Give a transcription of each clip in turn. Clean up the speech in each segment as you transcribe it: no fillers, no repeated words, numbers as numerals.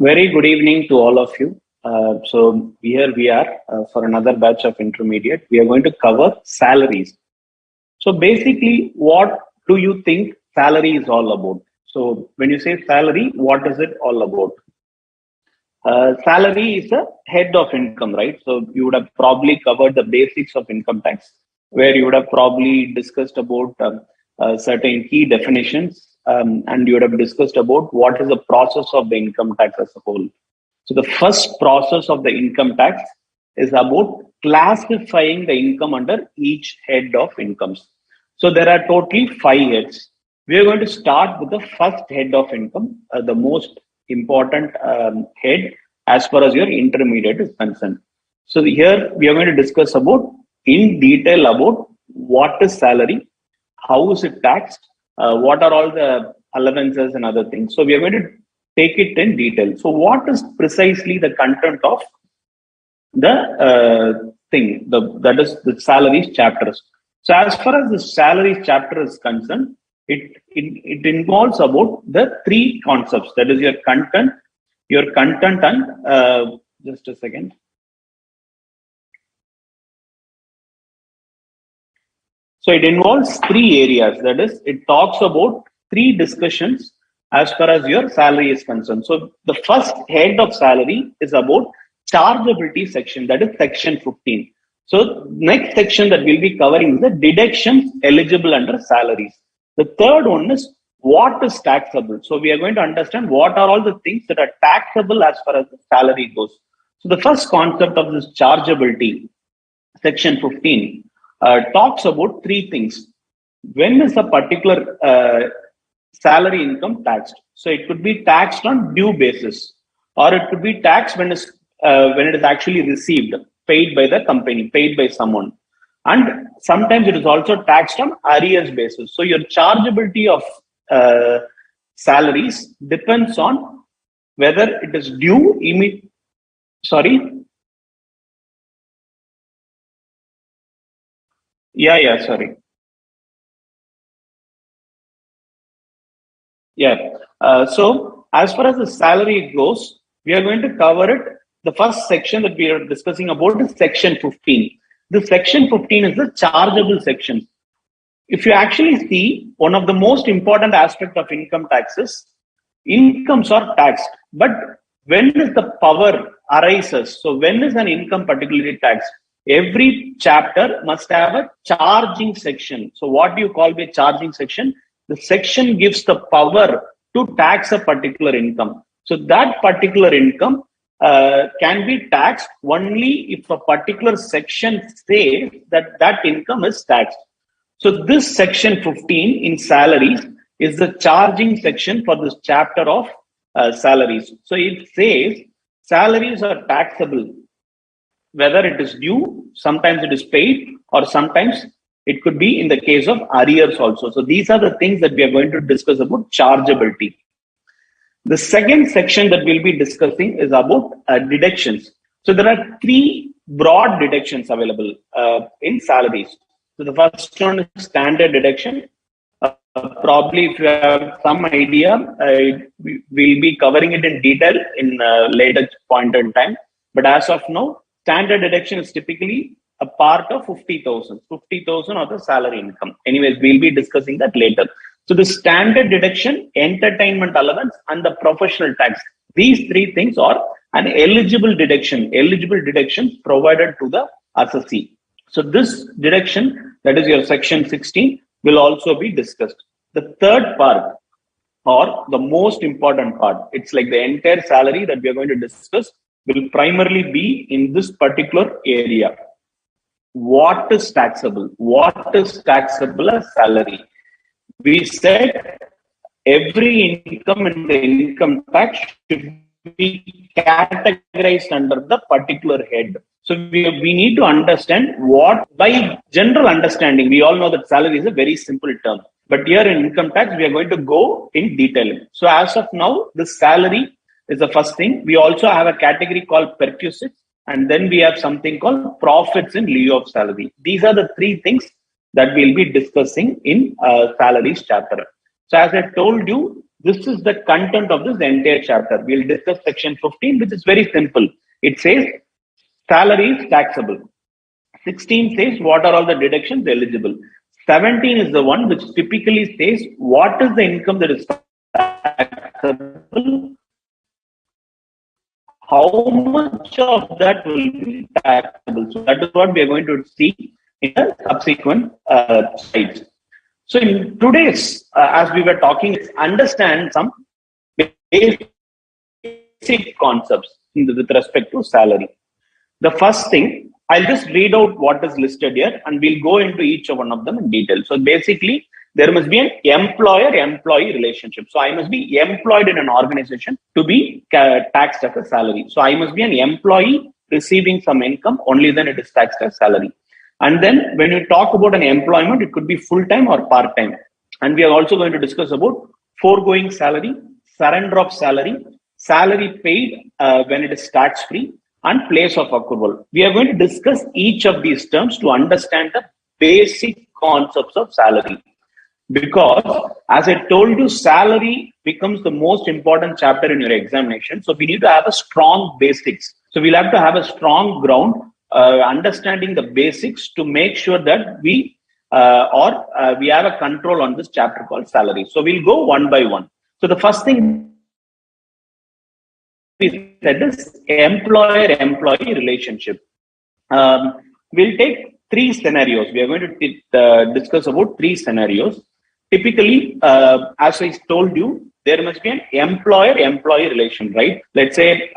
Very good evening to all of you. So here we are for another batch of intermediate. We are going to cover salaries. So basically, what do you think salary is all about? So when you say salary, what is it all about? Salary is a head of income, right? So you would have probably covered the basics of income tax, where you would have probably discussed about certain key definitions, and you would have discussed about what is the process of the income tax as a whole. So the first process of the income tax is about classifying the income under each head of incomes. So there are totally 5 heads. We are going to start with the first head of income, the most important head as far as your intermediate is concerned. So here we are going to discuss about in detail about what is salary, how is it taxed, what are all the allowances and other things. So we are going to take it in detail. So what is precisely the content of the thing, that is the salaries chapters. So as far as the salaries chapter is concerned, it involves about the 3 concepts, that is your content and just a second. So it involves 3 areas, that is it talks about 3 discussions as far as your salary is concerned. So the first head of salary is about chargeability section, that is section 15. So next section that we'll be covering is the deductions eligible under salaries. The third one is what is taxable. So we are going to understand what are all the things that are taxable as far as the salary goes. So the first concept of this chargeability, section 15, talks about 3 things. When is a particular salary income taxed? So it could be taxed on due basis, or it could be taxed when it is actually received, paid by the company, paid by someone. And sometimes it is also taxed on arrears basis. So your chargeability of salaries depends on whether it is due sorry. Sorry. So as far as the salary goes, we are going to cover it. The first section that we are discussing about is section 15. The section 15 is the chargeable section. If you actually see, one of the most important aspects of income taxes, incomes are taxed. But when is the power arises? So when is an income particularly taxed? Every chapter must have a charging section. So what do you call a charging section? The section gives the power to tax a particular income. So that particular income can be taxed only if a particular section says that that income is taxed. So this section 15 in salaries is the charging section for this chapter of salaries. So it says salaries are taxable, whether it is due, sometimes it is paid, or sometimes it could be in the case of arrears also. So these are the things that we are going to discuss about chargeability. The second section that we'll be discussing is about deductions. So there are 3 broad deductions available in salaries. So the first one is standard deduction. Probably if you have some idea, we'll be covering it in detail in a later point in time. But as of now, standard deduction is typically a part of 50,000 of the salary income. Anyways, we'll be discussing that later. So the standard deduction, entertainment allowance, and the professional tax. These 3 things are an eligible deductions provided to the assessee. So this deduction, that is your section 16, will also be discussed. The third part, or the most important part, it's like the entire salary that we are going to discuss, will primarily be in this particular area. What is taxable? What is taxable as salary? We said every income in the income tax should be categorized under the particular head. So we need to understand what, by general understanding, we all know that salary is a very simple term. But here in income tax, we are going to go in detail. So as of now, the salary is the first thing. We also have a category called perquisites, and then we have something called profits in lieu of salary. These are the 3 things that we'll be discussing in salaries chapter. So as I told you, This is the content of this entire chapter. We'll discuss section 15, which is very simple. It says salary is taxable. 16 says what are all the deductions eligible. 17 is the one which typically says what is the income that is taxable, how much of that will be taxable. So that is what we are going to see in the subsequent slides. So in today's, as we were talking, understand some basic concepts with respect to salary. The first thing, I'll just read out what is listed here and we'll go into each one of them in detail. So basically, there must be an employer-employee relationship. So I must be employed in an organization to be taxed as a salary. So I must be an employee receiving some income, only then it is taxed as salary. And then when you talk about an employment, it could be full-time or part-time. And we are also going to discuss about foregoing salary, surrender of salary, salary paid when it is tax-free, and place of accrual. We are going to discuss each of these terms to understand the basic concepts of salary. Because as I told you, salary becomes the most important chapter in your examination. So we need to have a strong basics. So we'll have to have a strong ground, understanding the basics to make sure that we have a control on this chapter called salary. So we'll go one by one. So the first thing we said is employer-employee relationship. We'll take three scenarios. We are going to discuss about three scenarios. Typically, as I told you, there must be an employer-employee relation, right? Let's say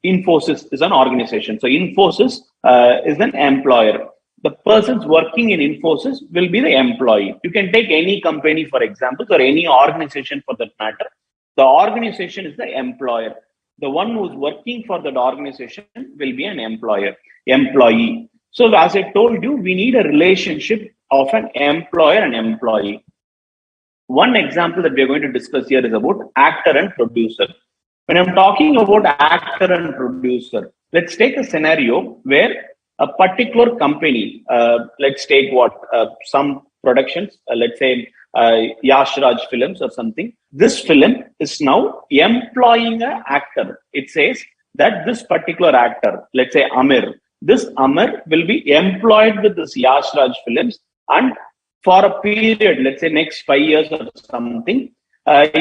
Infosys is an organization. So Infosys is an employer. The persons working in Infosys will be the employee. You can take any company, for example, or any organization for that matter. The organization is the employer. The one who's working for that organization will be an employee. So as I told you, we need a relationship of an employer and employee. One example that we are going to discuss here is about actor and producer. When I'm talking about actor and producer, let's take a scenario where a particular company, let's take some productions, let's say Yash Raj Films or something. This film is now employing an actor. It says that this particular actor, let's say Amir, this Amir will be employed with this Yash Raj Films, and for a period, let's say next 5 years or something,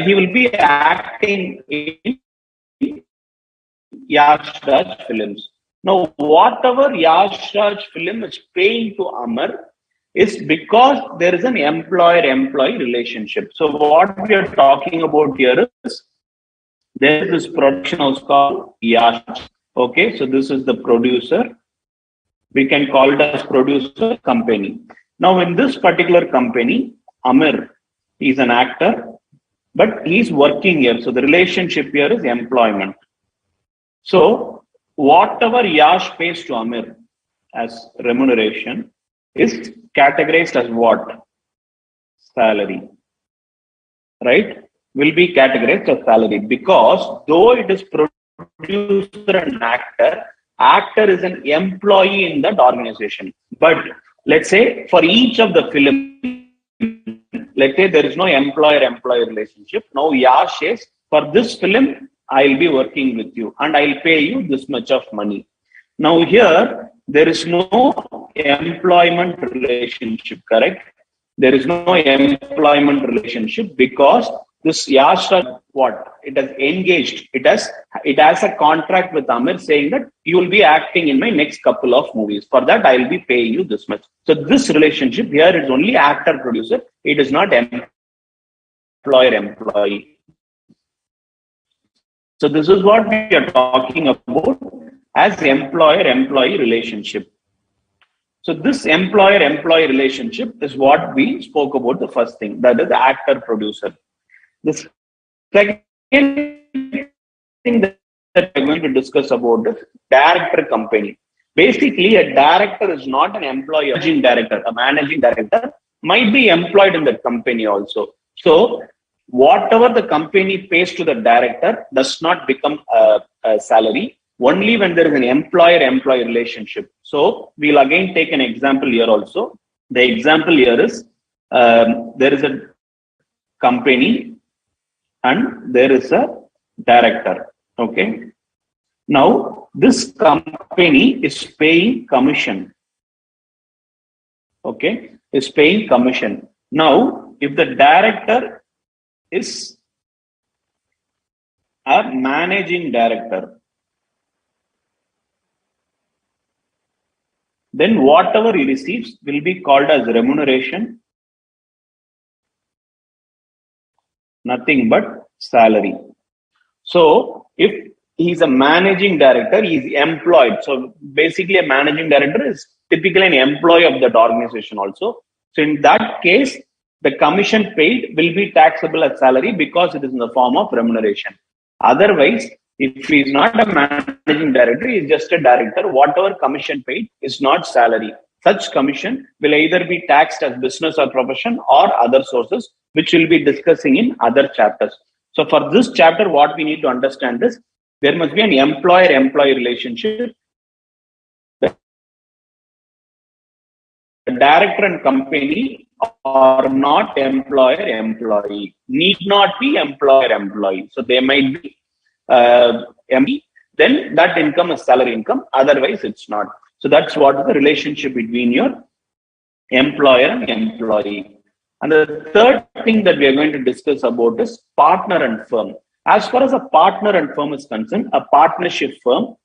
he will be acting in Yash Raj Films. Now, whatever Yash Raj Film is paying to Amir is because there is an employer-employee relationship. So what we are talking about here is there is this production house called Yash. Okay, so this is the producer. We can call it as producer company. Now, in this particular company, Amir is an actor, but he's working here. So the relationship here is employment. So whatever Yash pays to Amir as remuneration is categorized as what? Salary. Right? Will be categorized as salary, because though it is producer and actor is an employee in that organization. But let's say for each of the film, let's say there is no employer-employee relationship. Now Yash says, for this film, I'll be working with you and I'll pay you this much of money. Now here, there is no employment relationship, correct? There is no employment relationship because this Yash, what? It has engaged. It has a contract with Amir saying that you will be acting in my next couple of movies. For that, I will be paying you this much. So this relationship here is only actor-producer. It is not employer-employee. So this is what we are talking about as employer-employee relationship. So this employer-employee relationship is what we spoke about, the first thing, that is the actor-producer. The second thing that we're going to discuss about is director company. Basically, a director is not an employee. A managing director might be employed in that company also. So whatever the company pays to the director does not become a salary, only when there is an employer-employee relationship. So we'll again take an example here also. The example here is there is a company and there is a director. Okay. Now, this company is paying commission. Okay, is paying commission. Now, if the director is a managing director, then whatever he receives will be called as remuneration, nothing but salary. So, if he's a managing director, he's employed. So, basically, a managing director is typically an employee of that organization also. So, in that case, the commission paid will be taxable as salary because it is in the form of remuneration. Otherwise, if he is not a managing director, he is just a director, whatever commission paid is not salary. Such commission will either be taxed as business or profession or other sources, which we'll be discussing in other chapters. So for this chapter, what we need to understand is there must be an employer-employee relationship. The director and company are not employer-employee, need not be employer-employee. So they might be employee, then that income is salary income, otherwise it's not. So that's what is the relationship between your employer and employee. And the third thing that we are going to discuss about is partner and firm. As far as a partner and firm is concerned, a partnership firm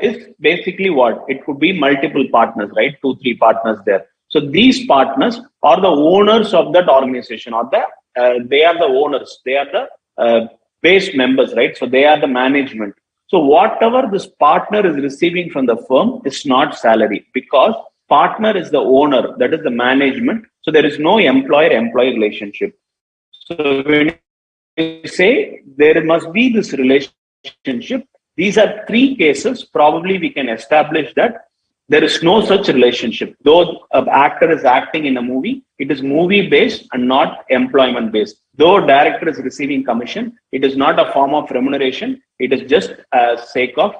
is basically what? It could be multiple partners, right? 2-3 partners there. So these partners are the owners of that organization, or they are the owners, they are the base members, right? So they are the management. So whatever this partner is receiving from the firm is not salary, because partner is the owner, that is the management. So there is no employer-employee relationship. So when you say there must be this relationship, these are 3 cases. Probably we can establish that there is no such relationship. Though an actor is acting in a movie, it is movie-based and not employment-based. Though director is receiving commission, it is not a form of remuneration. It is just a sake of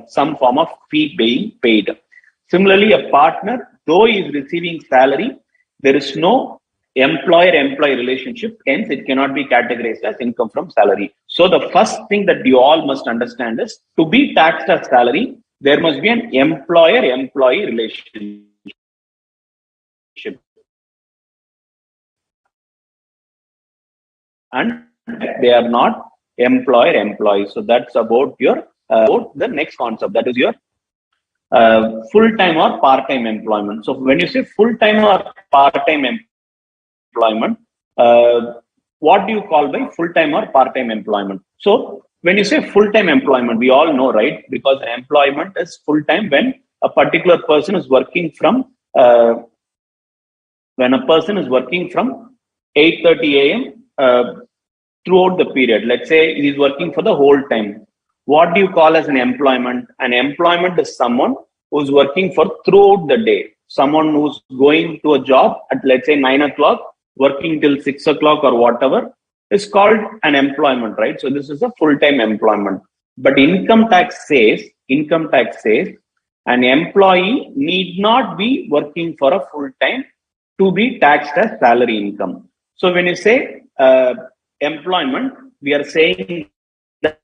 some form of fee being paid. Similarly, a partner, though he is receiving salary, there is no employer-employee relationship. Hence, it cannot be categorized as income from salary. So the first thing that you all must understand is, to be taxed as salary, there must be an employer-employee relationship. And they are not employer-employee. So that's about your about the next concept. That is your full-time or part-time employment. So when you say full-time or part-time employment, what do you call by full-time or part-time employment? So when you say full-time employment, we all know, right? Because employment is full-time when a particular person is working from 8:30 a.m. Throughout the period. Let's say he's working for the whole time. What do you call as an employment? An employment is someone who's working for throughout the day. Someone who's going to a job at, let's say, 9 o'clock, working till 6 o'clock or whatever, is called an employment, right? So this is a full-time employment. But income tax says an employee need not be working for a full-time to be taxed as salary income. So when you say employment, we are saying that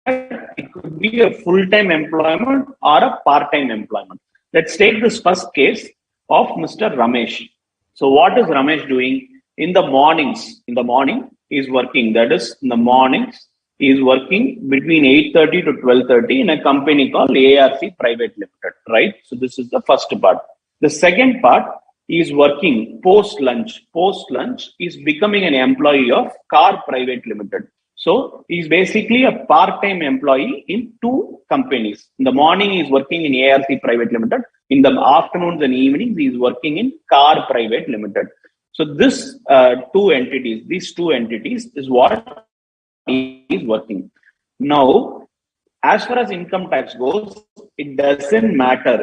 it could be a full-time employment or a part-time employment. Let's take this first case of Mr. Ramesh. So what is Ramesh doing? In the mornings, he is working. That is, in the mornings, he is working between 8:30 to 12:30 in a company called ARC Private Limited, right? So this is the first part. The second part, he is working post-lunch. Post-lunch, he is becoming an employee of Car Private Limited. So he is basically a part-time employee in 2 companies. In the morning, he is working in ARC Private Limited. In the afternoons and evenings, he is working in Car Private Limited. So these two entities is what he is working. Now, as far as income tax goes, it doesn't matter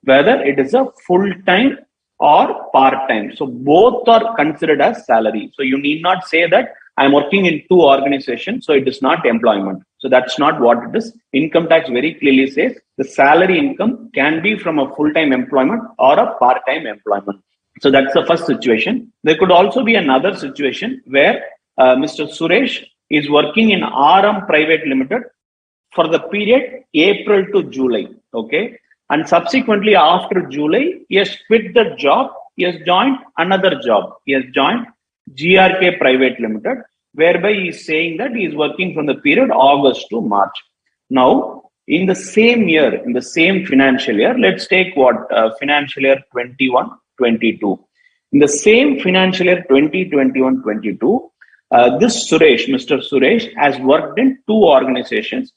whether it is a full-time or part-time. So both are considered as salary. So you need not say that I'm working in 2 organizations, so it is not employment. So that's not what it is. Income tax very clearly says the salary income can be from a full-time employment or a part-time employment. So that's the first situation. There could also be another situation where Mr. Suresh is working in RM Private Limited for the period April to July. Okay. And subsequently, after July, he has quit the job. He has joined another job. He has joined GRK Private Limited, whereby he is saying that he is working from the period August to March. Now, in the same year, in the same financial year, let's take what financial year 21-22. In the same financial year 2021-22, this Suresh, Mr. Suresh, has worked in two organizations.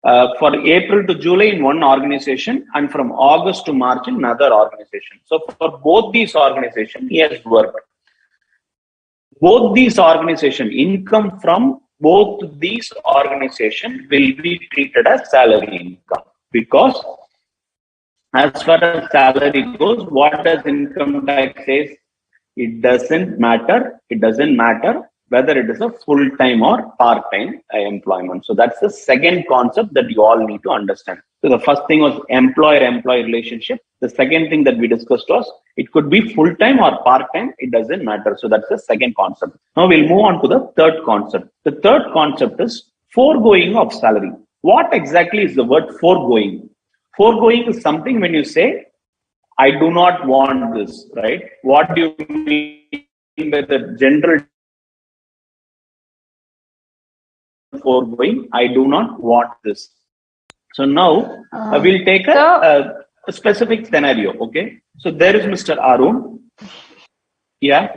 For April to July in one organization and from August to March in another organization. So for both these organizations, he has worked. Both these organizations, income from both these organizations will be treated as salary income, because as far as salary goes, what does income tax say? It doesn't matter. It doesn't matter whether it is a full-time or part-time employment. So that's the second concept that you all need to understand. So the first thing was employer-employee relationship. The second thing that we discussed was it could be full-time or part-time. It doesn't matter. So that's the second concept. Now we'll move on to the third concept. The third concept is foregoing of salary. What exactly is the word foregoing? Foregoing is something when you say, I do not want this, right? What do you mean by the general foregoing? I do not want this. So now we'll take a specific scenario, okay? So there is Mr. Arun. Yeah.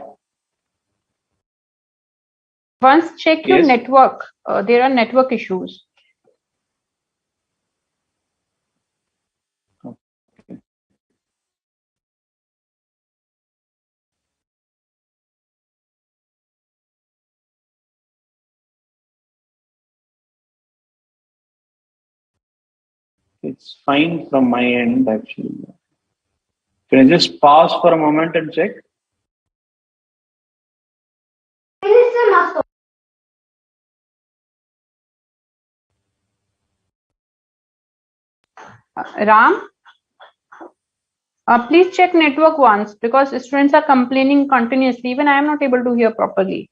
Once check your network. There are network issues. It's fine from my end, actually. Can I just pause for a moment and check? Ram, please check network once, because students are complaining continuously. Even I am not able to hear properly.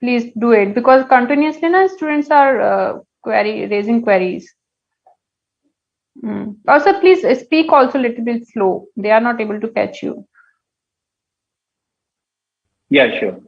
Please do it, because continuously students are raising queries. Also, please speak also a little bit slow. They are not able to catch you. Yeah, sure.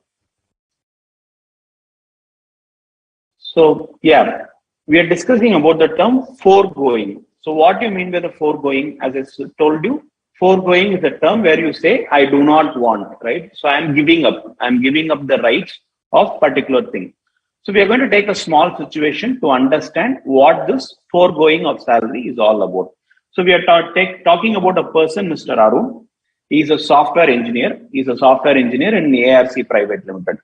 So, yeah, we are discussing about the term foregoing. So what do you mean by the foregoing? As I told you, foregoing is a term where you say, I do not want, right? So I'm giving up. I'm giving up the rights of particular thing. So we are going to take a small situation to understand what this foregoing of salary is all about. So we are talking about a person, Mr. Arun. He is a software engineer. He is a software engineer in ARC Private Limited.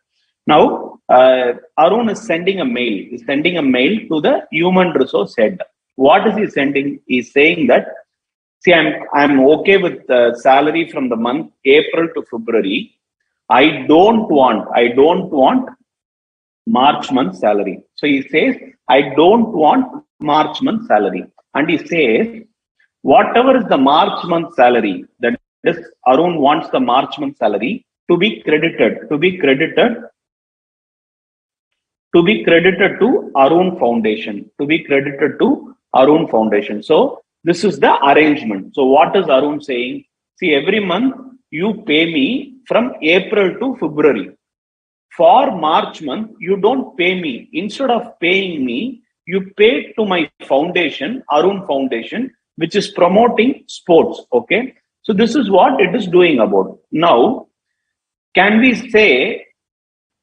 Now, Arun is sending a mail. He's sending a mail to the human resource head. What is he sending? He's saying that, see, I'm okay with the salary from the month April to February. I don't want March month salary. So he says, I don't want March month salary. And he says, whatever is the March month salary, that is, Arun wants the March month salary to be credited to Arun Foundation, So this is the arrangement. So what is Arun saying? See, every month you pay me from April to February. For March month, you don't pay me. Instead of paying me, you pay to my foundation, Arun Foundation, which is promoting sports. Okay. So this is what it is doing about. Now, can we say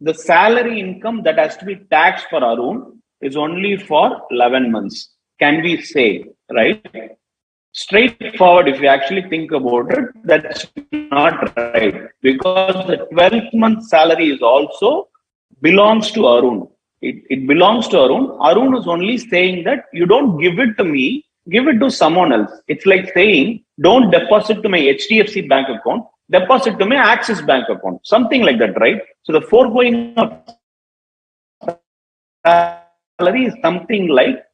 the salary income that has to be taxed for Arun is only for 11 months? Can we say, right? Straightforward, if you actually think about it, that's not right, because the 12th month salary is also belongs to Arun. It belongs to Arun. Arun is only saying that you don't give it to me, give it to someone else. It's like saying, don't deposit to my HDFC bank account, deposit to my Axis bank account, something like that, right? So the foregoing of salary is something like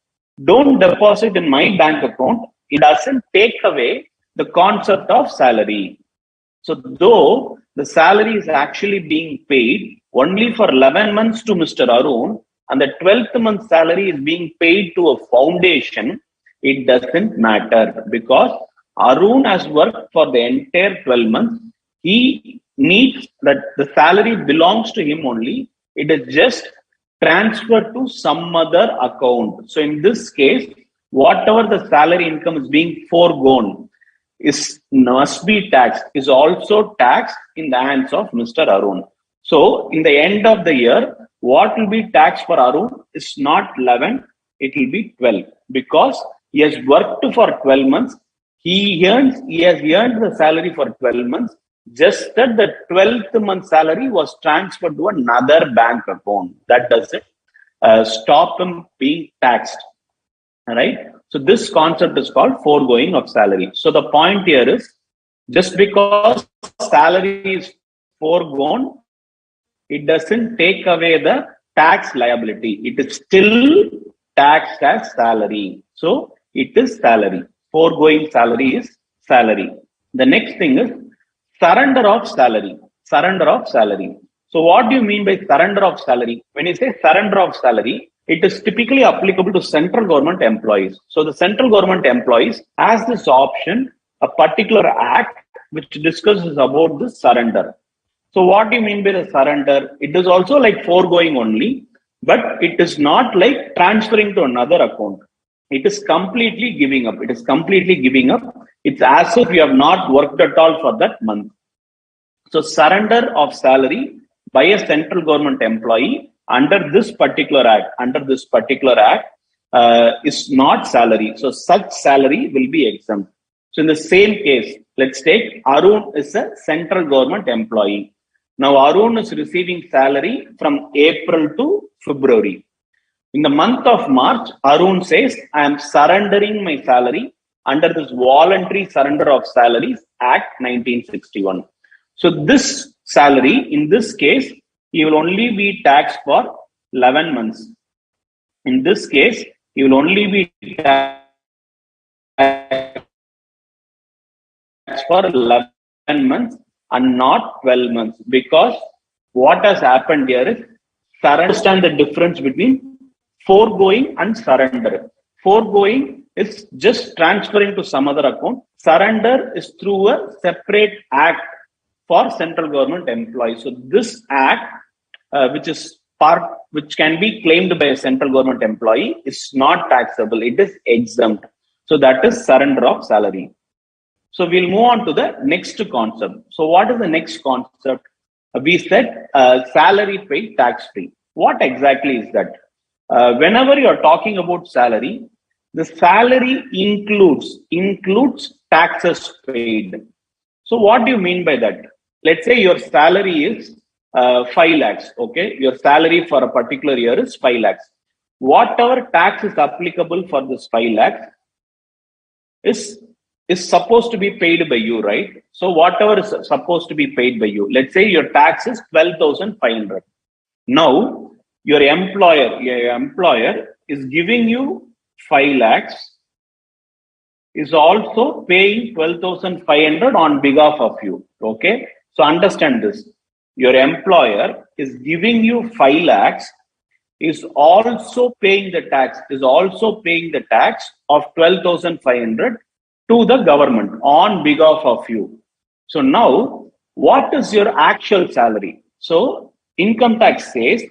don't deposit in my bank account, it doesn't take away the concept of salary. So though the salary is actually being paid only for 11 months to Mr. Arun, and the 12th month salary is being paid to a foundation, it doesn't matter because Arun has worked for the entire 12 months. He needs that the salary belongs to him only. It is just transferred to some other account. So in this case, whatever the salary income is being foregone must be taxed, is also taxed in the hands of Mr. Arun. So in the end of the year, what will be taxed for Arun is not 11, it will be 12 because he has worked for 12 months. He has earned the salary for 12 months, just that the 12th month salary was transferred to another bank account. That doesn't stop him being taxed. Right? So this concept is called foregoing of salary. So the point here is, just because salary is foregone, it doesn't take away the tax liability. It is still taxed as salary. So it is salary. Foregoing salary is salary. The next thing is surrender of salary. Surrender of salary. So what do you mean by surrender of salary? When you say surrender of salary, it is typically applicable to central government employees. So the central government employees has this option, a particular act which discusses about this surrender. So what do you mean by the surrender? It is also like foregoing only, but it is not like transferring to another account. It is completely giving up. It is completely giving up. It's as if you have not worked at all for that month. So surrender of salary by a central government employee under this particular act, is not salary. So such salary will be exempt. So in the same case, let's take Arun is a central government employee. Now Arun is receiving salary from April to February. In the month of March, Arun says, I am surrendering my salary under this Voluntary Surrender of Salaries Act 1961. So this salary, in this case, he will only be taxed for 11 months. In this case, he will only be taxed for 11 months and not 12 months, because what has happened here is, understand the difference between foregoing and surrender. Foregoing is just transferring to some other account. Surrender is through a separate act for central government employees. So this act, which can be claimed by a central government employee, is not taxable. It is exempt. So that is surrender of salary. So we'll move on to the next concept. So what is the next concept? We said salary paid tax free. What exactly is that? Whenever you are talking about salary, the salary includes taxes paid. So what do you mean by that? Let's say your salary is 5 lakhs. Okay, your salary for a particular year is 5 lakhs. Whatever tax is applicable for this 5 lakhs is supposed to be paid by you, right? So whatever is supposed to be paid by you, let's say your tax is 12,500. Now your employer is giving you 5 lakhs, is also paying 12,500 on behalf of you. Okay, so understand this. Your employer is giving you 5 lakhs, is also paying the tax of 12,500 to the government on behalf of you. So now, what is your actual salary? So income tax says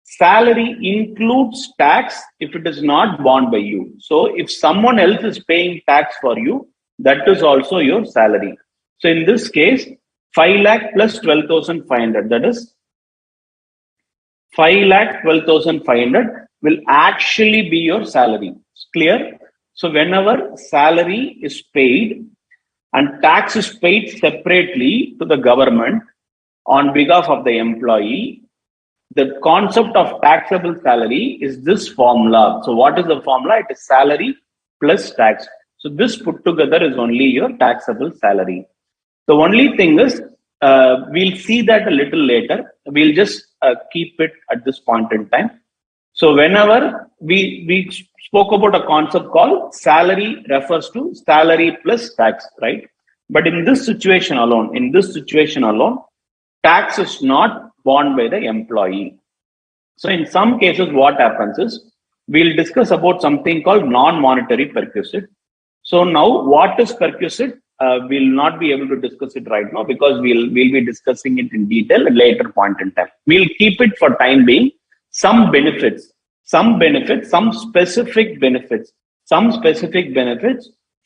salary includes tax if it is not borne by you. So if someone else is paying tax for you, that is also your salary. So in this case, 5 lakh plus 12,500, that is 5 lakh 12,500 will actually be your salary. It's clear? So whenever salary is paid and tax is paid separately to the government on behalf of the employee, the concept of taxable salary is this formula. So what is the formula? It is salary plus tax. So this put together is only your taxable salary. The only thing is, we'll see that a little later. We'll just keep it at this point in time. So whenever we spoke about a concept called salary refers to salary plus tax, right? But in this situation alone, tax is not borne by the employee. So in some cases, what happens is we'll discuss about something called non-monetary perquisite. So now what is perquisite? We'll not be able to discuss it right now because we'll be discussing it in detail at a later point in time. We'll keep it for time being. Some specific benefits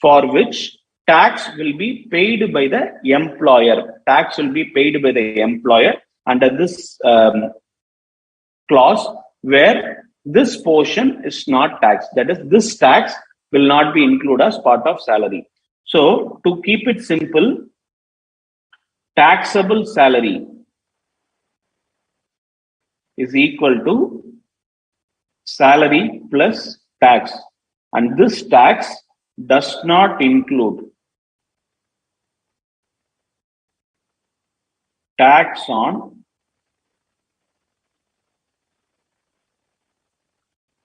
for which tax will be paid by the employer. Tax will be paid by the employer under this clause where this portion is not taxed. That is, this tax will not be included as part of salary. So to keep it simple, taxable salary is equal to salary plus tax, and this tax does not include tax on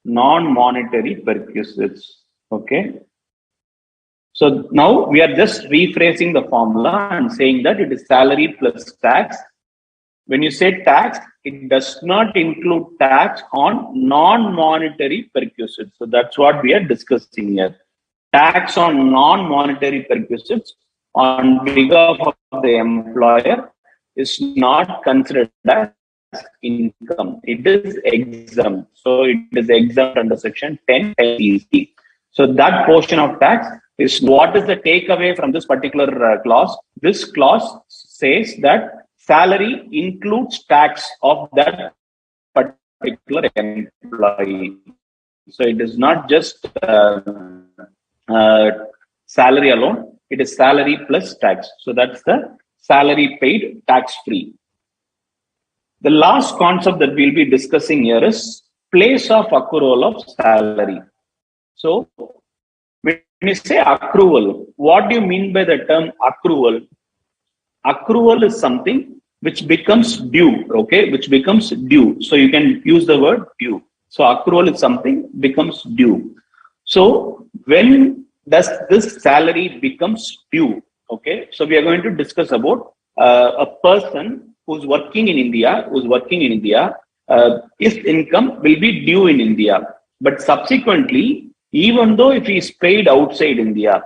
non-monetary perquisites. Okay. So now we are just rephrasing the formula and saying that it is salary plus tax. When you say tax, it does not include tax on non-monetary perquisites. So that's what we are discussing here. Tax on non-monetary perquisites on behalf of the employer is not considered as income. It is exempt. So it is exempt under section 10 SEC. So that portion of tax is what is the takeaway from this particular clause. This clause says that salary includes tax of that particular employee. So it is not just salary alone, it is salary plus tax. So that's the salary paid tax free. The last concept that we'll be discussing here is place of accrual of salary. So when you say accrual, what do you mean by the term accrual? Accrual is something which becomes due, okay, which becomes due. So you can use the word due. So accrual is something becomes due. So when does this salary becomes due? Okay, so we are going to discuss about a person who's working in India, his income will be due in India. But subsequently, even though if he is paid outside India,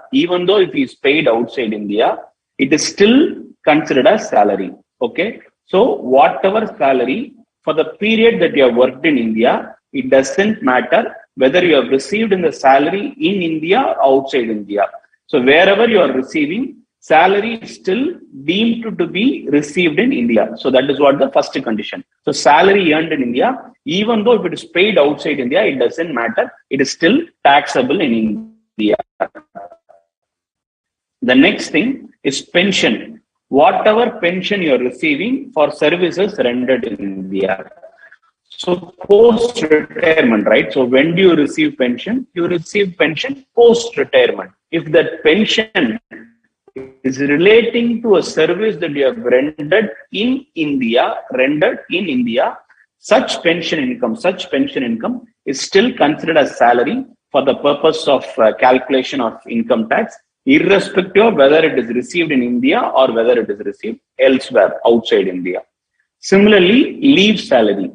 it is still considered as salary. Okay, so whatever salary for the period that you have worked in India, it doesn't matter whether you have received in the salary in India or outside India. So wherever you are receiving, salary is still deemed to be received in India. So that is what the first condition. So salary earned in India, even though if it is paid outside India, it doesn't matter. It is still taxable in India. The next thing is pension. Whatever pension you are receiving for services rendered in India. So post-retirement, right? So when do you receive pension? You receive pension post-retirement. If that pension is relating to a service that you have rendered in India, such pension income is still considered as salary for the purpose of calculation of income tax, irrespective of whether it is received in India or whether it is received elsewhere outside India. Similarly, leave salary.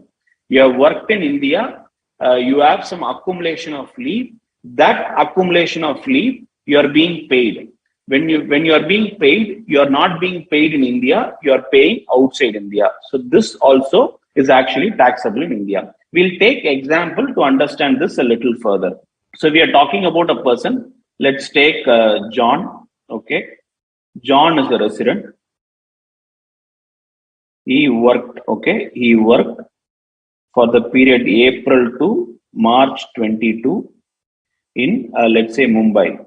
You have worked in India, you have some accumulation of leave. That accumulation of leave, you are being paid. When you are being paid, you are not being paid in India, you are paying outside India. So this also is actually taxable in India. We'll take example to understand this a little further. So we are talking about a person. Let's take John. Okay, John is a resident. He worked for the period April to March 22 in let's say Mumbai.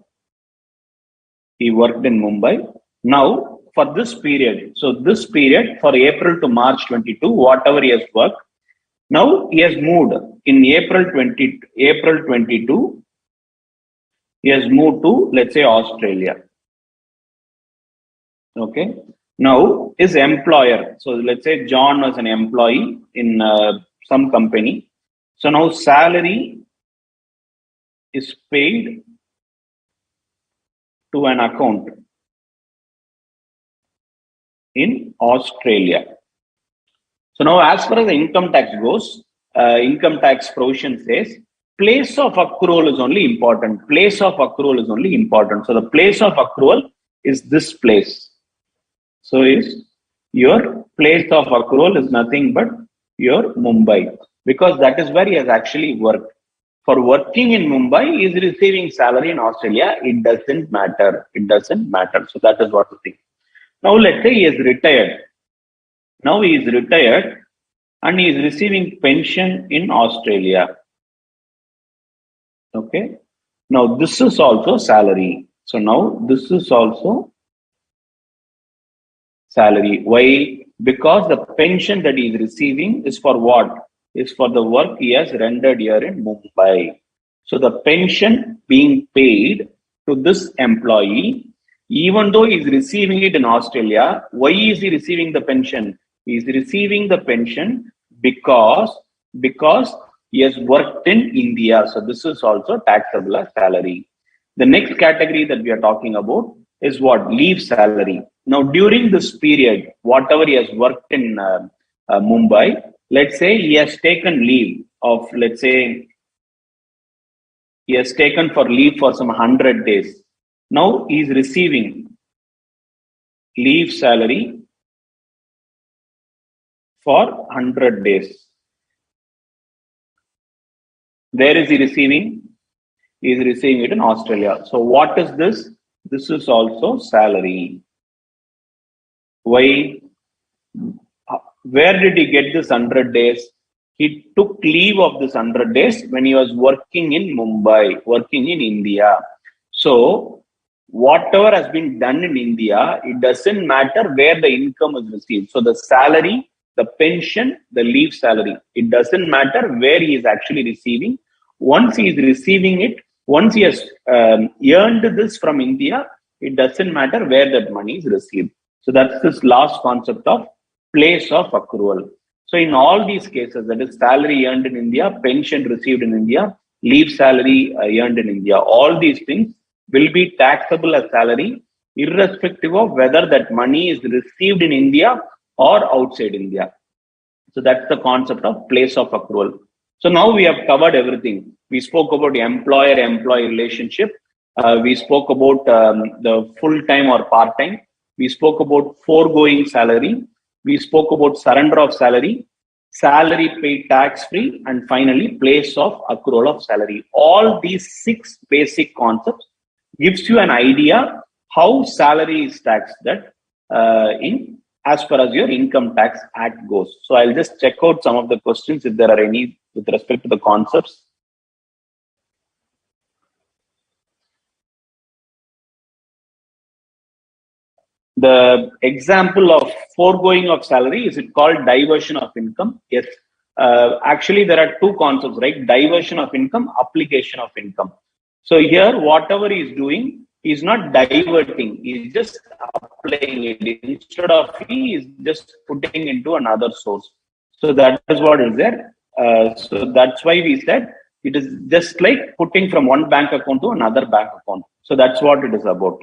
He worked in Mumbai. Now for this period, so this period for April to March 22, whatever he has worked, now he has moved in April 22. He has moved to, let's say, Australia. Okay. Now his employer, so let's say John was an employee in some company. So now salary is paid to an account in Australia. So now, as far as the income tax goes, income tax provision says place of accrual is only important. Place of accrual is only important. So the place of accrual is this place. So is your place of accrual is nothing but your Mumbai, because that is where he has actually worked. For working in Mumbai, he is receiving salary in Australia. It doesn't matter. It doesn't matter. So that is what the thing. Now let's say he is retired. Now he is retired and he is receiving pension in Australia. Okay. Now this is also salary. So now this is also salary. Why? Because the pension that he is receiving is for what? Is for the work he has rendered here in Mumbai. So the pension being paid to this employee, even though he is receiving it in Australia, why is he receiving the pension? He is receiving the pension because he has worked in India. So this is also taxable as salary. The next category that we are talking about is what? Leave salary. Now, during this period, whatever he has worked in Mumbai, let's say he has taken leave of, let's say, he has taken for leave for some 100 days. Now, he is receiving leave salary for 100 days. Where is he receiving? He is receiving it in Australia. So what is this? This is also salary. Why? Where did he get this 100 days? He took leave of this 100 days when he was working in Mumbai, working in India. So whatever has been done in India, it doesn't matter where the income is received. So the salary, the pension, the leave salary, it doesn't matter where he is actually receiving. Once he is receiving it, once he has earned this from India, it doesn't matter where that money is received. So that's this last concept of place of accrual. So in all these cases, that is salary earned in India, pension received in India, leave salary earned in India, all these things will be taxable as salary, irrespective of whether that money is received in India or outside India. So that's the concept of place of accrual. So now we have covered everything. We spoke about employer-employee relationship. We spoke about the full-time or part-time. We spoke about foregoing salary. We spoke about surrender of salary, salary paid tax-free, and finally, place of accrual of salary. All these 6 basic concepts gives you an idea how salary is taxed that in as far as your Income Tax Act goes. So I'll just check out some of the questions if there are any with respect to the concepts. The example of foregoing of salary, is it called diversion of income? Yes. Actually, there are 2 concepts, right? Diversion of income, application of income. So here, whatever he is doing, he is not diverting. He is just applying it. Instead of he is just putting into another source. So that is what is there. So that's why we said it is just like putting from one bank account to another bank account. So that's what it is about.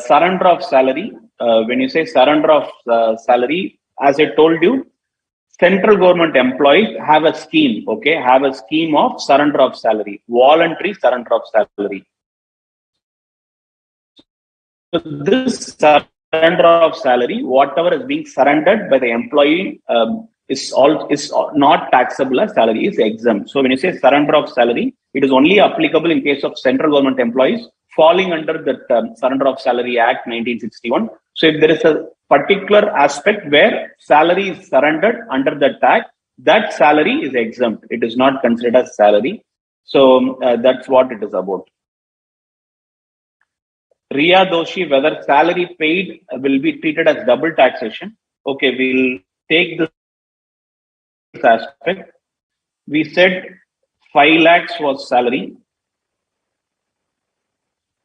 Surrender of salary. When you say surrender of salary, as I told you, central government employees have a scheme, okay, have a scheme of surrender of salary, voluntary surrender of salary. So this surrender of salary, whatever is being surrendered by the employee is not taxable as salary, is exempt. So when you say surrender of salary, it is only applicable in case of central government employees falling under the Surrender of Salary Act 1961. So if there is a particular aspect where salary is surrendered under the act, that salary is exempt. It is not considered as salary. So that's what it is about. Riya Doshi, whether salary paid will be treated as double taxation. Okay, we'll take this aspect. We said 5 lakhs was salary.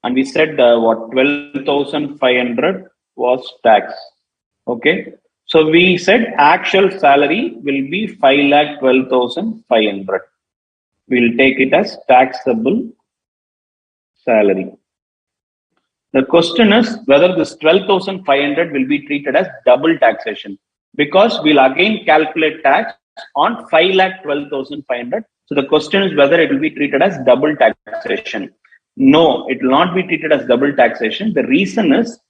And we said what 12,500 was tax. Okay. So we said actual salary will be 5,12,500. We'll take it as taxable salary. The question is whether this 12,500 will be treated as double taxation, because we'll again calculate tax on 5,12,500. So the question is whether it will be treated as double taxation. No, it will not be treated as double taxation. The reason is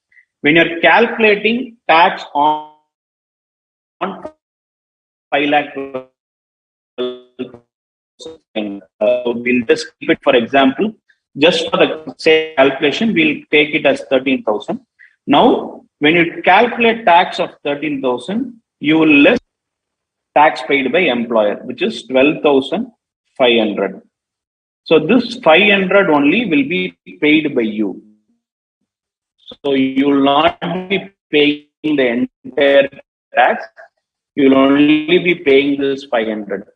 when you're calculating tax on 5,12,000, we'll just keep it for example. Just for the same calculation, we'll take it as 13,000. Now, when you calculate tax of 13,000, you will less tax paid by employer, which is 12,500. So this 500 only will be paid by you. So you will not be paying the entire tax. You will only be paying this 500.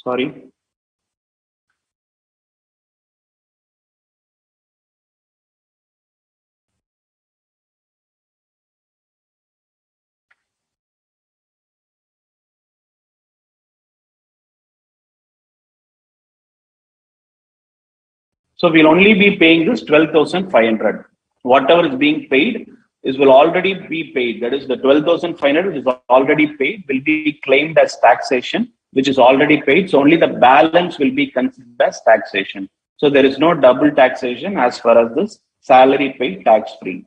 Sorry. So we'll only be paying this 12,500. Whatever is being paid will already be paid. That is the 12,500 which is already paid will be claimed as taxation, which is already paid. So only the balance will be considered as taxation. So there is no double taxation as far as this salary paid tax free.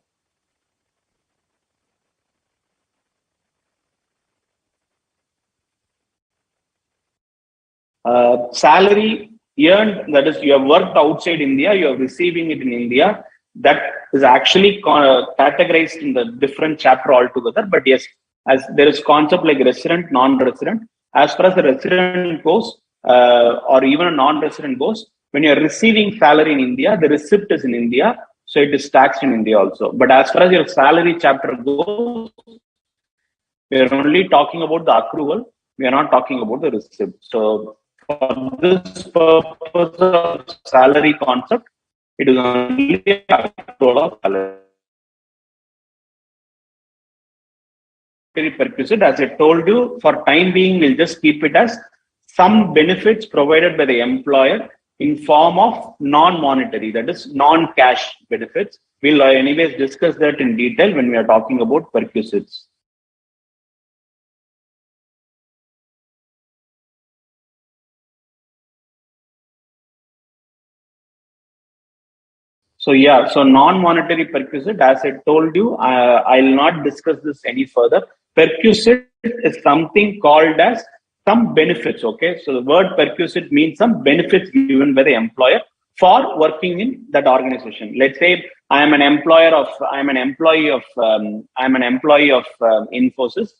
Salary earned, that is, you have worked outside India, you are receiving it in India, that is actually categorized in the different chapter altogether. But yes, as there is concept like resident, non-resident. As far as the resident goes, or even a non-resident goes, when you are receiving salary in India, the receipt is in India, so it is taxed in India also. But as far as your salary chapter goes, we are only talking about the accrual. We are not talking about the receipt. So for this purpose of salary concept, it is only accrual of salary. Perquisite, as I told you, for time being, we'll just keep it as some benefits provided by the employer in form of non-monetary, that is non-cash benefits. We'll anyways discuss that in detail when we are talking about perquisites. So yeah, so non-monetary perquisite, as I told you, I'll not discuss this any further. Perquisite is something called as some benefits. Okay, so the word perquisite means some benefits given by the employer for working in that organization. Let's say I'm an employee of Infosys.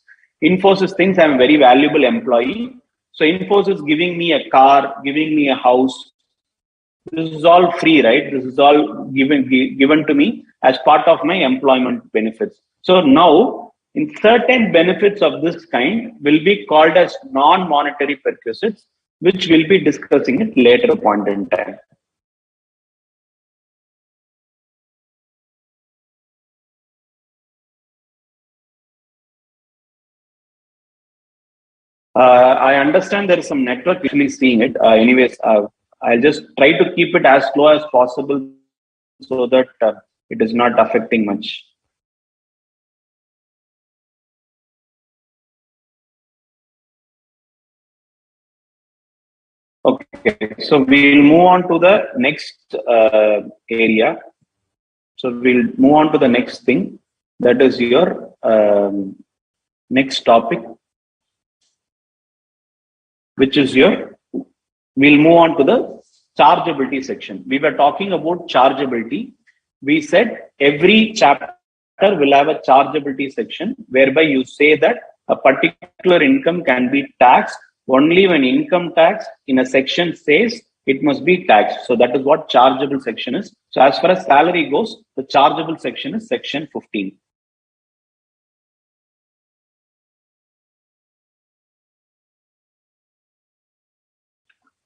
Infosys thinks I'm a very valuable employee. So Infosys giving me a car, giving me a house. This is all free, right? This is all given to me as part of my employment benefits. So now, in certain benefits of this kind will be called as non-monetary perquisites, which we'll be discussing at later point in time. I understand there is some network actually seeing it. Anyways, I'll just try to keep it as slow as possible so that it is not affecting much. Okay, so we'll move on to the next area. So we'll move on to the next thing. That is your next topic, which is we'll move on to the chargeability section. We were talking about chargeability. We said every chapter will have a chargeability section whereby you say that a particular income can be taxed only when income tax in a section says it must be taxed. So that is what chargeable section is. So as far as salary goes, the chargeable section is section 15.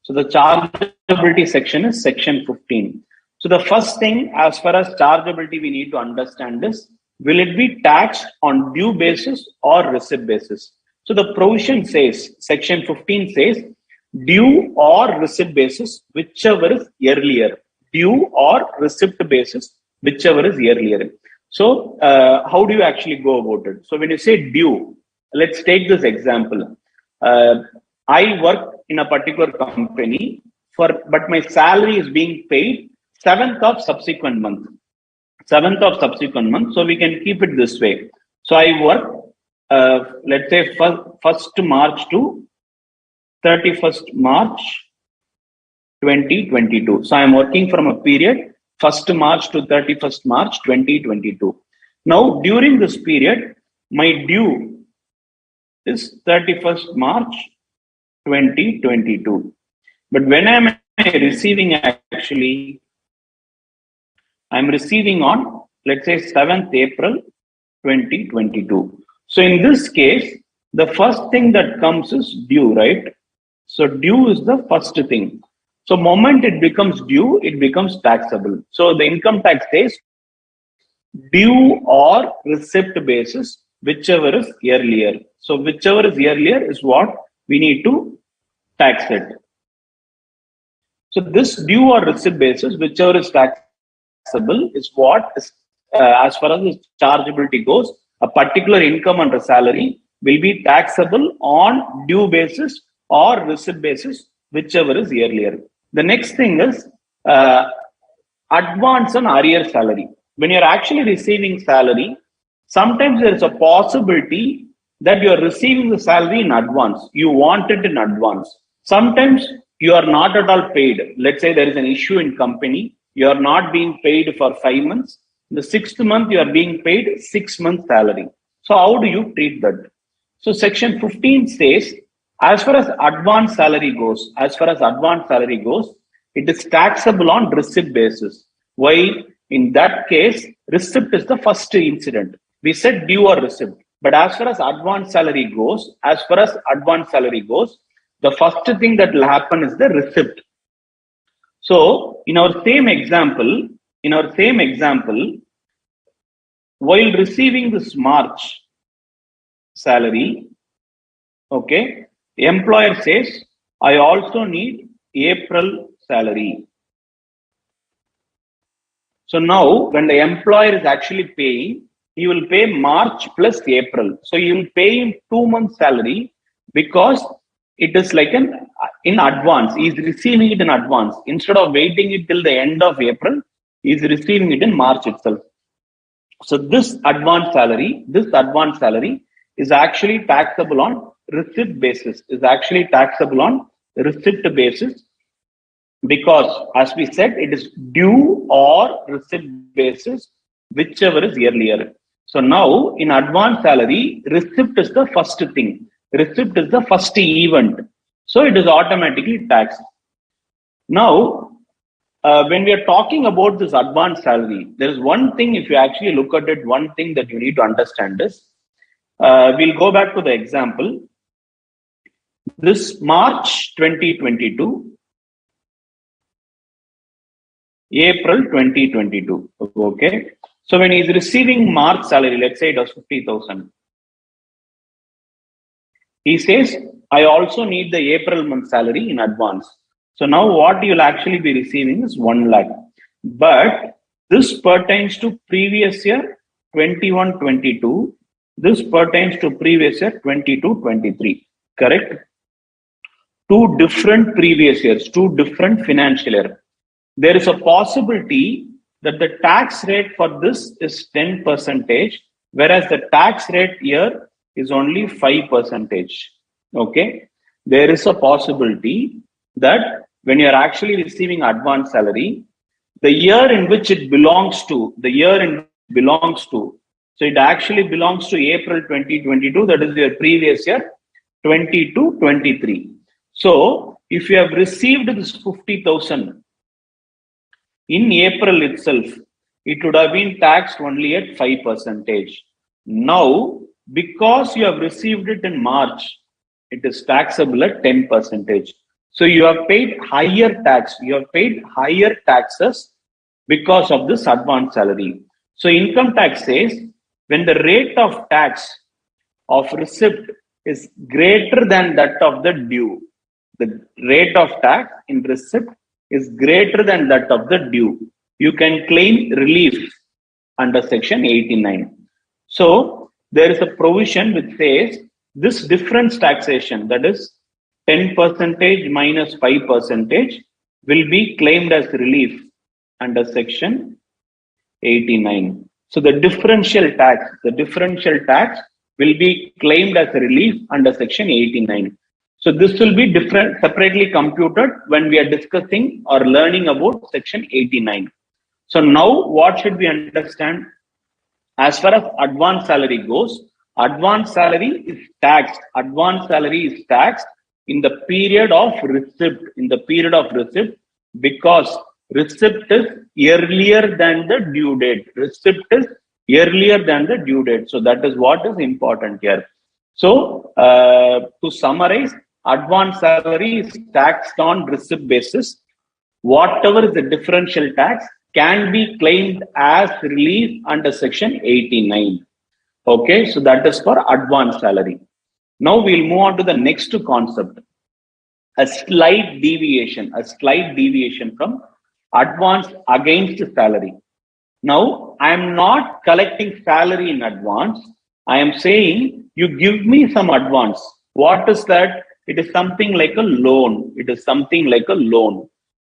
So the chargeability section is section 15. So the first thing as far as chargeability we need to understand is, will it be taxed on due basis or receipt basis? So the provision says, section 15 says, due or receipt basis, whichever is earlier. Due or receipt basis, whichever is earlier. So how do you actually go about it? So when you say due, let's take this example. I work in a particular company but my salary is being paid 7th of subsequent month. 7th of subsequent month. So we can keep it this way. So I work, let's say 1st March to 31st March 2022. So I'm working from a period 1st March to 31st March 2022. Now during this period, my due is 31st March 2022. But when am I receiving actually? I'm receiving on, let's say 7th April 2022. So in this case, the first thing that comes is due, right? So due is the first thing. So moment it becomes due, it becomes taxable. So the income tax says due or receipt basis, whichever is earlier. So whichever is earlier is what we need to tax it. So this due or receipt basis, whichever is taxable, is what is, as far as the chargeability goes, a particular income under salary will be taxable on due basis or receipt basis, whichever is earlier. The next thing is advance on arrear salary. When you're actually receiving salary, sometimes there is a possibility that you are receiving the salary in advance. You want it in advance. Sometimes you are not at all paid. Let's say there is an issue in company. You are not being paid for 5 months. The 6th month, you are being paid 6 months salary. So how do you treat that? So section 15 says, as far as advance salary goes, it is taxable on receipt basis. Why? In that case, receipt is the first incident. We said due or receipt. But as far as advance salary goes, the first thing that will happen is the receipt. So in our same example, while receiving this March salary, okay, the employer says, I also need April salary. So now when the employer is actually paying, he will pay March plus April. So you will pay him 2 months salary because it is like in advance. He is receiving it in advance. Instead of waiting it till the end of April, he is receiving it in March itself. So this advance salary is actually taxable on receipt basis. Because as we said, it is due or receipt basis, whichever is earlier. So now in advance salary, receipt is the first thing. Receipt is the first event. So it is automatically taxed. Now, when we are talking about this advance salary, there is one thing, if you actually look at it, one thing that you need to understand is, we'll go back to the example. This March 2022, April 2022. Okay. So when he's receiving March salary, let's say it was 50,000. He says, I also need the April month salary in advance. So now what you'll actually be receiving is 1 lakh. But this pertains to previous year 21-22. This pertains to previous year 22-23. Correct? 2 different previous years, 2 different financial year. There is a possibility that the tax rate for this is 10%, whereas the tax rate here is only 5%. Okay. There is a possibility that when you are actually receiving advance salary, the year in which it belongs to, so it actually belongs to April 2022, that is your previous year, 22-23. So if you have received this 50,000 in April itself, it would have been taxed only at 5%. Now, because you have received it in March, it is taxable at 10%. So you have paid higher tax. You have paid higher taxes because of this advance salary. So income tax says when the rate of tax of receipt is greater than that of the due, the rate of tax in receipt is greater than that of the due, you can claim relief under section 89. So there is a provision which says this difference taxation, that is 10% minus 5%, will be claimed as relief under section 89. So the differential tax will be claimed as a relief under section 89. So this will be separately computed when we are discussing or learning about section 89. So now what should we understand? As far as advance salary goes, advance salary is taxed. Advance salary is taxed in the period of receipt. Because receipt is earlier than the due date. So that is what is important here. So to summarize, advance salary is taxed on receipt basis. Whatever is the differential tax can be claimed as relief under section 89. Okay, so that is for advance salary. Now we'll move on to the next concept, a slight deviation from advance against salary. Now, I am not collecting salary in advance. I am saying you give me some advance. What is that? It is something like a loan.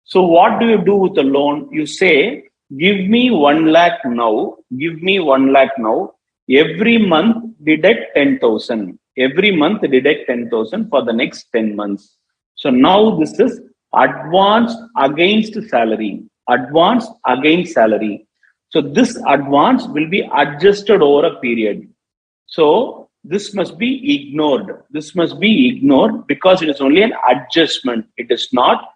So what do you do with a loan? You say, give me 1 lakh now. Every month deduct 10,000. For the next 10 months. So now this is advance against salary. So this advance will be adjusted over a period. So this must be ignored. Because it is only an adjustment. It is not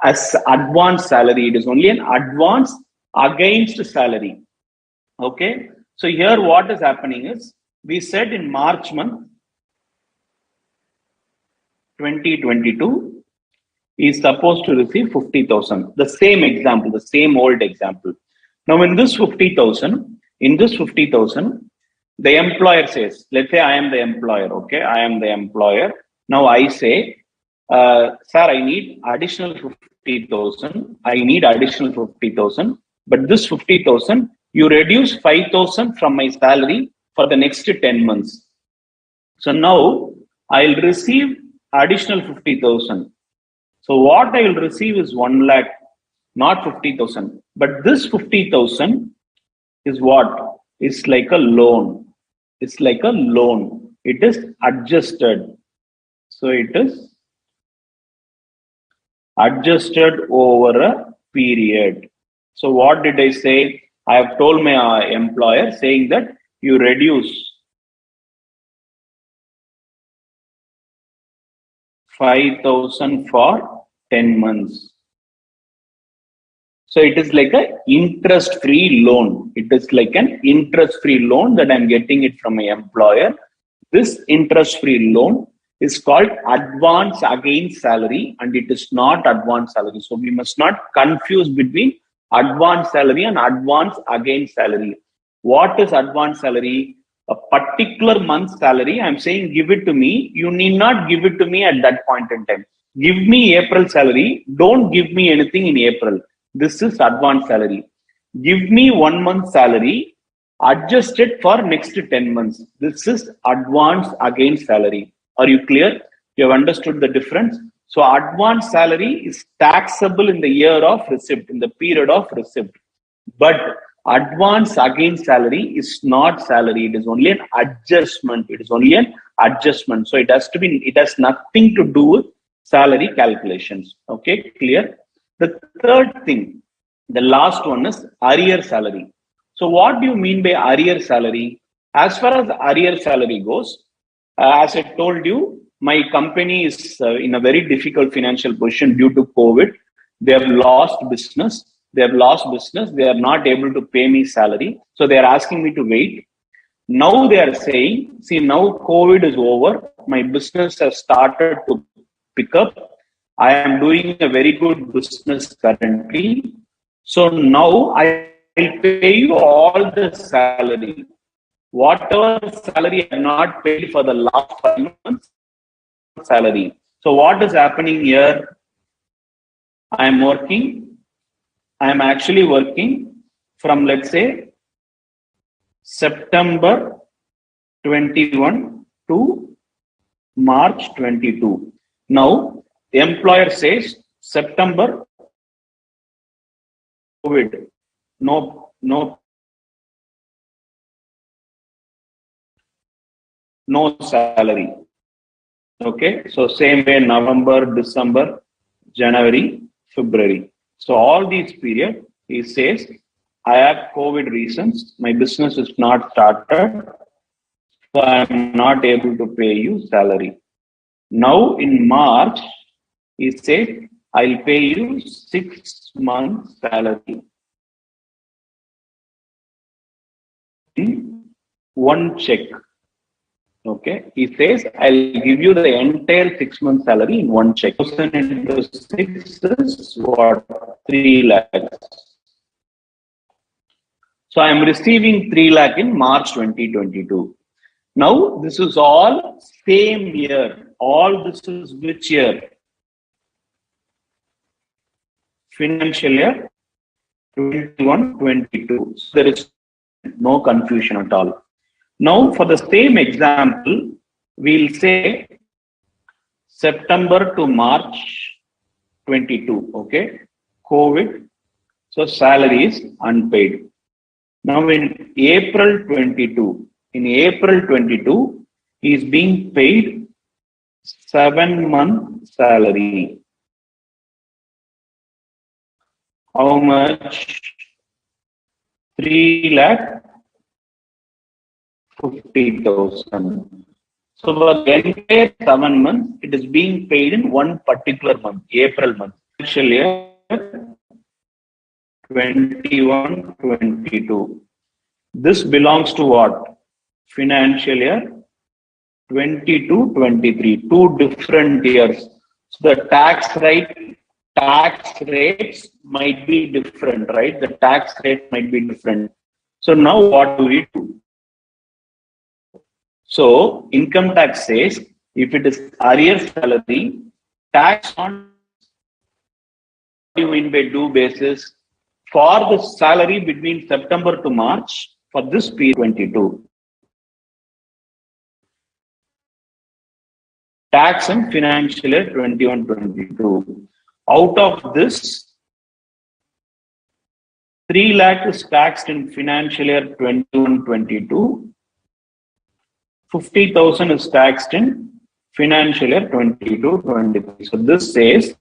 as advance salary. It is only an advance against salary. Okay. So here what is happening is, we said in March month 2022 is supposed to receive 50,000. The same example, the same old example. Now in this 50,000, the employer says, let's say I am the employer. Okay, I am the employer. Now I say, sir, I need additional 50,000. But this 50,000, you reduce 5,000 from my salary for the next 10 months. So now I'll receive additional 50,000. So what I will receive is 1 lakh, not 50,000. But this 50,000 is what? It's like a loan. It is adjusted. So it is adjusted over a period. So what did I say? I have told my employer saying that you reduce 5,000 for 10 months. So it is like an interest-free loan. That I'm getting it from my employer. This interest-free loan is called advance against salary, and it is not advance salary. So we must not confuse between advance salary and advance against salary. What is advance salary? A particular month's salary, I'm saying give it to me. You need not give it to me at that point in time. Give me April salary. Don't give me anything in April. This is advance salary. Give me 1 month salary. Adjust it for next 10 months. This is advance against salary. Are you clear? You have understood the difference? So advance salary is taxable in the year of receipt, in the period of receipt. But advance against salary is not salary. It is only an adjustment. So it has nothing to do with salary calculations. Okay, clear? The third thing, the last one is arrear salary. So what do you mean by arrear salary? As far as arrear salary goes, as I told you, my company is in a very difficult financial position due to COVID. They have lost business. They are not able to pay me salary. So they are asking me to wait. Now they are saying, see, now COVID is over. My business has started to pick up. I am doing a very good business currently. So now I'll pay you all the salary. Whatever salary I have not paid for the last 5 months, salary. So what is happening here? I am actually working from, let's say, September 21 to March 22. Now, the employer says September COVID, no salary. Okay, so same way November, December, January, February. So all these period, he says, I have COVID reasons, my business is not started, so I am not able to pay you salary. Now in March, he said, I'll pay you 6 months salary in one check. Okay, he says, I'll give you the entire 6 months salary in one check. 1,000 into 6 is what? 3 lakhs. So I am receiving 3 lakh in March 2022. Now, this is all same year. All this is which year? Financial year 21-22. So there is no confusion at all. Now, for the same example, we'll say September to March 22. Okay, COVID. So salary is unpaid. Now, in April 22, he is being paid 7-month salary. How much? 3,50,000. So for the entire 7 months, it is being paid in one particular month, April month. Financial year 21-22. This belongs to what? Financial year 22-23, 2 different years. So the tax rates might be different, right? The tax rate might be different. So now what do we do? So income tax says, if it is arrear salary, tax on, what do you mean by due basis? For the salary between September to March, for this period 22. Tax in financial year 21-22. Out of this, 3 lakh is taxed in financial year 21-22. 50,000 is taxed in financial year 22-23. So this says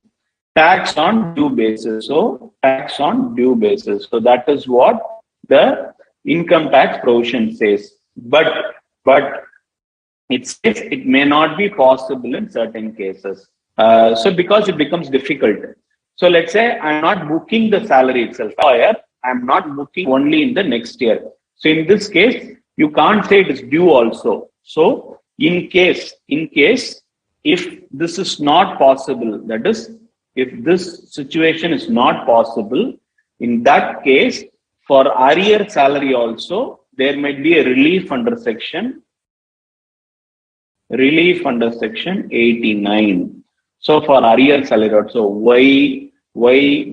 tax on due basis. So tax on due basis. So that is what the income tax provision says. But it says it may not be possible in certain cases. So because it becomes difficult. So let's say I'm not booking the salary itself. I'm not booking only in the next year. So in this case, you can't say it is due also. So in case, if this is not possible, that is, if this situation is not possible, in that case, for arrear salary also, there might be a relief under section 89. So for arrear salary also, why?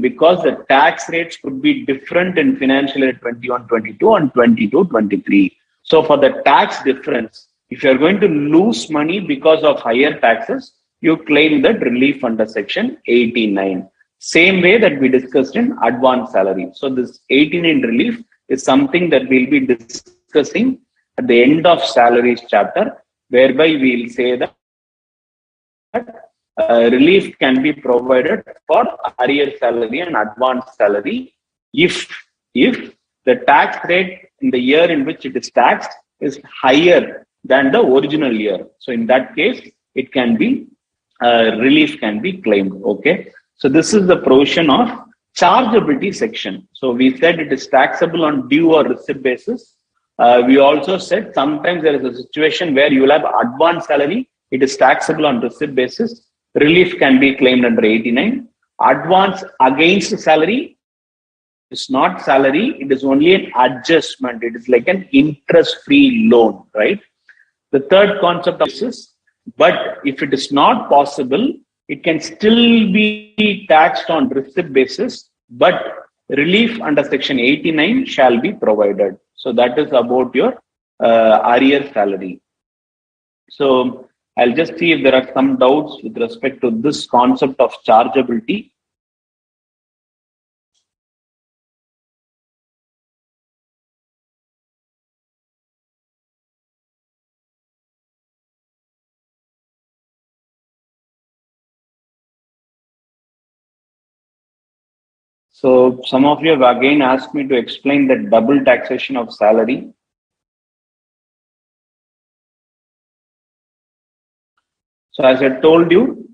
Because the tax rates could be different in financial year 21-22 and 22-23. So for the tax difference, if you are going to lose money because of higher taxes, you claim that relief under section 89. Same way that we discussed in advance salary. So this 89 relief is something that we'll be discussing at the end of salaries chapter, whereby we'll say that relief can be provided for arrear salary and advance salary if the tax rate in the year in which it is taxed is higher than the original year. So in that case, it can be relief can be claimed. Okay. So this is the provision of chargeability section. So we said it is taxable on due or receipt basis. We also said sometimes there is a situation where you will have advance salary. It is taxable on receipt basis. Relief can be claimed under 89. Advance against salary is not salary. It is only an adjustment. It is like an interest-free loan, right? The third concept of this, but if it is not possible, it can still be taxed on receipt basis, but relief under section 89 shall be provided. So that is about your arrear salary. So I'll just see if there are some doubts with respect to this concept of chargeability. So some of you have again asked me to explain the double taxation of salary. So as I told you,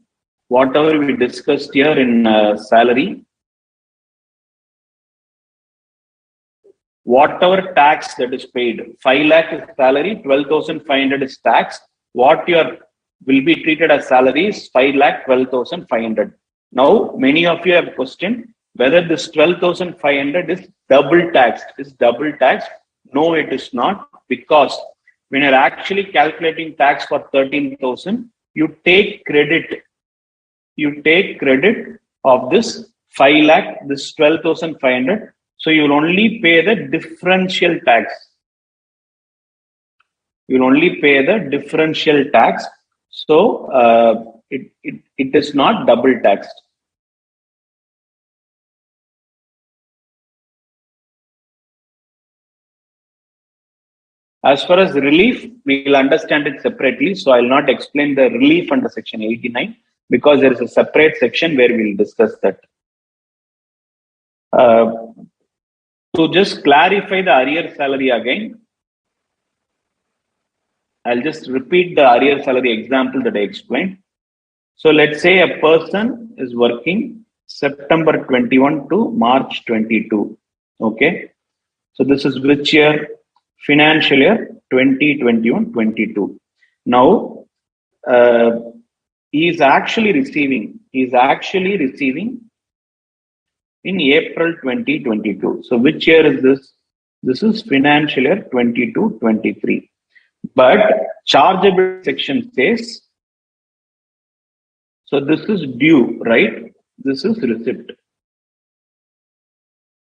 whatever we discussed here in salary, whatever tax that is paid, 5 lakh is salary, 12,500 is tax. What will be treated as salary is 5 lakh, 12,500. Now, many of you have questioned whether this 12,500 is double taxed. Is double taxed? No, it is not, because when you're actually calculating tax for 13,000, you take credit of this 5 lakh, this 12,500. So you will only pay the differential tax. You will only pay the differential tax. So it is not double taxed. As far as relief, we will understand it separately. So I will not explain the relief under section 89 because there is a separate section where we will discuss that. To just clarify the arrear salary again, I'll just repeat the arrear salary example that I explained. So let's say a person is working September 21 to March 22. Okay. So this is which year? Financial year 2021-22. Now, he is actually receiving in April 2022. So which year is this? This is financial year 22-23. But chargeable section says, so this is due, right? This is receipt.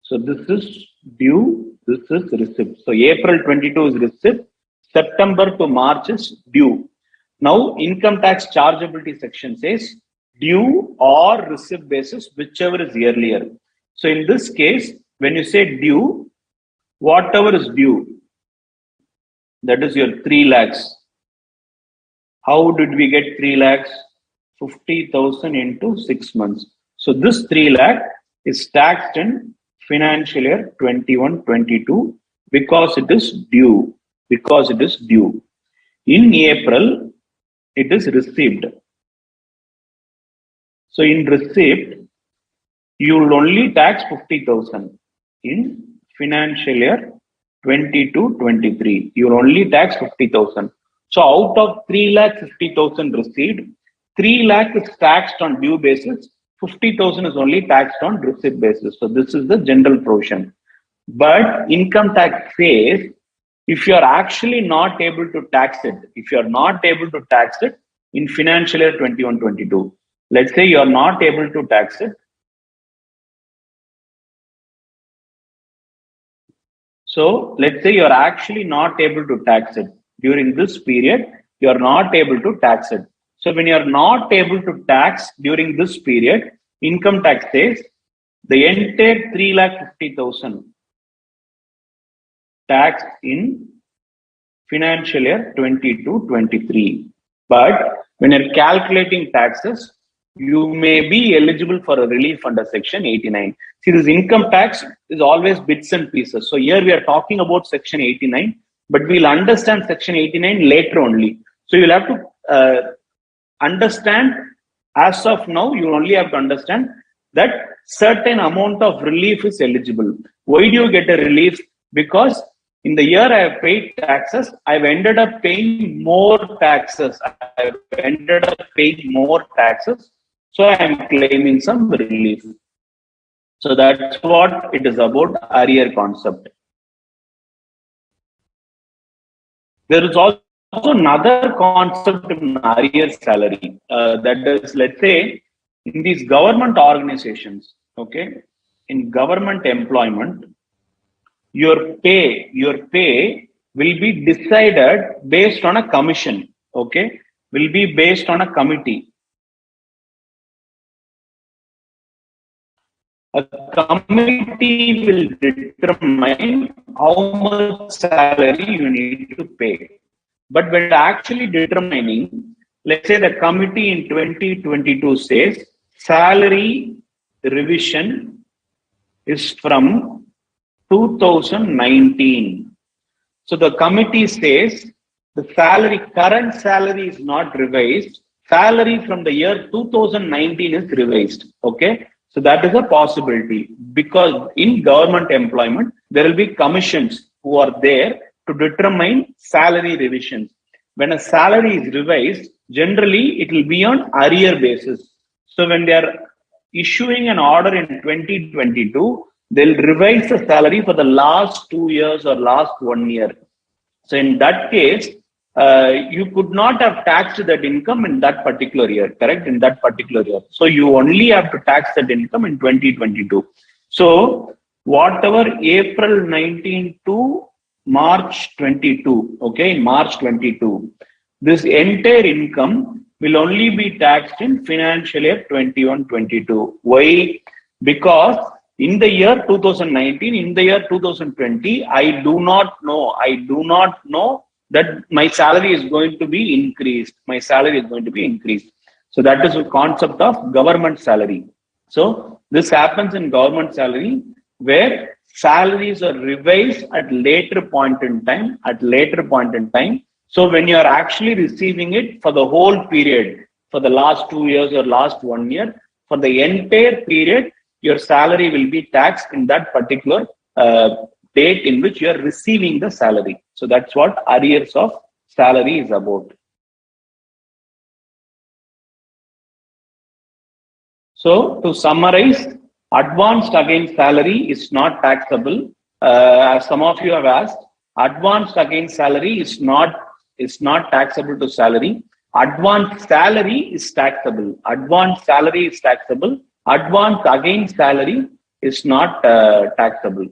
So this is due, this is receipt. So April 22 is receipt, September to March is due. Now income tax chargeability section says due or receipt basis, whichever is earlier. So in this case, when you say due, whatever is due, that is your 3 lakhs. How did we get 3 lakhs? 50,000 into 6 months. So this 3 lakh is taxed in financial year 21-22 because it is due. In April, it is received. So in receipt, you will only tax 50,000. In financial year 22-23, you will only tax 50,000. So out of 3,50,000 received, 3 lakh is taxed on due basis, 50,000 is only taxed on receipt basis. So this is the general provision. But income tax says, if you are actually not able to tax it, in financial year 21-22, let's say you are not able to tax it. So let's say you are actually not able to tax it during this period, you are not able to tax it. So when you are not able to tax during this period, income tax says the entire 3,50,000 taxed in financial year 22-23. But when you're calculating taxes, you may be eligible for a relief under section 89. See, this income tax is always bits and pieces. So here we are talking about section 89, but we'll understand section 89 later only. So you'll have to understand, as of now, you only have to understand that certain amount of relief is eligible. Why do you get a relief? Because In the year I have paid taxes, I've ended up paying more taxes. I've ended up paying more taxes. So I am claiming some relief. So that's what it is about, arrear concept. There is also another concept in arrear salary. That is, let's say, in these government organizations, okay, in government employment, your pay will be decided based on a commission, okay, will be based on a committee. A committee will determine how much salary you need to pay. But when actually determining, let's say the committee in 2022 says salary revision is from 2019. So the committee says the current salary is not revised. Salary from the year 2019 is revised. Okay. So that is a possibility, because in government employment, there will be commissions who are there to determine salary revisions. When a salary is revised, generally it will be on arrear basis. So when they are issuing an order in 2022, they'll revise the salary for the last 2 years or last 1 year. So in that case, you could not have taxed that income in that particular year, correct? In that particular year. So you only have to tax that income in 2022. So whatever April 19 to March 22, okay, in March 22, this entire income will only be taxed in financial year 21-22. Why? Because in the year 2019, in the year 2020, I do not know that my salary is going to be increased. My salary is going to be increased. So that is the concept of government salary. So this happens in government salary, where salaries are revised at later point in time, So when you are actually receiving it for the whole period, for the last 2 years or last 1 year, for the entire period, your salary will be taxed in that particular date in which you are receiving the salary. So that's what arrears of salary is about. So to summarize, advanced against salary is not taxable. As some of you have asked, advanced against salary is not taxable to salary. Advanced salary is taxable. Advanced salary is taxable. Advanced against salary is not taxable.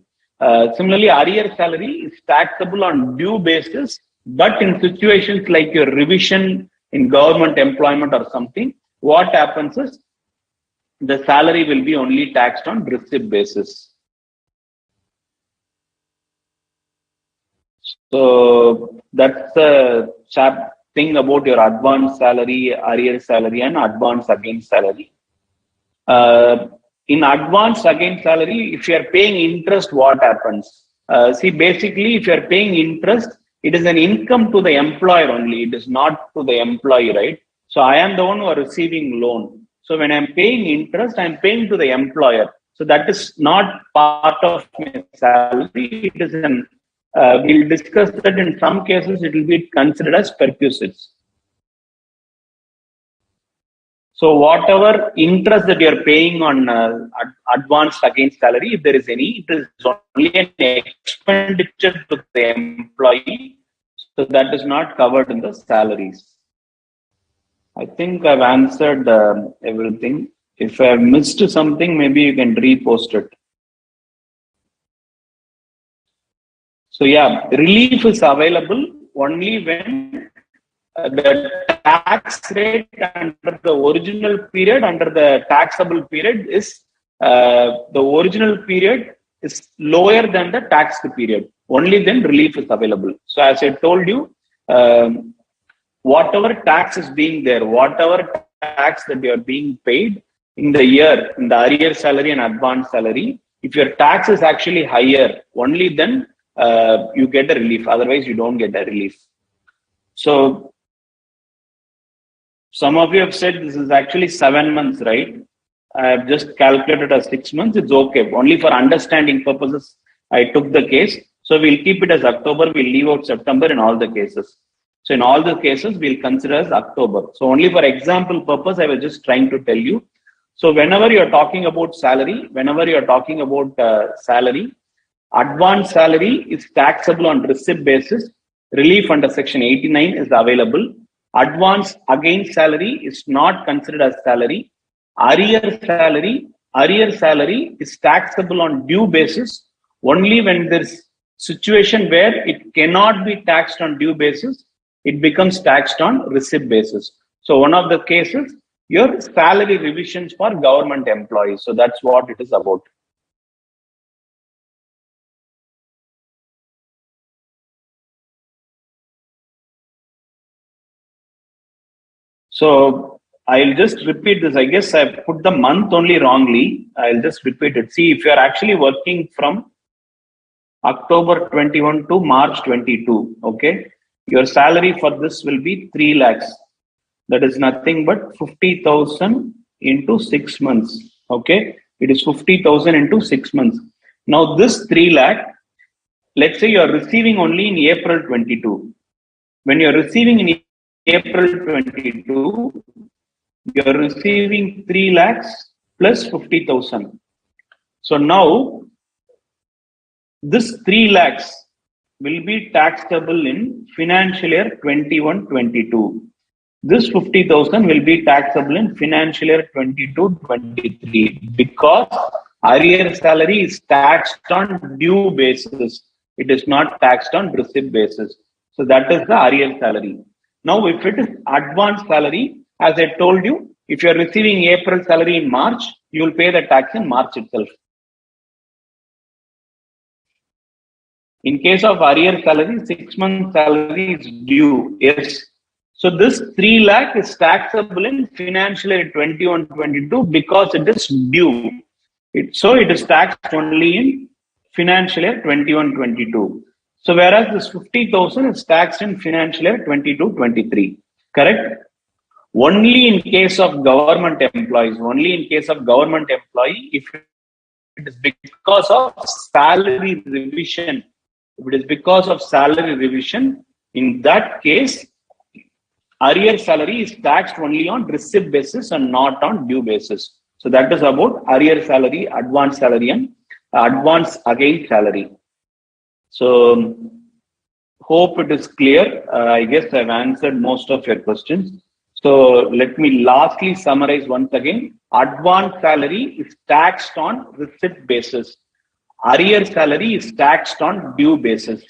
Similarly, arrear salary is taxable on due basis, but in situations like your revision in government employment or something, what happens is the salary will be only taxed on receipt basis. So that's the thing about your advanced salary, arrear salary, and advanced against salary. In advance against salary, if you are paying interest, what happens? See, basically, if you are paying interest, it is an income to the employer only. It is not to the employee, right? So I am the one who are receiving loan. So when I'm paying interest, I'm paying to the employer. So that is not part of my salary. It is an we'll discuss that in some cases it will be considered as perquisites. So whatever interest that you're paying on advanced against salary, if there is any, it is only an expenditure to the employee. So that is not covered in the salaries. I think I've answered everything. If I have missed something, maybe you can repost it. So yeah, relief is available only when the tax rate under the original period, under the taxable period is the original period is lower than the taxed period. Only then relief is available. So as I told you, whatever tax is being there, whatever tax that you are being paid in the year, in the arrear salary and advance salary, if your tax is actually higher, only then you get a relief. Otherwise, you don't get a relief. So some of you have said this is actually 7 months, right? I have just calculated as 6 months. It's okay. Only for understanding purposes, I took the case. So we'll keep it as October, we'll leave out September in all the cases. So in all the cases, we'll consider as October. So only for example purpose, I was just trying to tell you. So whenever you're talking about salary, salary, advance salary is taxable on receipt basis. Relief under section 89 is available. Advance against salary is not considered as salary. Arrear salary is taxable on due basis only when there's situation where it cannot be taxed on due basis, it becomes taxed on receipt basis. So one of the cases, your salary revisions for government employees. So that's what it is about. So I'll just repeat this. I guess I put the month only wrongly. I'll just repeat it. See, if you're actually working from October 21 to March 22, okay, your salary for this will be 3 lakhs. That is nothing but 50,000 into 6 months. Okay, it is 50,000 into 6 months. Now this 3 lakh, let's say you are receiving only in April 22. When you are receiving in April 22, you are receiving 3 lakhs plus 50,000. So now this 3 lakhs will be taxable in financial year 21-22. This 50,000 will be taxable in financial year 22-23 because arrear salary is taxed on due basis. It is not taxed on receipt basis. So that is the arrear salary. Now, if it is advance salary, as I told you, if you are receiving April salary in March, you will pay the tax in March itself. In case of arrear salary, 6 month salary is due. Yes. So this 3 lakh is taxable in financial year 21-22 because it is due. So it is taxed only in financial year 21-22. So whereas this 50,000 is taxed in financial year 22-23. Correct? Only in case of government employees, if it is because of salary revision, in that case, arrear salary is taxed only on receipt basis and not on due basis. So that is about arrear salary, advance salary, and advance against salary. So hope it is clear. I guess I've answered most of your questions. So let me lastly summarize once again. Advance salary is taxed on receipt basis. Arrear salary is taxed on due basis.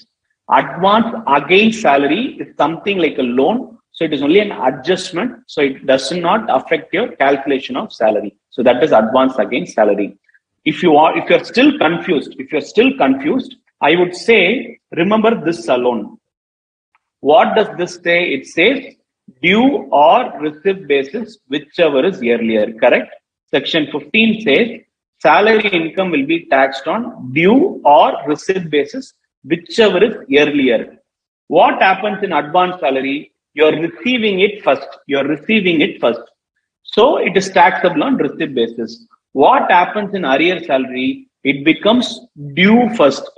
Advance against salary is something like a loan. So it is only an adjustment. So it does not affect your calculation of salary. So that is advance against salary. If you're still confused, I would say, remember this alone. What does this say? It says due or receipt basis, whichever is earlier, correct? Section 15 says salary income will be taxed on due or receipt basis, whichever is earlier. What happens in advance salary? You're receiving it first. So it is taxable on receipt basis. What happens in arrear salary? It becomes due first.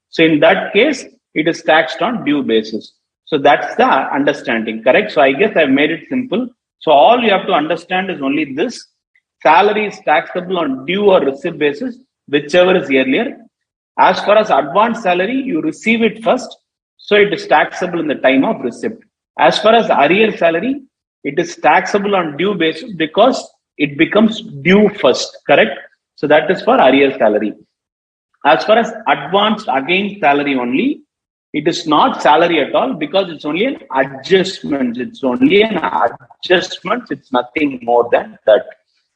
So in that case, it is taxed on due basis. So that's the understanding, correct? So I guess I've made it simple. So all you have to understand is only this. Salary is taxable on due or receipt basis, whichever is earlier. As far as advance salary, you receive it first. So it is taxable in the time of receipt. As far as arrear salary, it is taxable on due basis because it becomes due first, correct? So that is for arrear salary. As far as advance against salary only, it is not salary at all because it's only an adjustment. It's nothing more than that.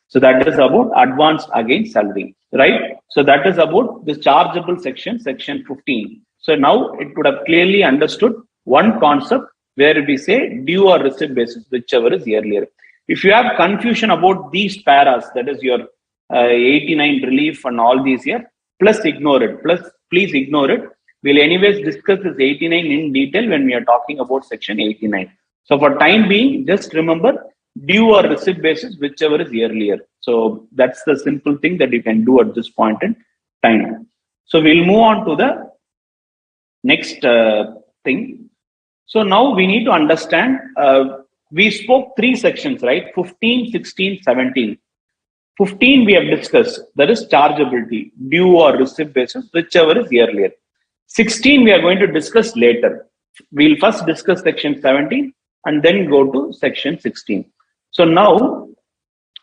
So that is about advance against salary, right? So that is about the chargeable section 15. So now it would have clearly understood one concept where we say due or receipt basis, whichever is earlier. If you have confusion about these paras, that is your 89 relief and all these here, please ignore it. We'll anyways discuss this 89 in detail when we are talking about section 89. So for time being, just remember due or receipt basis, whichever is earlier. So that's the simple thing that you can do at this point in time. So we'll move on to the next thing. So now we need to understand, we spoke 3 sections, right? 15, 16, 17. 15 we have discussed, that is chargeability, due or receipt basis, whichever is earlier. 16 we are going to discuss later. We'll first discuss section 17 and then go to section 16. So now,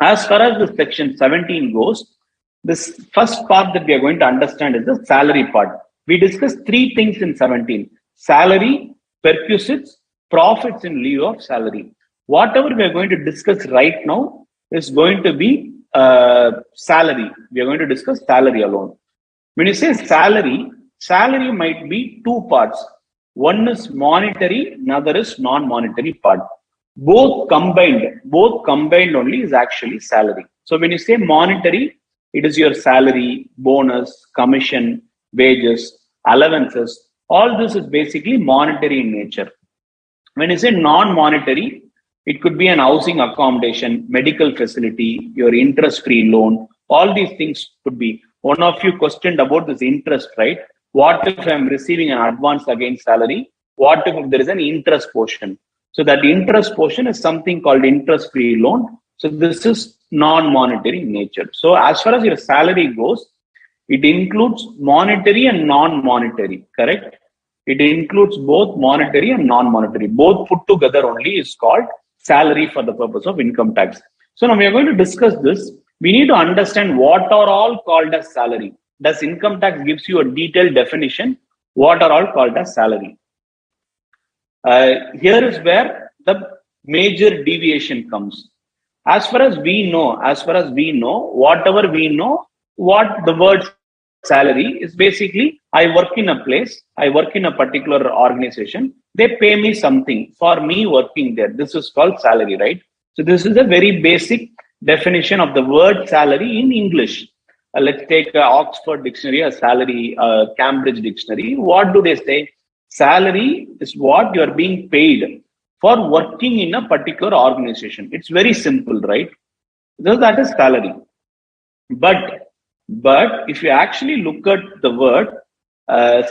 as far as the section 17 goes, this first part that we are going to understand is the salary part. We discussed 3 things in 17: salary, perquisites, profits in lieu of salary. Whatever we are going to discuss right now is going to be salary. We are going to discuss salary alone. When you say salary, salary might be 2 parts. One is monetary, another is non-monetary part. Both combined only is actually salary. So when you say monetary, it is your salary, bonus, commission, wages, allowances. All this is basically monetary in nature. When you say non-monetary, it could be an housing accommodation, medical facility, your interest-free loan. All these things could be. One of you questioned about this interest, right? What if I'm receiving an advance against salary? What if there is an interest portion? So that interest portion is something called interest-free loan. So this is non-monetary in nature. So as far as your salary goes, it includes monetary and non-monetary, correct? It includes both monetary and non-monetary. Both put together only is called salary for the purpose of income tax. So now we are going to discuss this. We need to understand what are all called as salary. Does income tax gives you a detailed definition? What are all called as salary? Here is where the major deviation comes. As far as we know, whatever we know, what the word salary is basically, I work in a place, I work in a particular organization, they pay me something for me working there. This is called salary, right? So this is a very basic definition of the word salary in English. Let's take Oxford Dictionary, a salary, Cambridge Dictionary. What do they say? Salary is what you are being paid for working in a particular organization. It's very simple, right? So that is salary. But if you actually look at the word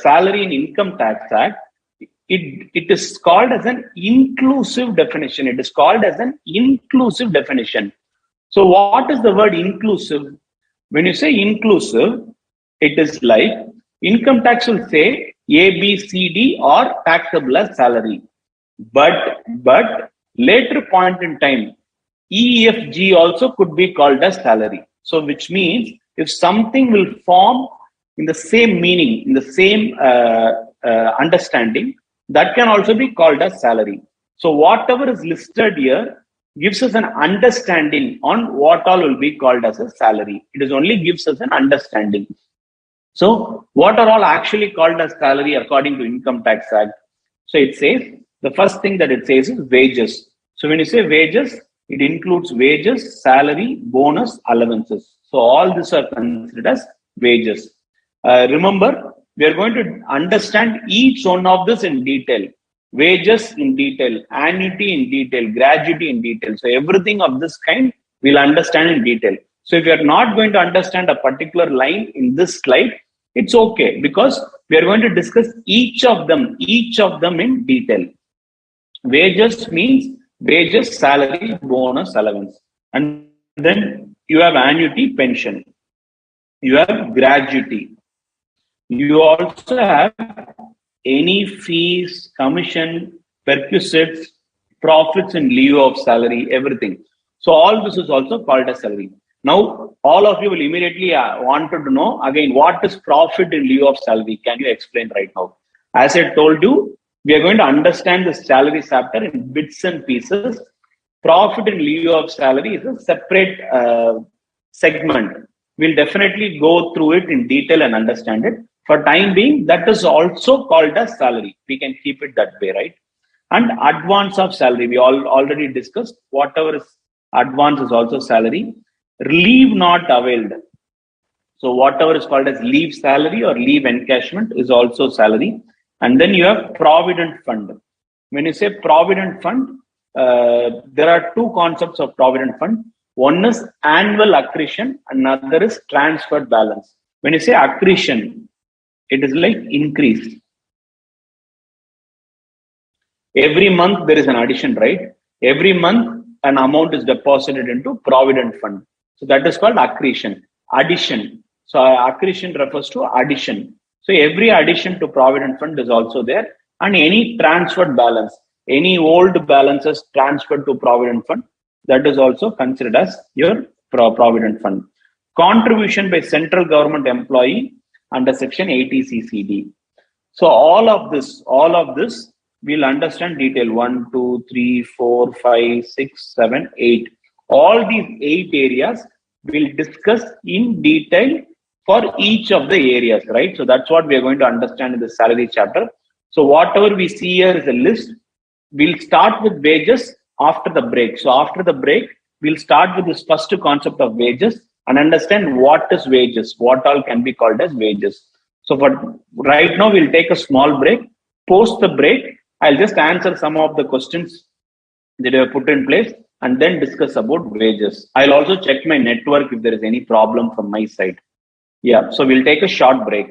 salary in Income Tax Act, it is called as an inclusive definition. It is called as an inclusive definition. So what is the word inclusive? When you say inclusive, it is like income tax will say A, B, C, D or taxable as salary. But later point in time, E, F, G also could be called as salary. So which means if something will form in the same meaning, in the same understanding, that can also be called as salary. So whatever is listed here gives us an understanding on what all will be called as a salary. It is only gives us an understanding. So what are all actually called as salary according to Income Tax Act? So it says, the first thing that it says is wages. So when you say wages, it includes wages, salary, bonus, allowances. So all these are considered as wages. Remember, we are going to understand each one of this in detail. Wages in detail, annuity in detail, gratuity in detail. So everything of this kind we'll understand in detail. So if you are not going to understand a particular line in this slide, it's okay, because we are going to discuss each of them in detail. Wages means wages, salary, bonus, allowance. And then you have annuity, pension. You have gratuity. You also have any fees, commission, perquisites, profits in lieu of salary, everything. So all this is also called as salary. Now, all of you will immediately wanted to know, again, what is profit in lieu of salary? Can you explain right now? As I told you, we are going to understand the salary chapter in bits and pieces. Profit in lieu of salary is a separate segment. We'll definitely go through it in detail and understand it. For time being, that is also called as salary. We can keep it that way, right? And advance of salary, we already discussed. Whatever is advance is also salary. Leave not availed. So whatever is called as leave salary or leave encashment is also salary. And then you have Provident Fund. When you say Provident Fund, there are 2 concepts of Provident Fund. One is annual accretion, another is transferred balance. When you say accretion, It is like increase. Every month there is an addition, right? Every month an amount is deposited into Provident Fund. So that is called accretion. Addition. So accretion refers to addition. So every addition to Provident Fund is also there. And any transferred balance, any old balances transferred to Provident Fund, that is also considered as your Provident Fund. Contribution by central government employee under section 80CCD. So all of this, we'll understand detail 1, 2, 3, 4, 5, 6, 7, 8. All these 8 areas we'll discuss in detail for each of the areas, right? So that's what we are going to understand in the salary chapter. So whatever we see here is a list. We'll start with wages after the break. So after the break, we'll start with this first concept of wages and understand what is wages, what all can be called as wages. So for right now, we'll take a small break. Post the break, I'll just answer some of the questions that I have put in place and then discuss about wages. I'll also check my network if there is any problem from my side. Yeah, so we'll take a short break.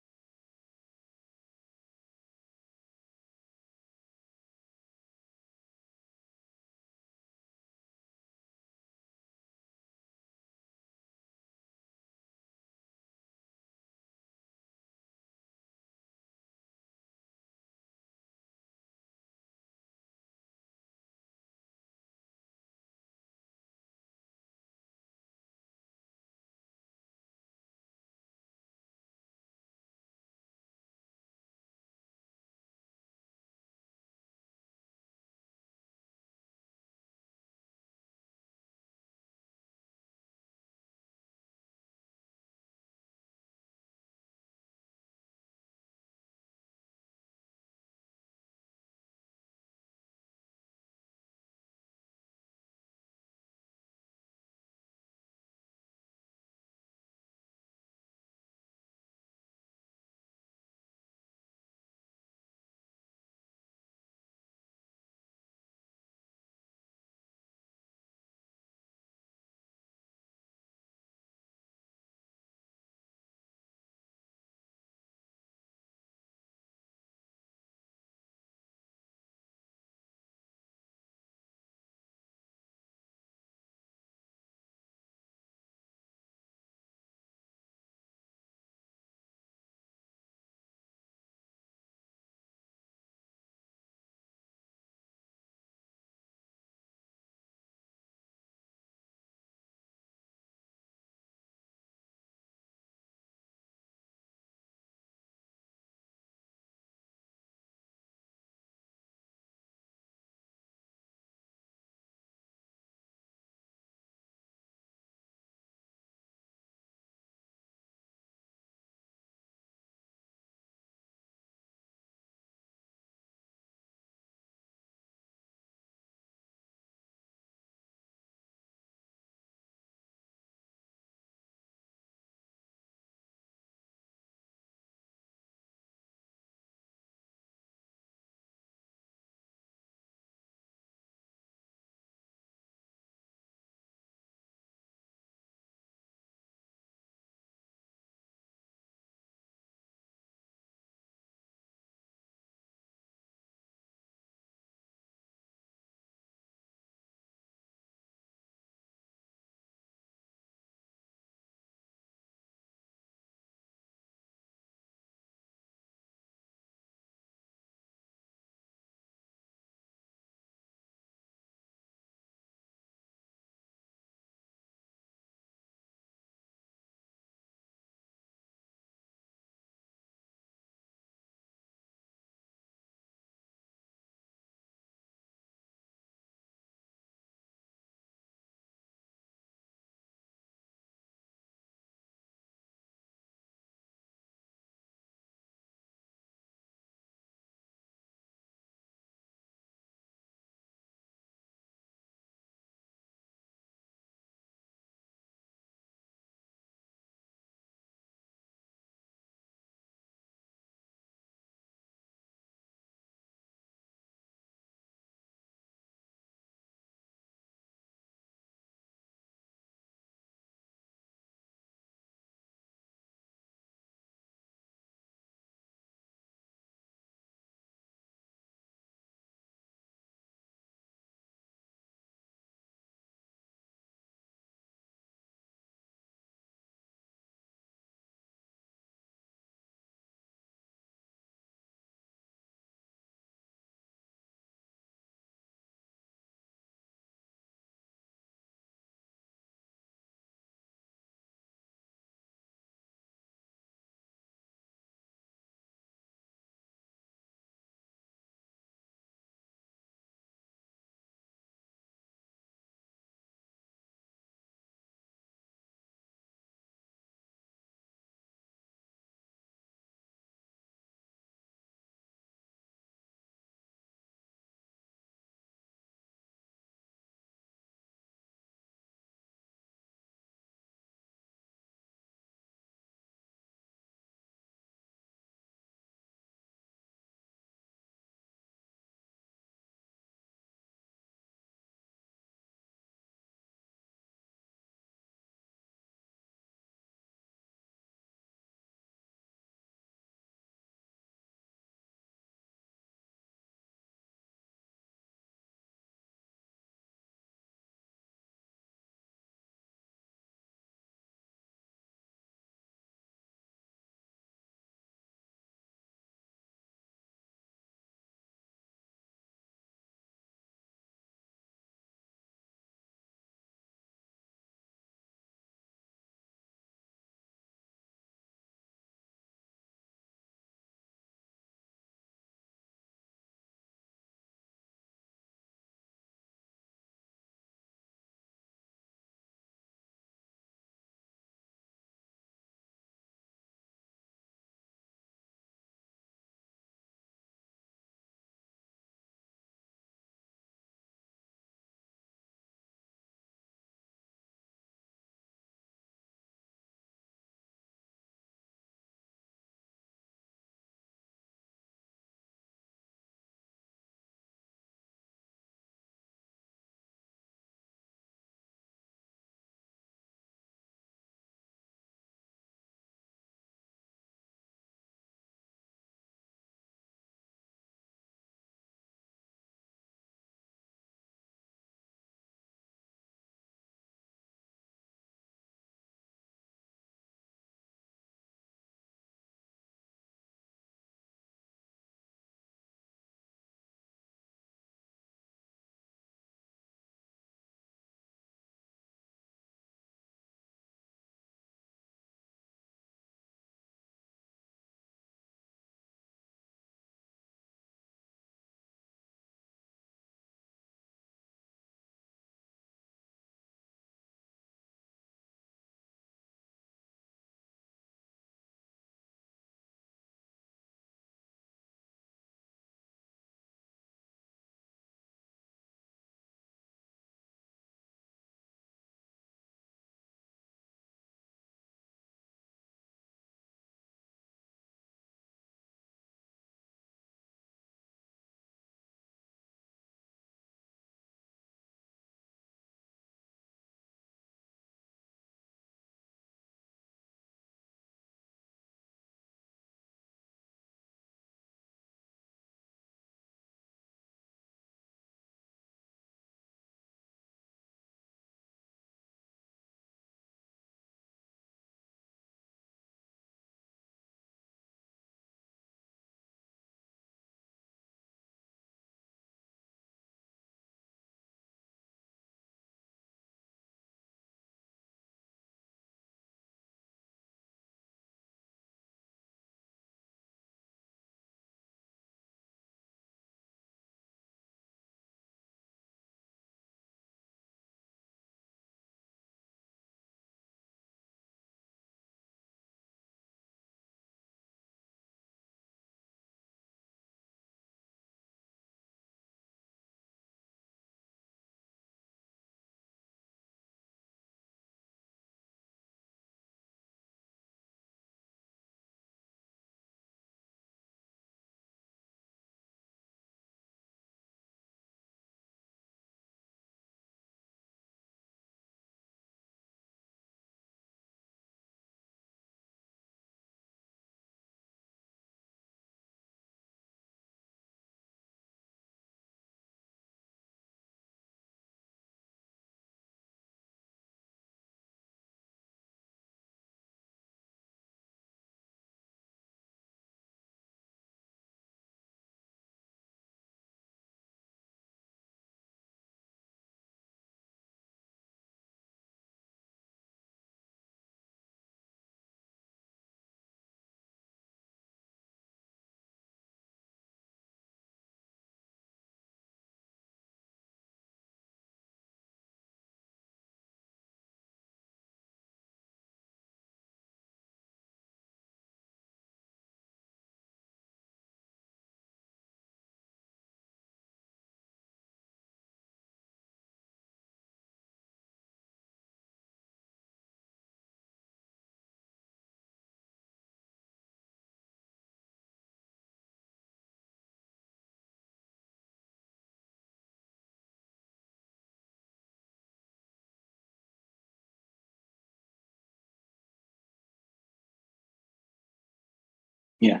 Yeah.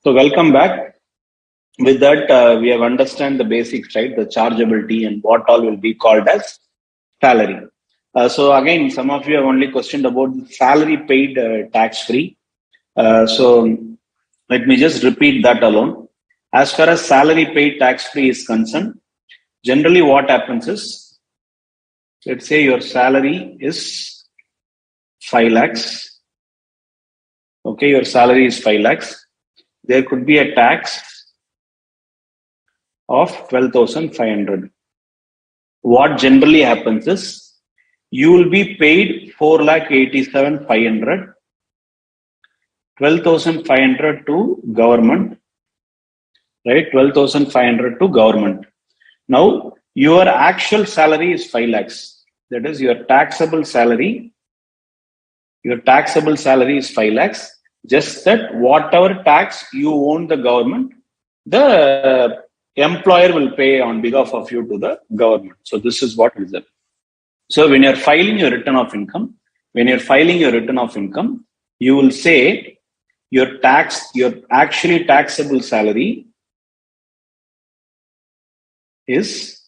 So welcome back. With that, we have understand the basics, right? The chargeability and what all will be called as salary. So again, some of you have only questioned about the salary paid tax-free. So let me just repeat that alone. As far as salary paid tax-free is concerned, generally what happens is, let's say your salary is 5 lakhs. Okay, your salary is 5 lakhs. There could be a tax of 12,500. What generally happens is you will be paid 4,87,500, 12,500 to government, right? 12,500 to government. Now, your actual salary is 5 lakhs. That is your taxable salary. Your taxable salary is 5 lakhs. Just that whatever tax you own the government, the employer will pay on behalf of you to the government. So this is what is it. So when you're filing your return of income, you will say your actually taxable salary is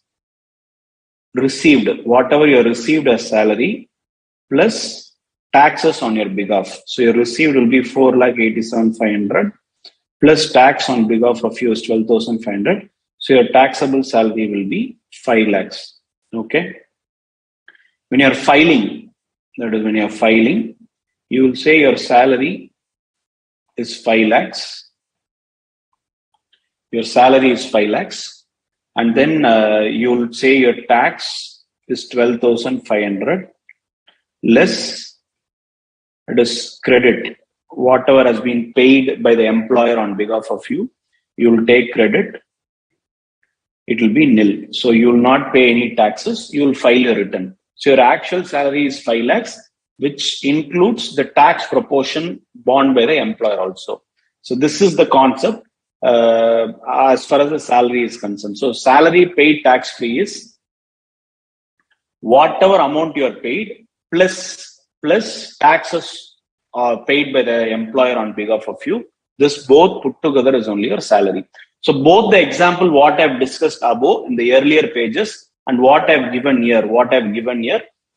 received, whatever you received as salary plus taxes on your behalf. So your received will be 4,87,500 plus tax on behalf of you is 12,500. So your taxable salary will be 5 lakhs. Okay. When you are filing, you will say your salary is 5 lakhs. Your salary is 5 lakhs. And then you will say your tax is 12,500 less, it is credit. Whatever has been paid by the employer on behalf of you, you will take credit. It will be nil. So you will not pay any taxes. You will file your return. So your actual salary is 5 lakhs, which includes the tax proportion borne by the employer also. So this is the concept as far as the salary is concerned. So salary paid tax-free is whatever amount you are paid plus taxes paid by the employer on behalf of you. This both put together is only your salary. So both the example what I've discussed above in the earlier pages and what I've given here,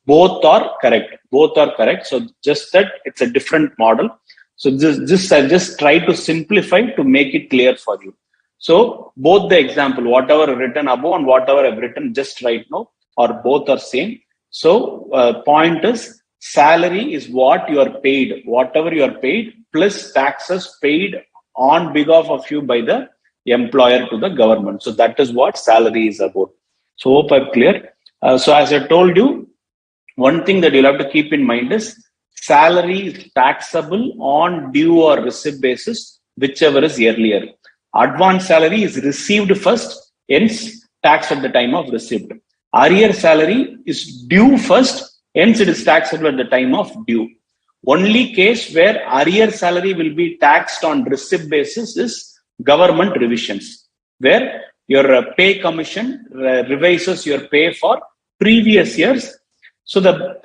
both are correct. So just that it's a different model. So this I just try to simplify to make it clear for you. So both the example, whatever written above and whatever I've written just right now, or both are same. So point is, salary is what you are paid, whatever you are paid, plus taxes paid on behalf of you by the employer to the government. So that is what salary is about. So hope I'm clear. So as I told you, one thing that you'll have to keep in mind is salary is taxable on due or receipt basis, whichever is earlier. Advance salary is received first, hence taxed at the time of receipt. Arrear salary is due first, hence it is taxable at the time of due. Only case where arrear salary will be taxed on receipt basis is government revisions, where your pay commission revises your pay for previous years. So the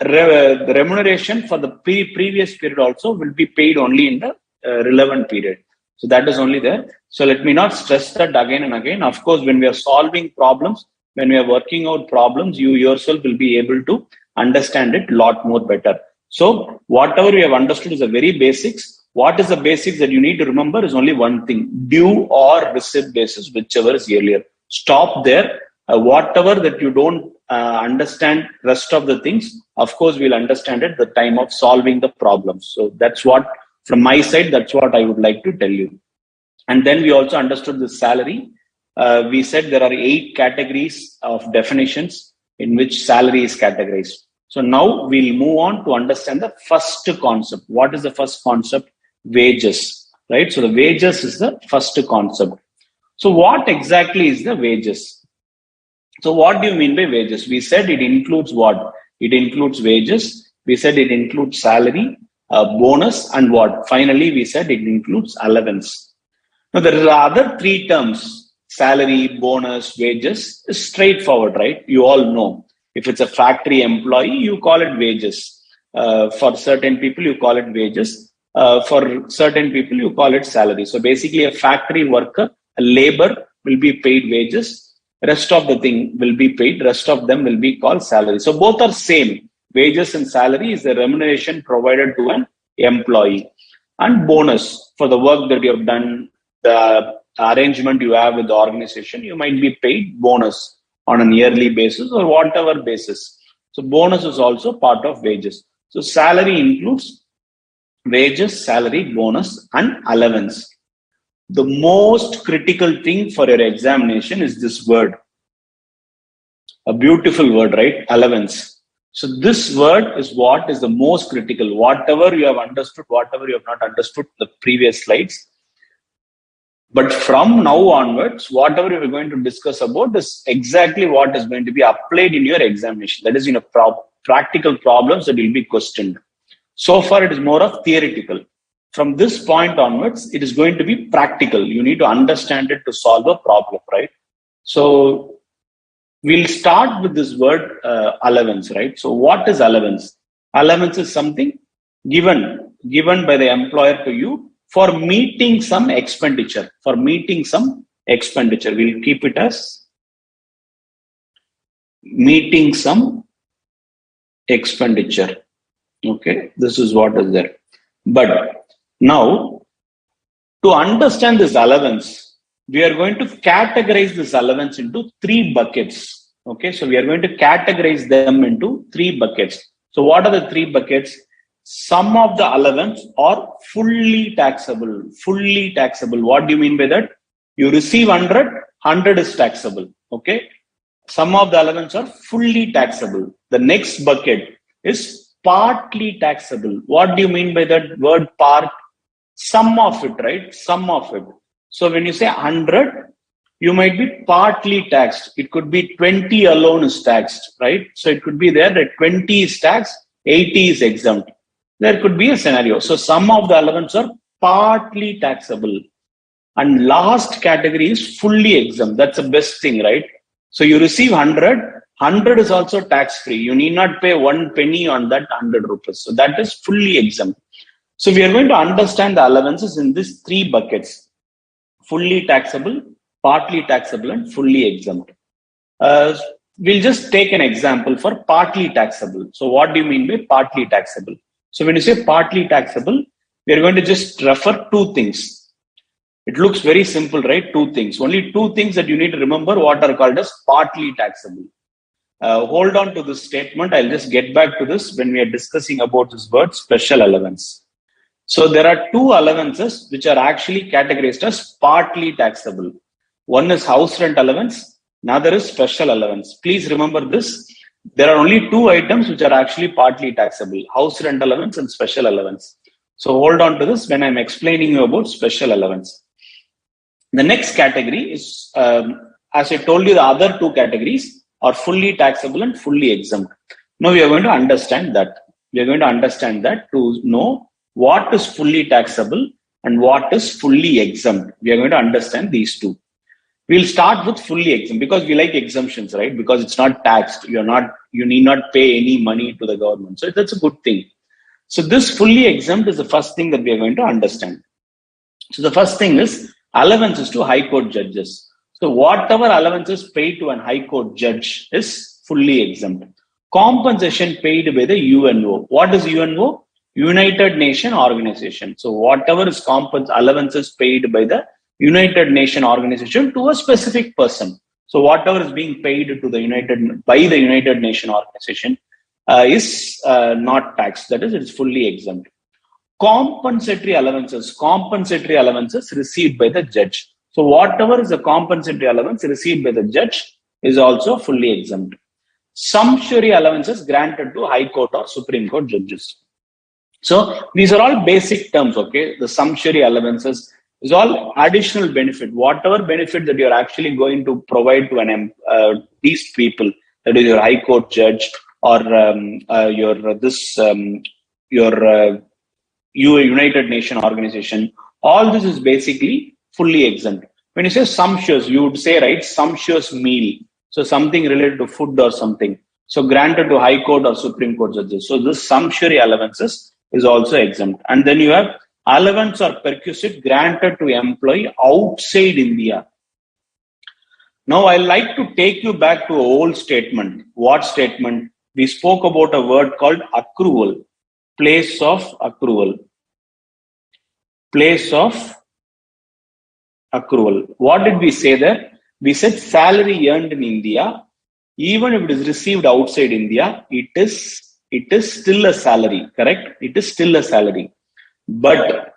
remuneration for the previous period also will be paid only in the relevant period. So that is only there. So let me not stress that again and again. Of course, when we are solving problems, when we are working out problems, you yourself will be able to understand it a lot more better. So whatever we have understood is the very basics. What is the basics that you need to remember is only one thing: due or receipt basis, whichever is earlier. Stop there. Whatever that you don't understand, rest of the things, of course, we'll understand at the time of solving the problems. So that's what, from my side, that's what I would like to tell you. And then we also understood the salary. We said there are 8 categories of definitions in which salary is categorized. So now we'll move on to understand the first concept. What is the first concept? Wages, right? So the wages is the first concept. So what exactly is the wages? So what do you mean by wages? We said it includes what? It includes wages. We said it includes salary, bonus, and what? Finally, we said it includes allowance. Now, there are other 3 terms: salary, bonus, wages. Is straightforward, right? You all know. If it's a factory employee, you call it wages. For certain people, you call it wages. For certain people, you call it salary. So basically, a factory worker, a labor will be paid wages. Rest of the thing will be paid. Rest of them will be called salary. So both are same. Wages and salary is the remuneration provided to an employee. And bonus for the work that you have done, the arrangement you have with the organization, you might be paid bonus on a yearly basis or whatever basis. So bonus is also part of wages. So salary includes wages, salary, bonus, and allowance. The most critical thing for your examination is this word. A beautiful word, right? Allowance. So this word is what is the most critical. Whatever you have understood, whatever you have not understood the previous slides. But from now onwards, whatever we are going to discuss about is exactly what is going to be applied in your examination. That is, practical problems that will be questioned. So far, it is more of theoretical. From this point onwards, it is going to be practical. You need to understand it to solve a problem, right? So we'll start with this word allowance, right? So what is allowance? Allowance is something given by the employer to you for meeting some expenditure. For meeting some expenditure. We'll keep it as meeting some expenditure. Okay, this is what is there. But now, to understand this allowance, we are going to categorize this allowance into 3 buckets. Okay, so we are going to categorize them into 3 buckets. So what are the 3 buckets? Some of the allowance are fully taxable. Fully taxable. What do you mean by that? You receive 100 is taxable. Okay, some of the allowance are fully taxable. The next bucket is partly taxable. What do you mean by that word part? Some of it, right? Some of it. So when you say 100, you might be partly taxed. It could be 20 alone is taxed, right? So it could be there that 20 is taxed, 80 is exempt. There could be a scenario. So some of the allowance are partly taxable. And last category is fully exempt. That's the best thing, right? So you receive 100 is also tax-free. You need not pay 1 penny on that 100 rupees. So that is fully exempt. So we are going to understand the allowances in these 3 buckets. Fully taxable, partly taxable, and fully exempt. We'll just take an example for partly taxable. So what do you mean by partly taxable? So when you say partly taxable, we are going to just refer 2 things. It looks very simple, right? 2 things. Only 2 things that you need to remember what are called as partly taxable. Hold on to this statement. I'll just get back to this when we are discussing about this word special allowance. So there are 2 allowances which are actually categorized as partly taxable. One is house rent allowance, another is special allowance. Please remember this. There are only 2 items which are actually partly taxable, house rent allowance and special allowance. So hold on to this when I'm explaining you about special allowance. The next category is, as I told you, the other 2 categories are fully taxable and fully exempt. Now we are going to understand that. We are going to understand that to know what is fully taxable and what is fully exempt. We are going to understand these 2. We'll start with fully exempt because we like exemptions, right? Because it's not taxed. You need not pay any money to the government. So that's a good thing. So this fully exempt is the first thing that we are going to understand. So the first thing is allowances to high court judges. So whatever allowances paid to an high court judge is fully exempt. Compensation paid by the UNO. What is UNO? United Nations Organization. So whatever is allowances paid by the United Nations Organization to a specific person. So whatever is being paid to the United Nations Organization is not taxed. That is, it is fully exempt. Compensatory allowances received by the judge. So whatever is the compensatory allowance received by the judge is also fully exempt. Sumptuary allowances granted to High Court or Supreme Court judges. So these are all basic terms, okay? The sumptuary allowances is all additional benefit. Whatever benefit that you're actually going to provide to these people, that is your High Court judge or your United Nations Organization, all this is basically fully exempt. When you say sumptuous, you would say, right, sumptuous meal. So something related to food or something. So granted to High Court or Supreme Court judges. So this sumptuary allowances is also exempt. And then you have allowance or perquisite granted to employee outside India. Now, I like to take you back to an old statement. What statement? We spoke about a word called accrual, place of accrual. Place of accrual. What did we say there? We said salary earned in India, even if it is received outside India, it is still a salary, correct? It is still a salary. But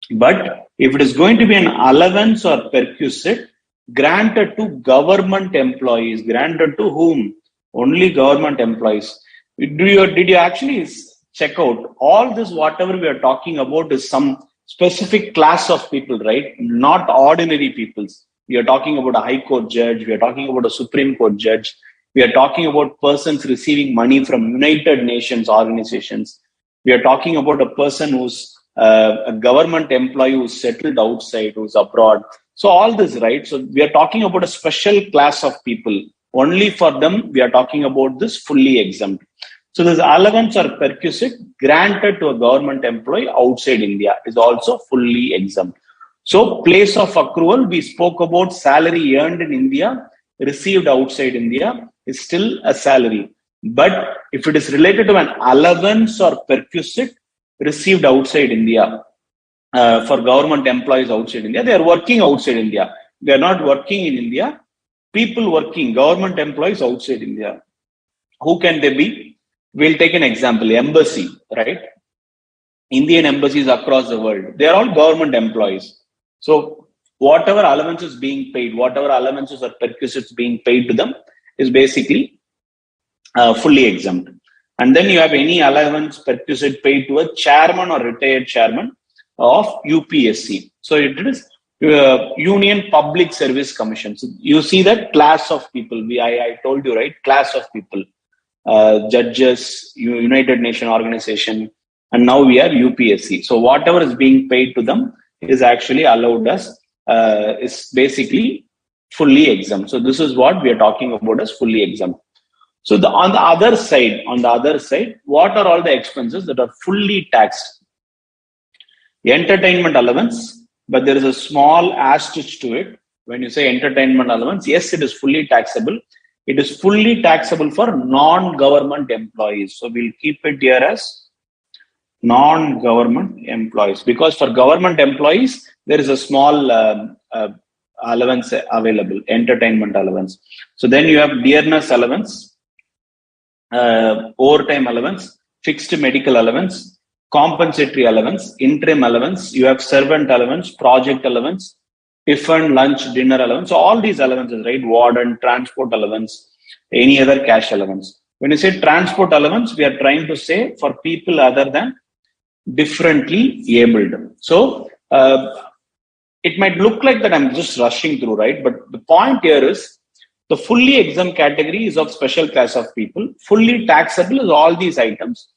if it is going to be an allowance or perquisite granted to government employees, granted to whom? Only government employees. Did you actually check out all this? Whatever we are talking about is some specific class of people, right? Not ordinary peoples. We are talking about a high court judge. We are talking about a Supreme Court judge. We are talking about persons receiving money from United Nations organizations. We are talking about a person who's a government employee who's settled outside, who's abroad. So all this, right? So we are talking about a special class of people. Only for them, we are talking about this fully exempt. So this allowance or perquisite granted to a government employee outside India is also fully exempt. So place of accrual, we spoke about salary earned in India, received outside India is still a salary. But if it is related to an allowance or perquisite received outside India, for government employees outside India, they are working outside India. They are not working in India. People working, government employees outside India. Who can they be? We'll take an example, embassy, right? Indian embassies across the world, they are all government employees. So whatever allowances being paid, whatever allowances or perquisites being paid to them is basically fully exempt. And then you have any allowance perquisite paid to a chairman or retired chairman of UPSC. So it is Union Public Service Commission. So you see that class of people. I told you, right? Class of people. Judges, United Nations Organization, and now we are UPSC. So whatever is being paid to them is actually allowed as, is basically fully exempt. So this is what we are talking about as fully exempt. So on the other side, what are all the expenses that are fully taxed? Entertainment allowance, but there is a small asterisk to it. When you say entertainment allowance, yes, it is fully taxable. It is fully taxable for non-government employees. So we'll keep it here as non-government employees, because for government employees, there is a small allowance available, entertainment allowance. So then you have Dearness Elements, overtime allowance, fixed medical allowance, compensatory allowance, interim allowance, you have servant allowance, project allowance, tiffin, lunch, dinner allowance. So all these allowances, right? Warden, transport allowance, any other cash allowance. When you say transport allowance, we are trying to say for people other than differently abled. So it might look like that I'm just rushing through, right? But the point here is the fully exempt category is of special class of people. Fully taxable is all these items.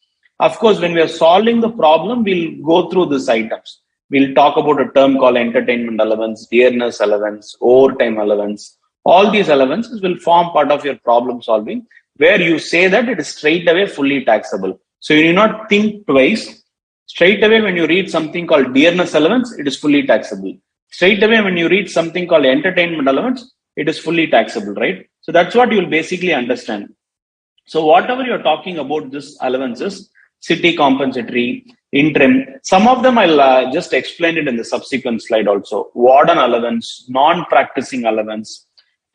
Of course, when we are solving the problem, we'll go through these items. We'll talk about a term called entertainment allowance, dearness allowance, overtime allowance. All these allowances will form part of your problem solving, where you say that it is straight away fully taxable. So you need not think twice. Straight away, when you read something called dearness allowance, it is fully taxable. Straight away, when you read something called entertainment allowance, it is fully taxable, right? So that's what you will basically understand. So whatever you're talking about, this allowances, city compensatory, interim, some of them I'll just explain it in the subsequent slide also. Warden allowance, non-practicing allowance,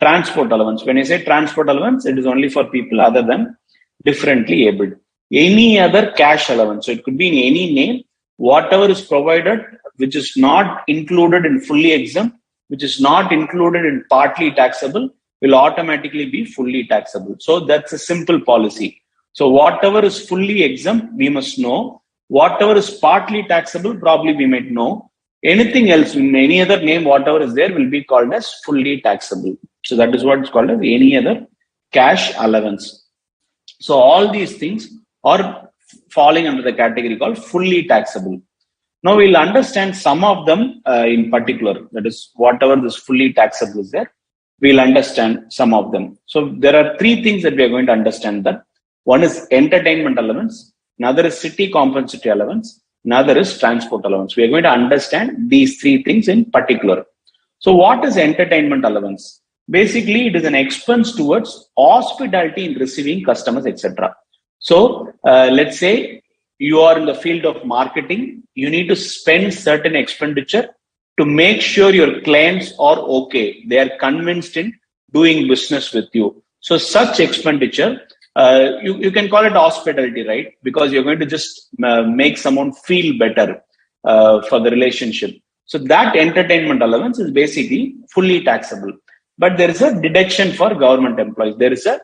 transport allowance. When I say transport allowance, it is only for people other than differently abled. Any other cash allowance, so it could be in any name, whatever is provided, which is not included in fully exempt, which is not included in partly taxable, will automatically be fully taxable. So that's a simple policy. So whatever is fully exempt, we must know. Whatever is partly taxable, probably we might know. Anything else, in any other name, whatever is there, will be called as fully taxable. So that is what it's called as any other cash allowance. So all these things are falling under the category called fully taxable. Now we'll understand some of them in particular. That is, whatever this fully taxable is there, we'll understand some of them. So there are three things that we are going to understand. That one is entertainment allowance, another is city compensatory allowance, another is transport allowance. We are going to understand these three things in particular. So what is entertainment allowance? Basically, it is an expense towards hospitality in receiving customers, etc. So let's say you are in the field of marketing, you need to spend certain expenditure to make sure your clients are okay. They are convinced in doing business with you. So such expenditure, you can call it hospitality, right? Because you're going to just make someone feel better for the relationship. So that entertainment allowance is basically fully taxable. But there is a deduction for government employees. There is a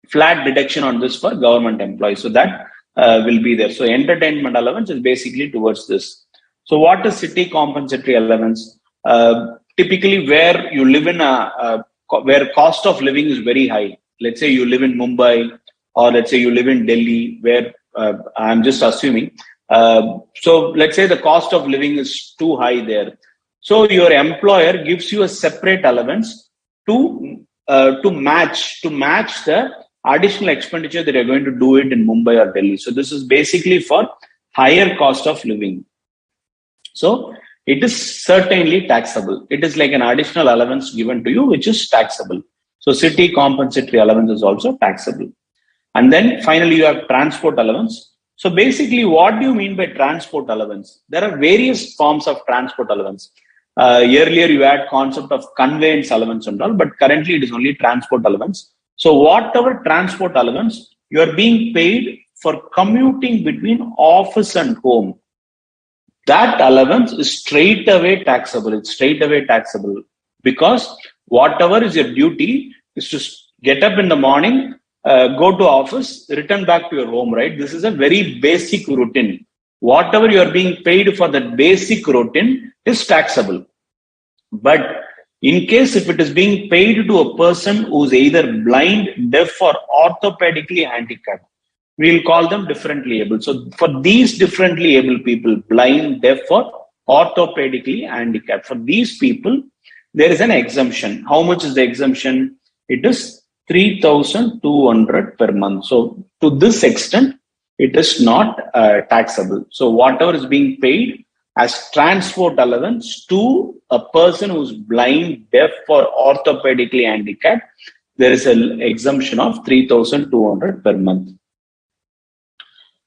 flat deduction on this for government employees. So that will be there. So entertainment allowance is basically towards this. So what is city compensatory allowance? Typically where you live in where cost of living is very high. Let's say you live in Mumbai, or let's say you live in Delhi, where I'm just assuming. So let's say the cost of living is too high there. So your employer gives you a separate allowance to match the additional expenditure that you're going to do it in Mumbai or Delhi. So this is basically for higher cost of living. So it is certainly taxable. It is like an additional allowance given to you, which is taxable. So city compensatory allowance is also taxable. And then finally, you have transport allowance. So basically, what do you mean by transport allowance? There are various forms of transport allowance. Earlier, you had concept of conveyance allowance and all, but currently it is only transport allowance. So whatever transport allowance, you are being paid for commuting between office and home. That allowance is straight away taxable. It's straight away taxable because whatever is your duty is to get up in the morning, go to office, return back to your home, right? This is a very basic routine. Whatever you are being paid for that basic routine is taxable. But in case if it is being paid to a person who is either blind, deaf, or orthopedically handicapped, we'll call them differently able. So for these differently able people, blind, deaf, or orthopedically handicapped, for these people, there is an exemption. How much is the exemption? It is 3,200 per month. So to this extent, it is not taxable. So whatever is being paid as transport allowance to a person who's blind, deaf, or orthopedically handicapped, there is an exemption of 3,200 per month.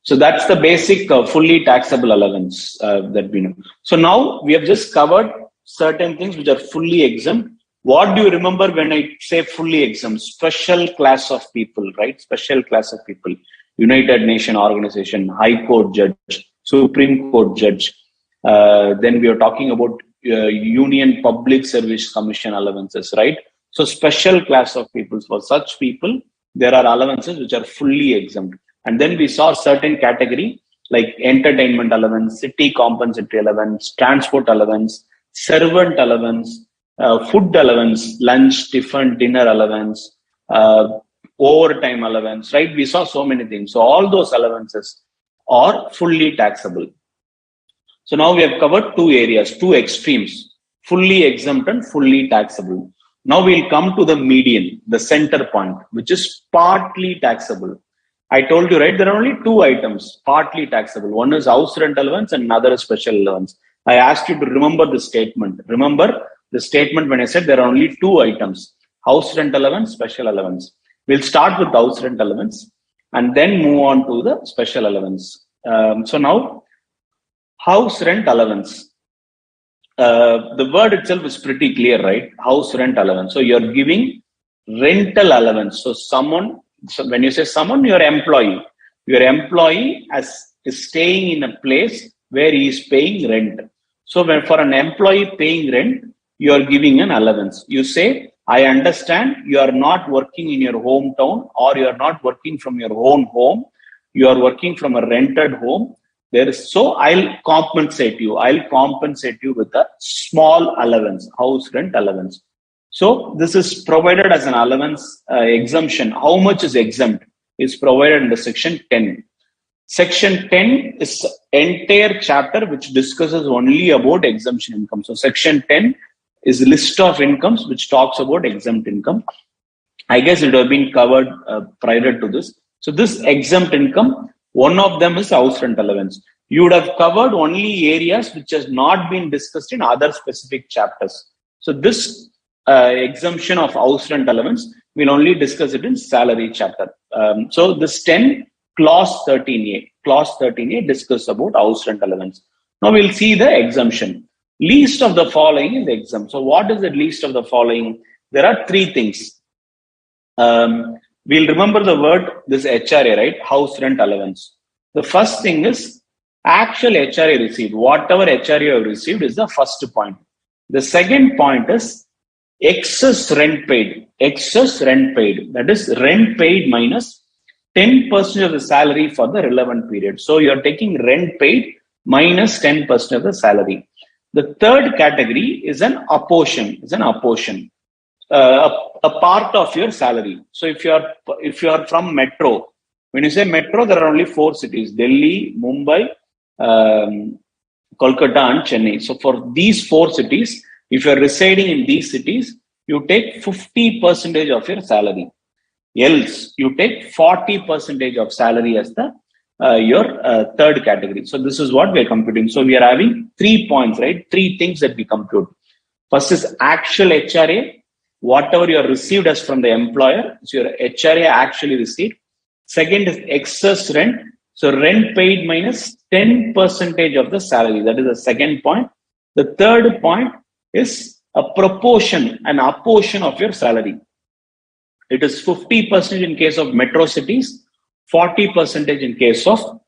So that's the basic fully taxable allowance that we know. So now we have just covered certain things which are fully exempt. What do you remember when I say fully exempt? Special class of people, right? Special class of people. United Nations Organization, High Court Judge, Supreme Court Judge. Then we are talking about Union Public Service Commission allowances, right? So special class of people. For such people, there are allowances which are fully exempt. And then we saw certain category like entertainment allowance, city compensatory allowance, transport allowance, servant allowance, food allowance, lunch, tiffin, dinner allowance, overtime allowance, right? We saw so many things. So all those allowances are fully taxable. So now we have covered two areas, two extremes, fully exempt and fully taxable. Now we'll come to the median, the center point, which is partly taxable. I told you, right, there are only two items, partly taxable. One is house rent allowance and another is special allowance. I asked you to remember the statement. Remember the statement when I said there are only two items, house rent allowance, special allowance. We'll start with house rent allowance and then move on to the special allowance. So now, house rent allowance. The word itself is pretty clear, right? House rent allowance. So you're giving rental allowance. So when you say someone, your employee is staying in a place where he is paying rent. So for an employee paying rent, you are giving an allowance. You say, I understand you are not working in your hometown or you are not working from your own home. You are working from a rented home. So I'll compensate you. I'll compensate you with a small allowance, house rent allowance. So this is provided as an allowance exemption. How much is exempt? Is provided in the section 10. Section 10 is entire chapter which discusses only about exemption income. So section 10 is a list of incomes which talks about exempt income. I guess it would have been covered prior to this. So this exempt income, One of them is house rent allowance. You would have covered only areas which has not been discussed in other specific chapters. So this exemption of house rent allowance, we'll only discuss it in salary chapter. So this 10, clause 13A. Clause 13A discuss about house rent allowance. Now we'll see the exemption. Least of the following is exempt. So what is the least of the following? There are three things. We'll remember the word, this HRA, right? House rent allowance. The first thing is actual HRA received. Whatever HRA you have received is the first point. The second point is excess rent paid. Excess rent paid. That is rent paid minus 10% of the salary for the relevant period. So you're taking rent paid minus 10% of the salary. The third category is an apportion. A part of your salary. So if you are from metro, when you say metro, there are only 4 cities: Delhi, Mumbai, Kolkata, and Chennai. So for these 4 cities, if you are residing in these cities, you take 50% of your salary. Else, you take 40% of salary as the your third category. So this is what we are computing. So we are having 3 points, right? 3 things that we compute. First is actual HRA. Whatever you are received as from the employer, so your HRA actually received. Second is excess rent. So rent paid minus 10% of the salary. That is the second point. The third point is a proportion, an apportion of your salary. It is 50% in case of metro cities, 40% in case of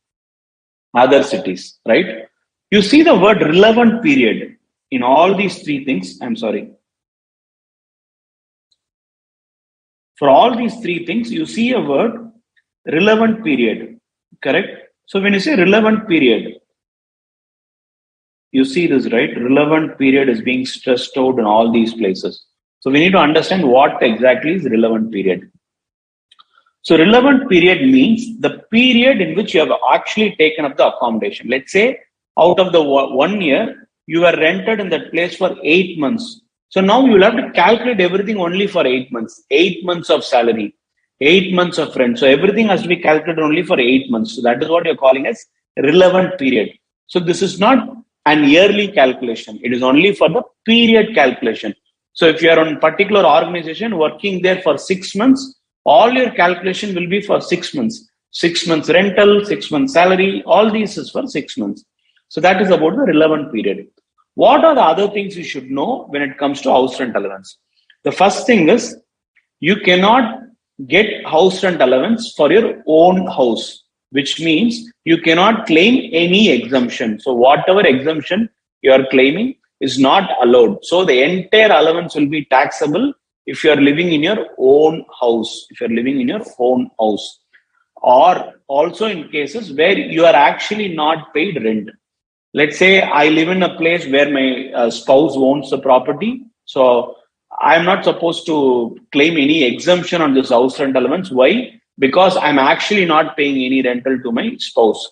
other cities, right? You see the word relevant period in all these 3 things. I'm sorry. For all these 3 things, you see a word relevant period, correct? So when you say relevant period, you see this, right? Relevant period is being stressed out in all these places. So we need to understand what exactly is relevant period. So relevant period means the period in which you have actually taken up the accommodation. Let's say out of the 1 year, you were rented in that place for 8 months. So now you will have to calculate everything only for 8 months. 8 months of salary, 8 months of rent. So everything has to be calculated only for 8 months. So that is what you're calling as relevant period. So this is not an yearly calculation. It is only for the period calculation. So if you are on a particular organization working there for 6 months, all your calculation will be for 6 months. 6 months rental, 6 months salary, all these is for 6 months. So that is about the relevant period. What are the other things you should know when it comes to house rent allowance? The first thing is you cannot get house rent allowance for your own house, which means you cannot claim any exemption. So whatever exemption you are claiming is not allowed. So the entire allowance will be taxable if you are living in your own house, or also in cases where you are actually not paid rent. Let's say I live in a place where my spouse owns the property. So I'm not supposed to claim any exemption on this house rent allowance. Why? Because I'm actually not paying any rental to my spouse.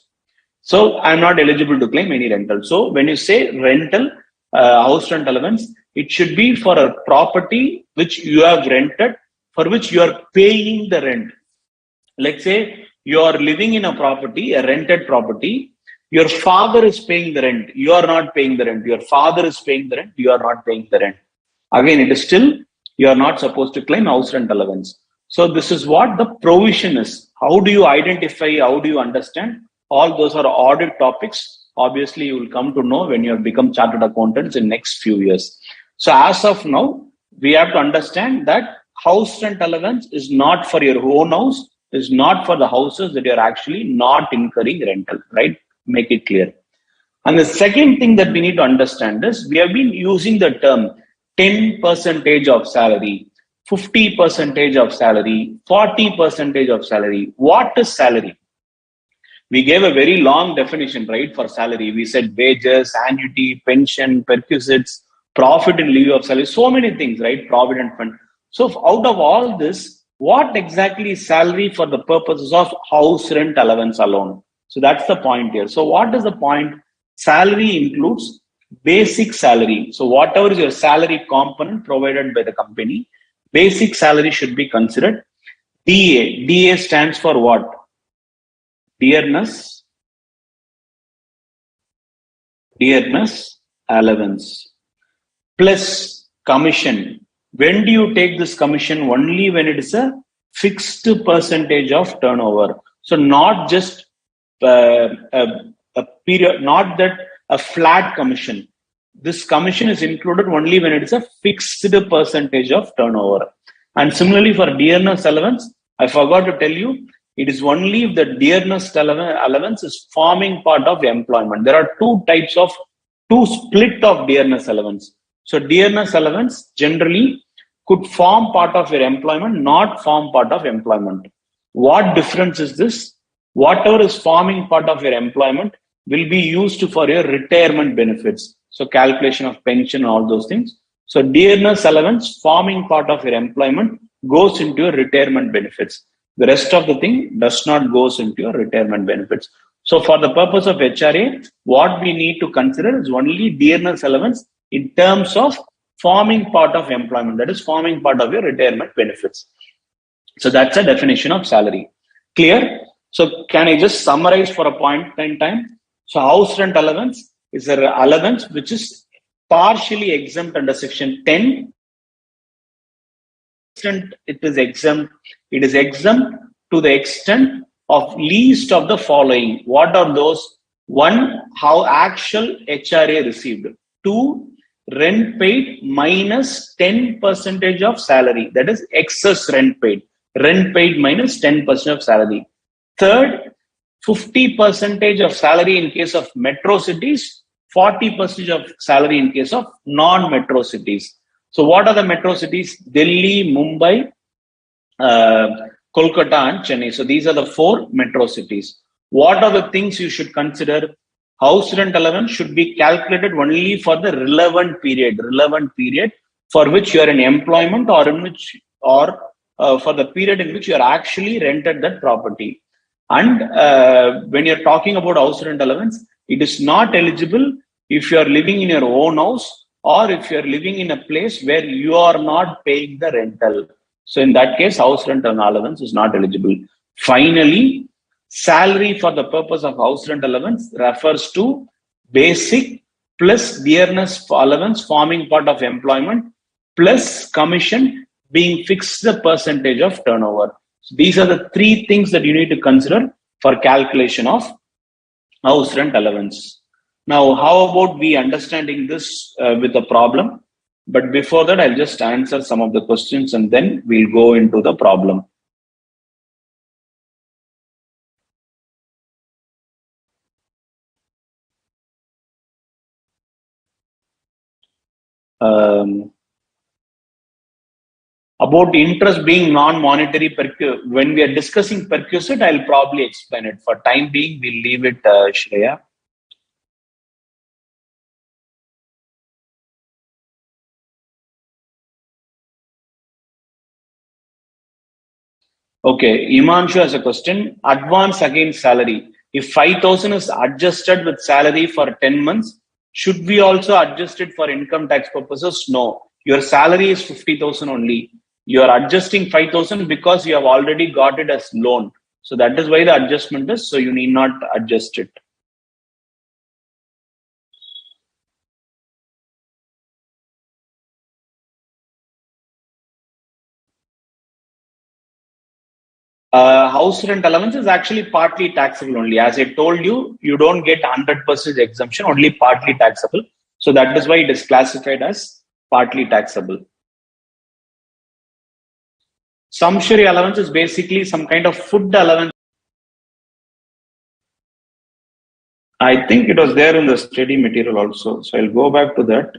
So I'm not eligible to claim any rental. So when you say rental, house rent allowance, it should be for a property which you have rented, for which you are paying the rent. Let's say you are living in a property, a rented property. Your father is paying the rent. You are not paying the rent. Your father is paying the rent. You are not paying the rent. Again, it is still, you are not supposed to claim house rent allowance. So this is what the provision is. How do you identify? How do you understand? All those are audit topics. Obviously, you will come to know when you have become chartered accountants in next few years. So as of now, we have to understand that house rent allowance is not for your own house, is not for the houses that you are actually not incurring rental, right? Make it clear. And the second thing that we need to understand is we have been using the term 10% of salary, 50% of salary, 40% of salary. What is salary? We gave a very long definition, right, for salary. We said wages, annuity, pension, perquisites, profit in lieu of salary, so many things, right? Provident Fund. So out of all this, what exactly is salary for the purposes of house rent allowance alone? So that's the point here. So what is the point? Salary includes basic salary. So whatever is your salary component provided by the company, basic salary should be considered. DA. DA stands for what? Dearness Allowance plus commission. When do you take this commission? Only when it is a fixed percentage of turnover. So not just a period, not that a flat commission. This commission is included only when it is a fixed percentage of turnover. And similarly for dearness allowance, I forgot to tell you, it is only if the dearness allowance is forming part of employment. There are two split of dearness allowance. So dearness allowance generally could form part of your employment, not form part of employment. What difference is this? Whatever is forming part of your employment will be used for your retirement benefits. So calculation of pension and all those things. So dearness allowance forming part of your employment goes into your retirement benefits. The rest of the thing does not goes into your retirement benefits. So for the purpose of HRA, what we need to consider is only dearness allowance in terms of forming part of employment, that is forming part of your retirement benefits. So that's a definition of salary. Clear? So can I just summarize for a point in time? So house rent allowance is an allowance which is partially exempt under section 10. It is exempt to the extent of least of the following. What are those? 1, how actual HRA received. 2, rent paid minus 10% of salary. That is excess rent paid. Rent paid minus 10% of salary. Third, 50% of salary in case of metro cities, 40% of salary in case of non-metro cities. So what are the metro cities? Delhi, Mumbai, Kolkata and Chennai. So these are the 4 metro cities. What are the things you should consider? House rent allowance should be calculated only for the relevant period for which you are in employment or for the period in which you are actually rented that property. And when you're talking about house rent allowance, it is not eligible if you are living in your own house or if you are living in a place where you are not paying the rental. So in that case, house rent allowance is not eligible. Finally, salary for the purpose of house rent allowance refers to basic plus dearness allowance forming part of employment plus commission being fixed the percentage of turnover. So these are the 3 things that you need to consider for calculation of house rent allowance. Now, how about we understanding this with a problem? But before that, I'll just answer some of the questions and then we'll go into the problem. About interest being non-monetary, when we are discussing perquisite, I'll probably explain it. For time being, we'll leave it, Shreya. Okay, Imanshu has a question. Advance against salary. If 5,000 is adjusted with salary for 10 months, should we also adjust it for income tax purposes? No. Your salary is 50,000 only. You are adjusting 5,000 because you have already got it as loan. So that is why the adjustment is, so you need not adjust it. House rent allowance is actually partly taxable only. As I told you, you don't get 100% exemption, only partly taxable. So that is why it is classified as partly taxable. Sumptuary allowance is basically some kind of food allowance. I think it was there in the study material also. So I'll go back to that.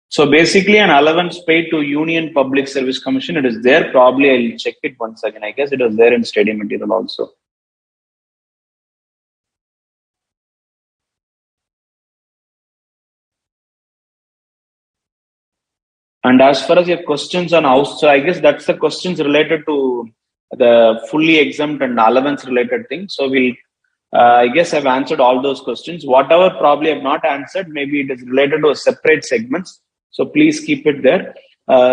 So basically an allowance paid to Union Public Service Commission, it is there. Probably I'll check it once again. I guess it was there in study material also. And as far as your questions on house, so I guess that's the questions related to the fully exempt and allowance related things. So we'll, I guess I've answered all those questions. Whatever probably I've not answered, maybe it is related to a separate segments. So please keep it there.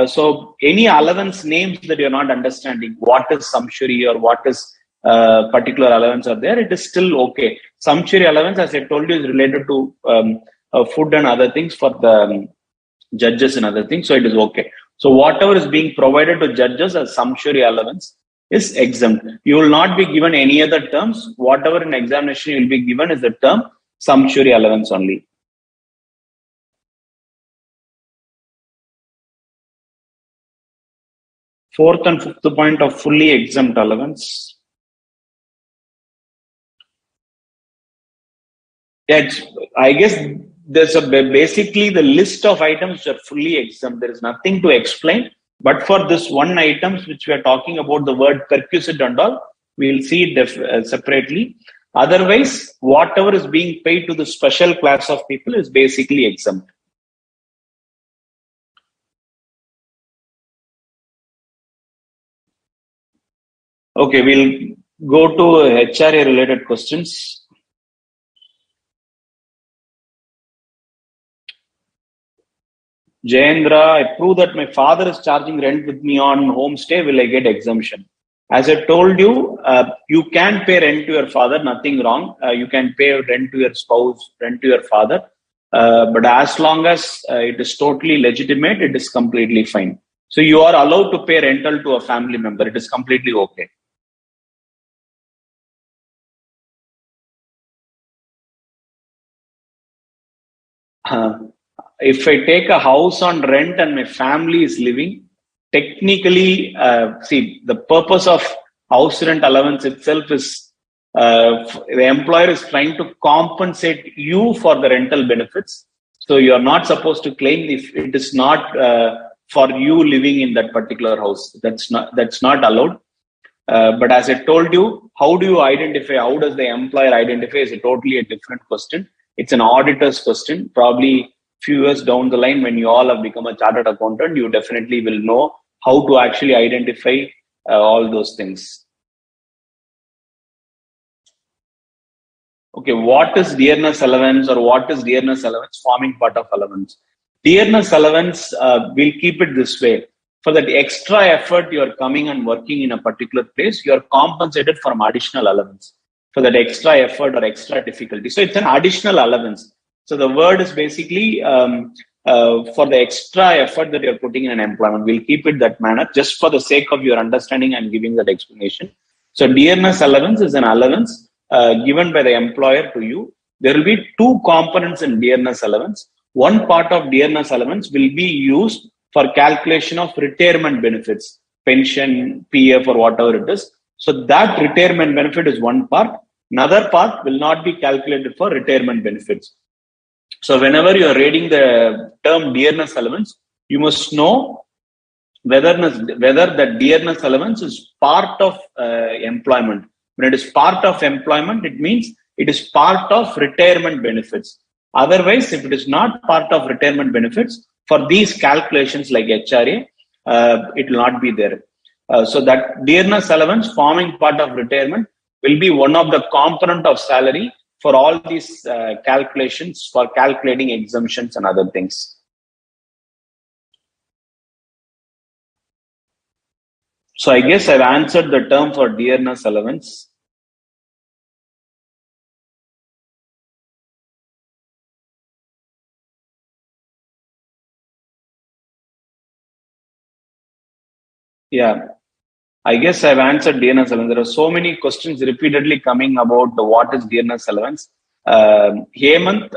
So any allowance names that you're not understanding, what is sumptuary or what is particular allowance are there, it is still okay. Sumptuary allowance, as I told you, is related to food and other things for the judges and other things. So it is okay. So whatever is being provided to judges as sumptuary allowance is exempt. You will not be given any other terms. Whatever in examination you will be given is the term sumptuary allowance only. Fourth and fifth point of fully exempt allowance. I guess there's basically the list of items which are fully exempt. There is nothing to explain. But for this one items which we are talking about, the word perquisite and all, we will see it separately. Otherwise, whatever is being paid to the special class of people is basically exempt. Okay, we'll go to HRA related questions. Jayendra, I prove that my father is charging rent with me on homestay. Will I get exemption? As I told you, you can pay rent to your father, nothing wrong. You can pay rent to your spouse, rent to your father. But as long as it is totally legitimate, it is completely fine. So you are allowed to pay rental to a family member. It is completely okay. If I take a house on rent and my family is living, technically, see, the purpose of house rent allowance itself is the employer is trying to compensate you for the rental benefits. So you are not supposed to claim if it is not for you living in that particular house. That's not allowed. But as I told you, how do you identify? How does the employer identify? Is a totally a different question. It's an auditor's question. Probably few years down the line, when you all have become a chartered accountant, you definitely will know how to actually identify all those things. Okay, what is dearness allowance or what is dearness allowance forming part of allowance? Dearness allowance, we'll keep it this way. For that extra effort you are coming and working in a particular place, you are compensated for additional allowance for that extra effort or extra difficulty. So it's an additional allowance. So the word is basically for the extra effort that you're putting in an employment. We'll keep it that manner just for the sake of your understanding and giving that explanation. So dearness allowance is an allowance given by the employer to you. There will be two components in dearness allowance. One part of dearness allowance will be used for calculation of retirement benefits, pension, PF or whatever it is. So that retirement benefit is one part. Another part will not be calculated for retirement benefits. So whenever you are reading the term dearness allowance, you must know whether that dearness allowance is part of employment. When it is part of employment, it means it is part of retirement benefits. Otherwise, if it is not part of retirement benefits, for these calculations like HRA, it will not be there. So that dearness allowance forming part of retirement will be one of the component of salary for all these calculations for calculating exemptions and other things. So I guess I've answered the term for dearness allowance. Yeah, I guess I've answered dearness allowance. There are so many questions repeatedly coming about what is dearness allowance. Hemant,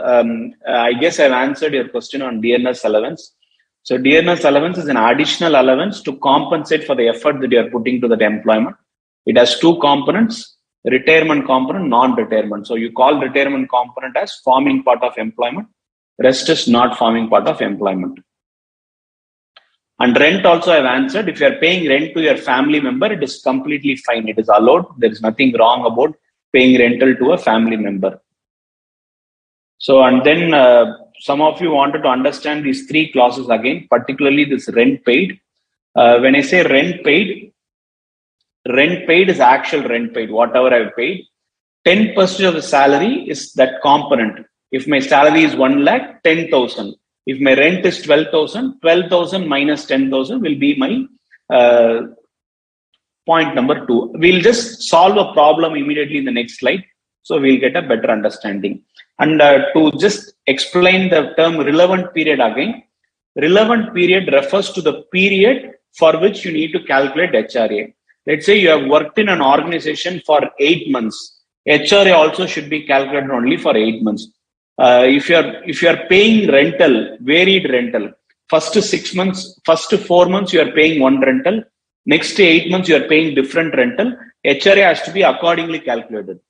I guess I've answered your question on dearness allowance. So dearness allowance is an additional allowance to compensate for the effort that you are putting to that employment. It has two components, retirement component, non-retirement. So you call retirement component as forming part of employment. Rest is not forming part of employment. And rent also I've answered. If you are paying rent to your family member, it is completely fine. It is allowed. There is nothing wrong about paying rental to a family member. So, and then some of you wanted to understand these three clauses again, particularly this rent paid. When I say rent paid is actual rent paid, whatever I've paid. 10% of the salary is that component. If my salary is 1 lakh, 10,000. If my rent is 12,000, 12,000 minus 10,000 will be my point number 2. We'll just solve a problem immediately in the next slide. So we'll get a better understanding. And to just explain the term relevant period again, relevant period refers to the period for which you need to calculate HRA. Let's say you have worked in an organization for 8 months. HRA also should be calculated only for 8 months. If you are paying rental, varied rental, first 6 months, first 4 months you are paying one rental, next 8 months you are paying different rental, HRA has to be accordingly calculated.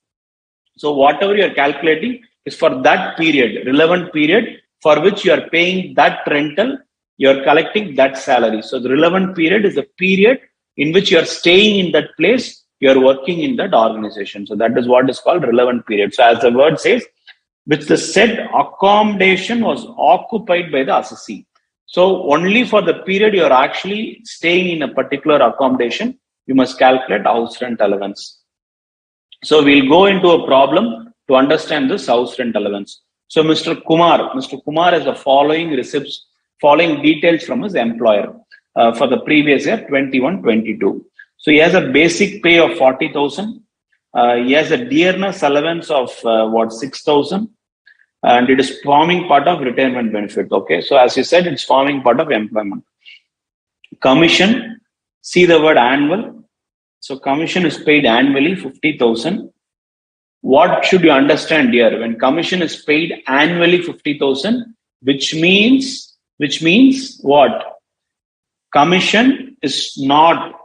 So whatever you are calculating is for that period, relevant period for which you are paying that rental, you are collecting that salary. So the relevant period is the period in which you are staying in that place, you are working in that organization. So that is what is called relevant period. So as the word says, which the said accommodation was occupied by the assessee. So only for the period you are actually staying in a particular accommodation, you must calculate house rent allowance. So we'll go into a problem to understand this house rent allowance. So Mr. Kumar has the following receipts, following details from his employer for the previous year, 21-22. So he has a basic pay of 40,000. He has a dearness allowance of 6,000, and it is forming part of retirement benefit. Okay, so as you said, it's forming part of employment. Commission, see the word annual. So commission is paid annually, 50,000. What should you understand here? When commission is paid annually 50,000, which means what? Commission is not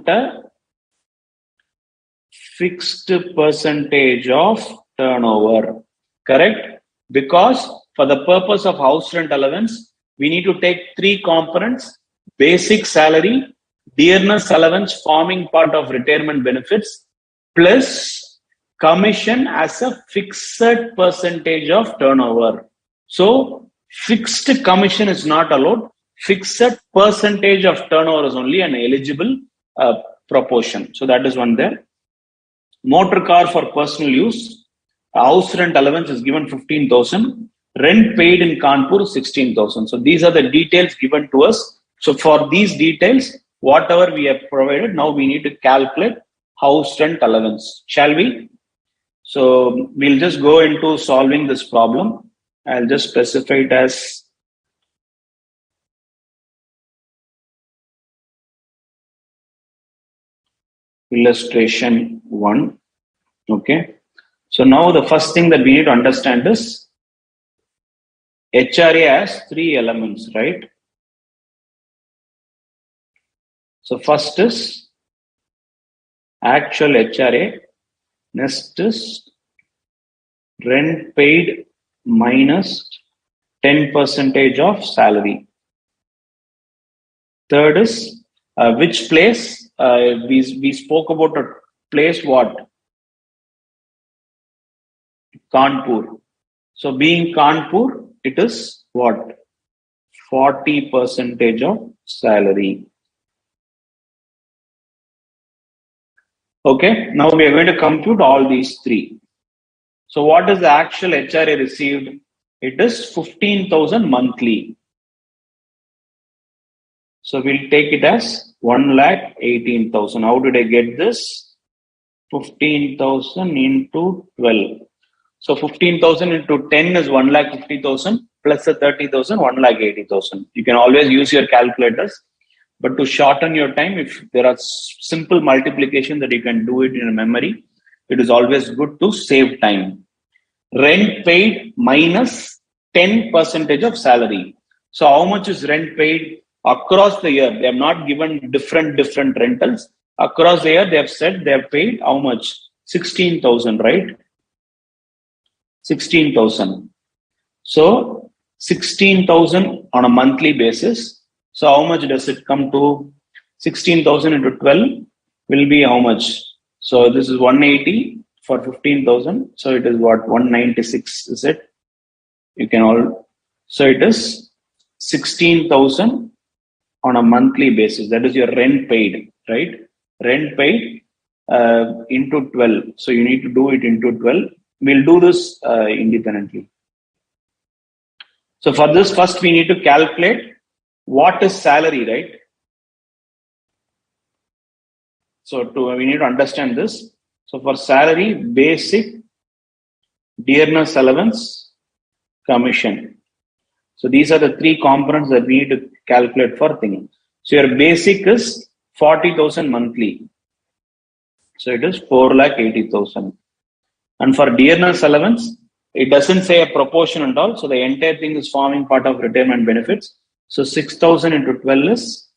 a fixed percentage of turnover, correct? Because for the purpose of house rent allowance, we need to take 3 components: basic salary, dearness allowance forming part of retirement benefits, plus commission as a fixed percentage of turnover. So fixed commission is not allowed. Fixed percentage of turnover is only an eligible proportion. So that is one there. Motor car for personal use, house rent allowance is given 15,000. Rent paid in Kanpur 16,000. So these are the details given to us. So for these details, whatever we have provided, now we need to calculate house rent allowance. Shall we? So we'll just go into solving this problem. I'll just specify it as illustration 1. Okay. So now the first thing that we need to understand is HRA has 3 elements, right? So first is actual HRA, next is rent paid minus 10% of salary. Third is which place, we spoke about a place, what? Kanpur. So being Kanpur, it is what? 40% of salary. Okay, now we are going to compute all these 3. So what is the actual HRA received? It is 15,000 monthly. So we'll take it as 1,18,000. How did I get this? 15,000 into 12. So 15,000 into 10 is 1,50,000 plus the 30,000, 1,80,000. You can always use your calculators. But to shorten your time, if there are simple multiplication that you can do it in a memory, it is always good to save time. Rent paid minus 10% of salary. So how much is rent paid across the year? They have not given different rentals. Across the year, they have said they have paid how much? 16,000, right? 16,000. So 16,000 on a monthly basis. So how much does it come to? 16,000 into 12 will be how much? So this is 180 for 15,000. So it is what? 196, is it? You can all. So it is 16,000 on a monthly basis. That is your rent paid, right? Rent paid into 12. So you need to do it into 12. We'll do this independently. So for this, first we need to calculate what is salary, right? So we need to understand this. So for salary, basic, dearness allowance, commission. So these are the three components that we need to calculate for thinking. So your basic is 40,000 monthly. So it is 4,80,000. And for dearness allowance, it doesn't say a proportion and all. So the entire thing is forming part of retirement benefits. So 6,000 into 12 is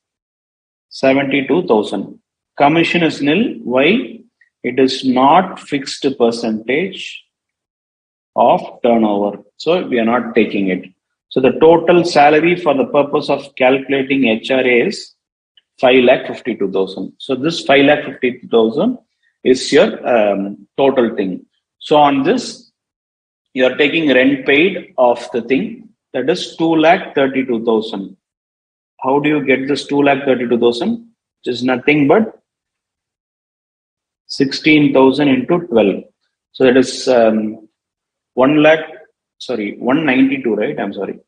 72,000. Commission is nil. Why? It is not fixed percentage of turnover. So we are not taking it. So the total salary for the purpose of calculating HRA is 5,52,000. So this 5,52,000 is your total thing. So on this, you are taking rent paid of the thing, that is 2,32,000. How do you get this 2,32,000? Which is nothing but 16,000 into 12. So that is 192, right? I'm sorry.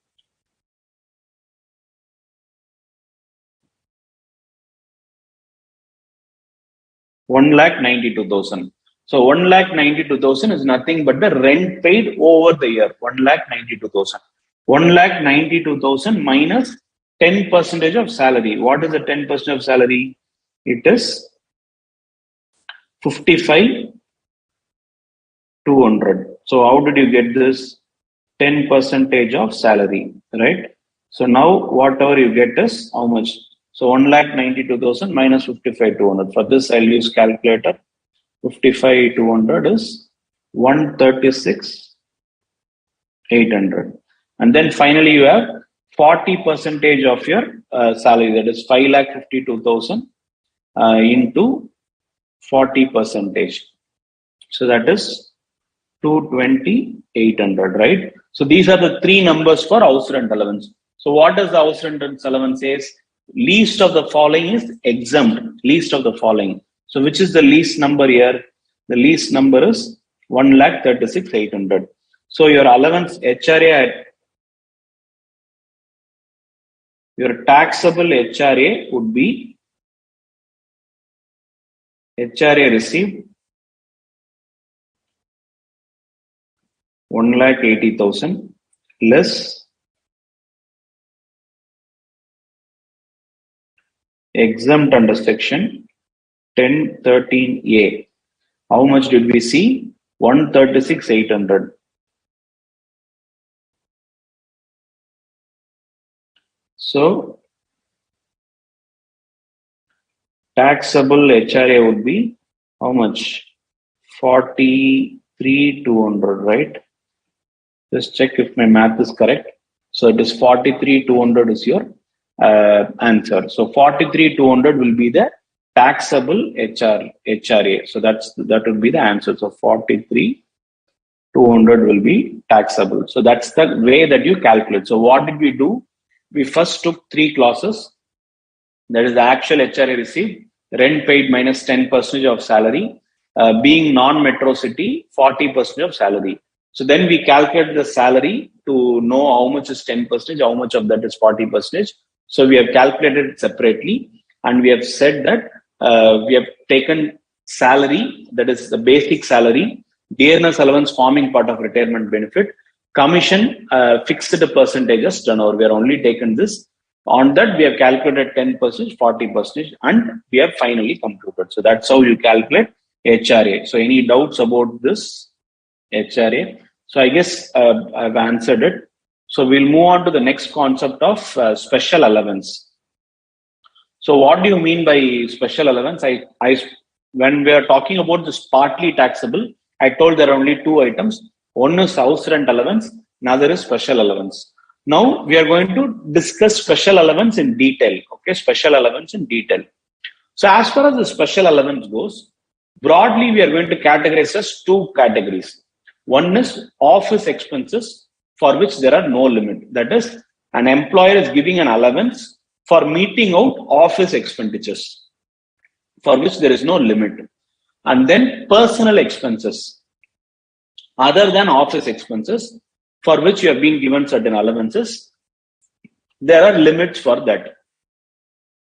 $1,92,000. So 1,92,000 is nothing but the rent paid over the year. 1,92,000. 1,92,000 minus 10% of salary. What is the 10% of salary? It is 55,200. So how did you get this? 10% of salary, right? So now whatever you get is how much? So 1,92,000 minus 55,200. For this, I'll use calculator. 55,200 is 136,800. And then finally, you have 40% of your salary. That is 5,52,000 into 40%. So that is 220,800, right? So these are the three numbers for house rent allowance. So what does the house rent allowance says? Least of the following is exempt. Least of the following. So which is the least number here? The least number is 1,36,800. So your allowance HRA, your taxable HRA would be HRA received 1,80,000 less exempt under section 1013A. How much did we see? 136,800. So taxable HRA would be how much? 43,200, right? Just check if my math is correct. So it is 43,200 is your answer. So 43,200 will be the taxable HRA. So that would be the answer. So 43,200 will be taxable. So that's the way that you calculate. So what did we do? We first took three clauses. That is the actual HRA received, rent paid minus 10% of salary, being non-metro city, 40% of salary. So then we calculate the salary to know how much is 10%, how much of that is 40%. So we have calculated it separately, and we have said that we have taken salary, that is the basic salary, dearness allowance forming part of retirement benefit, commission fixed percentages turnover. We are only taken this. On that, we have calculated 10%, 40%, and we have finally computed. So that's how you calculate HRA. So any doubts about this HRA? So I guess I've answered it. So we'll move on to the next concept of special allowance. So what do you mean by special allowance? When we are talking about this partly taxable, I told there are only two items. One is house rent allowance, another is special allowance. Now we are going to discuss special allowance in detail. Okay, special allowance in detail. So as far as the special allowance goes, broadly we are going to categorize as two categories. One is office expenses for which there are no limit. That is, an employer is giving an allowance for meeting out office expenditures for which there is no limit. And then personal expenses other than office expenses for which you have been given certain allowances, there are limits for that.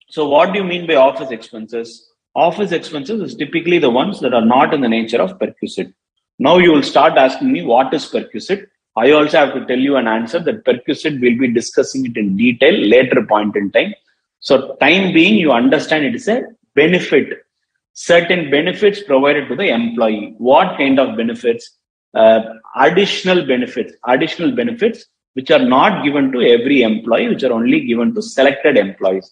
So what do you mean by office expenses? Office expenses is typically the ones that are not in the nature of perquisite. Now you will start asking me what is perquisite. I also have to tell you an answer that perquisite will be discussing it in detail later point in time. So time being, you understand it is a benefit, certain benefits provided to the employee. What kind of benefits? Additional benefits which are not given to every employee, which are only given to selected employees.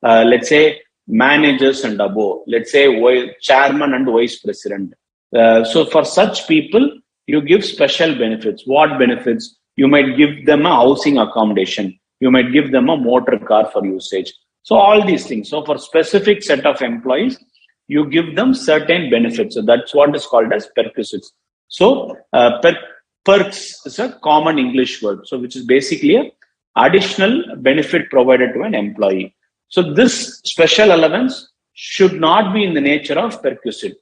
Let's say managers and above, let's say chairman and vice president. So for such people, you give special benefits. What benefits? You might give them a housing accommodation. You might give them a motor car for usage. So all these things. So for specific set of employees, you give them certain benefits. So that's what is called as perquisites. So perks is a common English word. So which is basically a additional benefit provided to an employee. So this special allowance should not be in the nature of perquisite.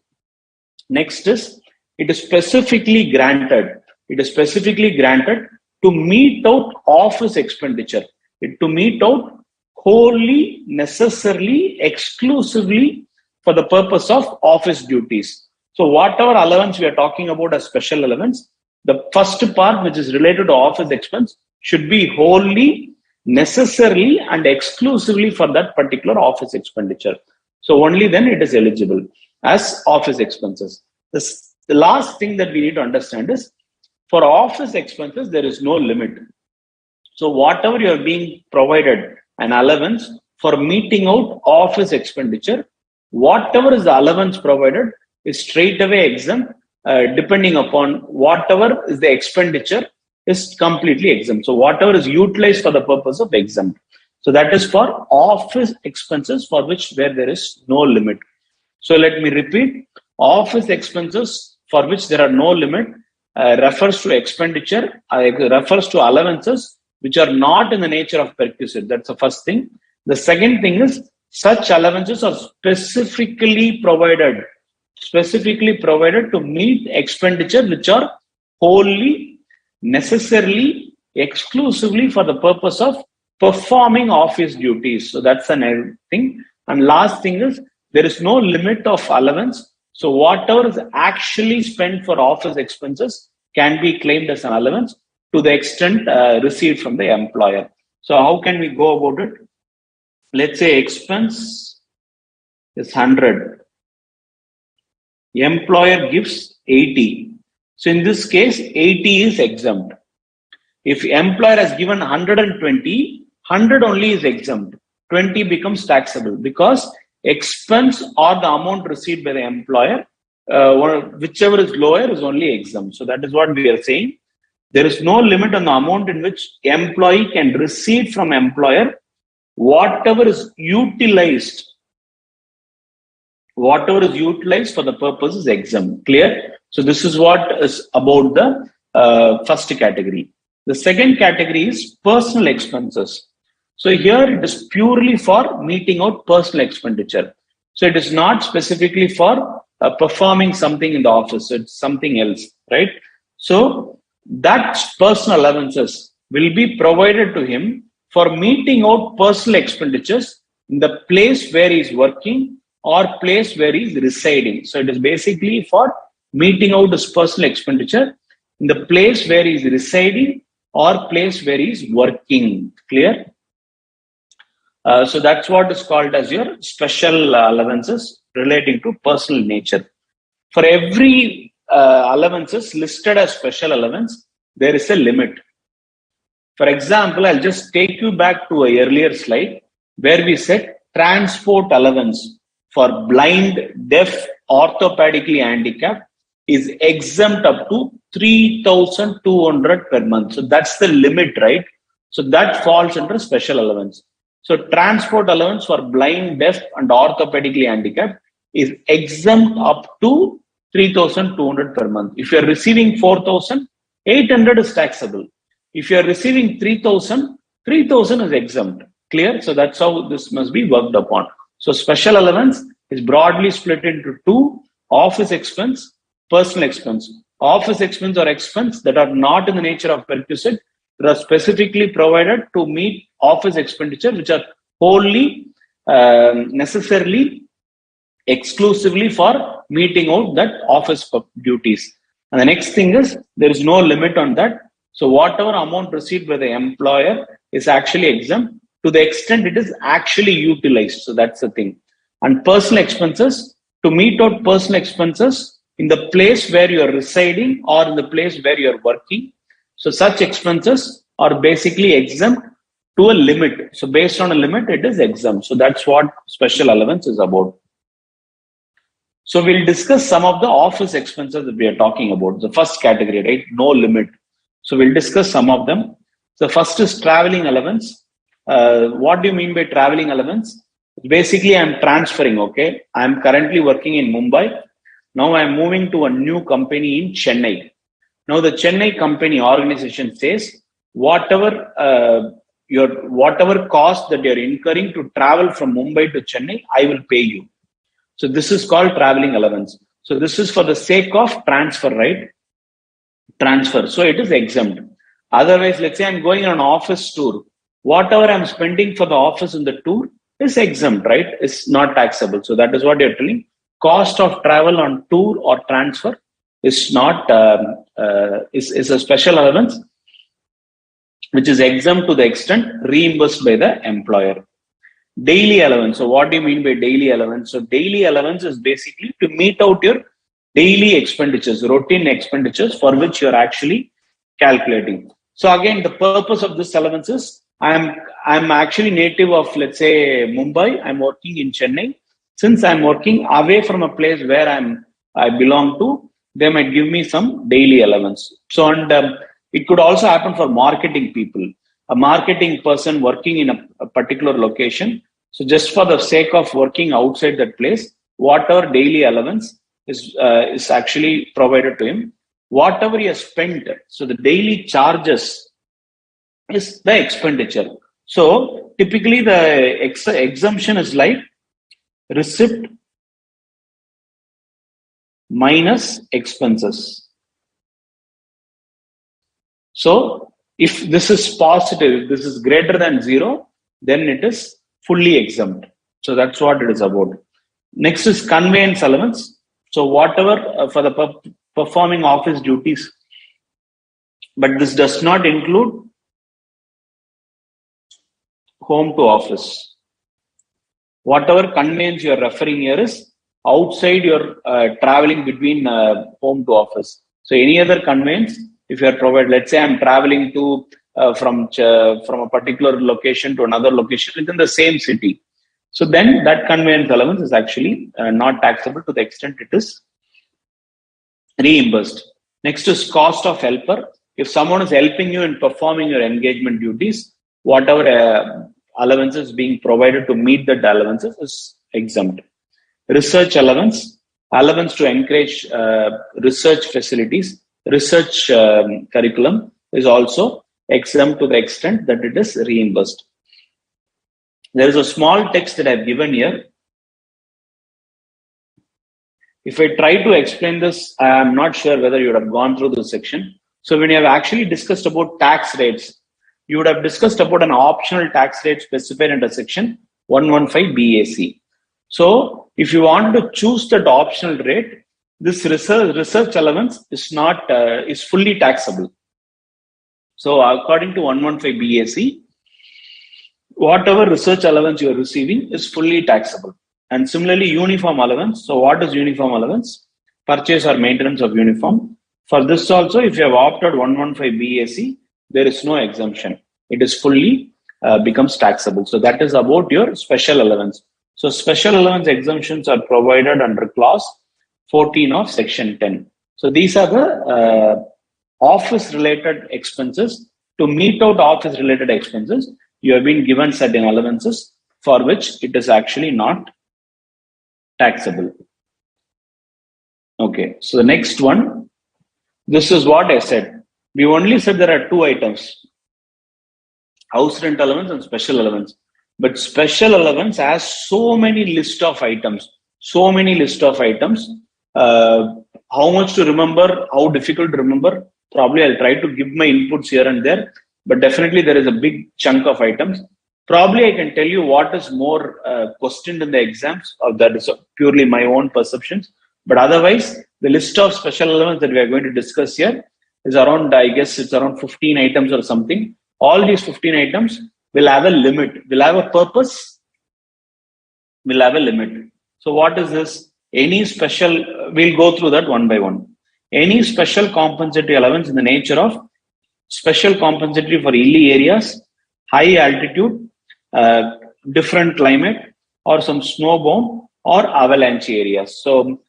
Next is, it is specifically granted. It is specifically granted to meet out office expenditure. To meet out wholly, necessarily, exclusively for the purpose of office duties. So whatever allowance we are talking about as special allowance, the first part which is related to office expense should be wholly, necessarily and exclusively for that particular office expenditure. So only then it is eligible as office expenses. The last thing that we need to understand is, for office expenses, there is no limit. So whatever you are being provided an allowance for meeting out office expenditure, whatever is the allowance provided is straight away exempt, depending upon whatever is the expenditure is completely exempt. So whatever is utilized for the purpose of exempt. So that is for office expenses for which where there is no limit. So let me repeat, office expenses for which there are no limit refers to expenditure, refers to allowances which are not in the nature of perquisite. That's the first thing. The second thing is, such allowances are specifically provided to meet expenditure which are wholly, necessarily, exclusively for the purpose of performing office duties. So that's another thing. And last thing is, there is no limit of allowance. So whatever is actually spent for office expenses can be claimed as an allowance to the extent received from the employer. So how can we go about it? Let's say expense is 100. Employer gives 80. So in this case, 80 is exempt. If employer has given 120, 100 only is exempt. 20 becomes taxable because expense or the amount received by the employer, whichever is lower is only exempt. So that is what we are saying. There is no limit on the amount in which employee can receive from employer. Whatever is utilized for the purpose is exempt. Clear? So this is what is about the first category. The second category is personal expenses. So here it is purely for meeting out personal expenditure. So it is not specifically for performing something in the office. It's something else, right? So that personal allowances will be provided to him for meeting out personal expenditures in the place where he is working or place where he is residing. So it is basically for meeting out his personal expenditure in the place where he is residing or place where he is working. Clear? So that's what is called as your special allowances relating to personal nature. For every allowances listed as special allowance, there is a limit. For example, I'll just take you back to an earlier slide where we said transport allowance for blind, deaf, orthopedically handicapped is exempt up to 3,200 per month. So that's the limit, right? So that falls under special allowance. So transport allowance for blind, deaf and orthopedically handicapped is exempt up to 3,200 per month. If you are receiving 4,800 is taxable. If you are receiving 3,000 is exempt. Clear? So that's how this must be worked upon. So special allowance is broadly split into two: office expense, personal expense. office expense or expense that are not in the nature of perquisite, that are specifically provided to meet office expenditure, which are wholly necessarily exclusively for meeting out that office duties. And the next thing is there is no limit on that. So whatever amount received by the employer is actually exempt to the extent it is actually utilized. So that's the thing. And personal expenses, to meet out personal expenses in the place where you are residing or in the place where you are working. So such expenses are basically exempt to a limit. So based on a limit, it is exempt. So that's what special allowance is about. So we'll discuss some of the office expenses that we are talking about. The first category, right? No limit. So we'll discuss some of them. The first is traveling allowance. What do you mean by traveling allowance? Basically, I'm transferring, okay? I'm currently working in Mumbai. Now I'm moving to a new company in Chennai. Now the Chennai company organization says, whatever cost that you're incurring to travel from Mumbai to Chennai, I will pay you. So this is called traveling allowance. So this is for the sake of transfer, right? Transfer. So it is exempt. Otherwise, let's say I'm going on an office tour. Whatever I'm spending for the office in the tour is exempt, right? It's not taxable. So that is what you're telling. Cost of travel on tour or transfer is not is a special allowance which is exempt to the extent reimbursed by the employer. Daily allowance. So what do you mean by daily allowance? So daily allowance is basically to meet out your daily expenditures, routine expenditures for which you're actually calculating. So again, the purpose of this allowance is I'm actually native of, let's say, Mumbai. I'm working in Chennai. Since I'm working away from a place where I belong to, they might give me some daily allowance. So and it could also happen for marketing people. A marketing person working in a particular location. So just for the sake of working outside that place, whatever daily allowance is actually provided to him. Whatever he has spent, so the daily charges is the expenditure. So typically the exemption is like receipt minus expenses. So if this is positive, if this is greater than 0, then it is fully exempt. So that's what it is about. Next is conveyance elements. So whatever for the performing office duties, but this does not include home to office. Whatever conveyance you are referring here is outside your traveling between home to office. So any other conveyance, if you are provided, let's say I'm traveling to from a particular location to another location within the same city. So then that conveyance allowance is actually not taxable to the extent it is reimbursed. Next is cost of helper. If someone is helping you in performing your engagement duties, whatever allowances being provided to meet that allowances is exempt. Research allowance, allowance to encourage research facilities, research curriculum is also exempt to the extent that it is reimbursed. There is a small text that I've given here. If I try to explain this, I am not sure whether you would have gone through this section. So when you have actually discussed about tax rates, you would have discussed about an optional tax rate specified under section 115 BAC. So if you want to choose that optional rate, this research allowance is fully taxable. So according to 115 BAC, whatever research allowance you are receiving is fully taxable. And similarly, uniform allowance. So what is uniform allowance? Purchase or maintenance of uniform. For this also, if you have opted 115 BAC, there is no exemption. It is fully becomes taxable. So that is about your special allowance. So special allowance exemptions are provided under clause 14 of section 10. So these are the office related expenses. To meet out office related expenses, you have been given certain allowances for which it is actually not taxable. Okay, so the next one, this is what I said. We only said there are two items, house rent allowance and special allowance. But special allowance has so many list of items, how much to remember, how difficult to remember. Probably I'll try to give my inputs here and there, but definitely there is a big chunk of items. Probably I can tell you what is more questioned in the exams, or that is purely my own perceptions. But otherwise, the list of special elements that we are going to discuss here is around, I guess it's around 15 items or something. All these 15 items will have a limit, will have a purpose, will have a limit. So what is this? Any special, we'll go through that one by one. Any special compensatory allowance in the nature of special compensatory for hilly areas, high altitude, different climate, or some snowbound or avalanche areas. So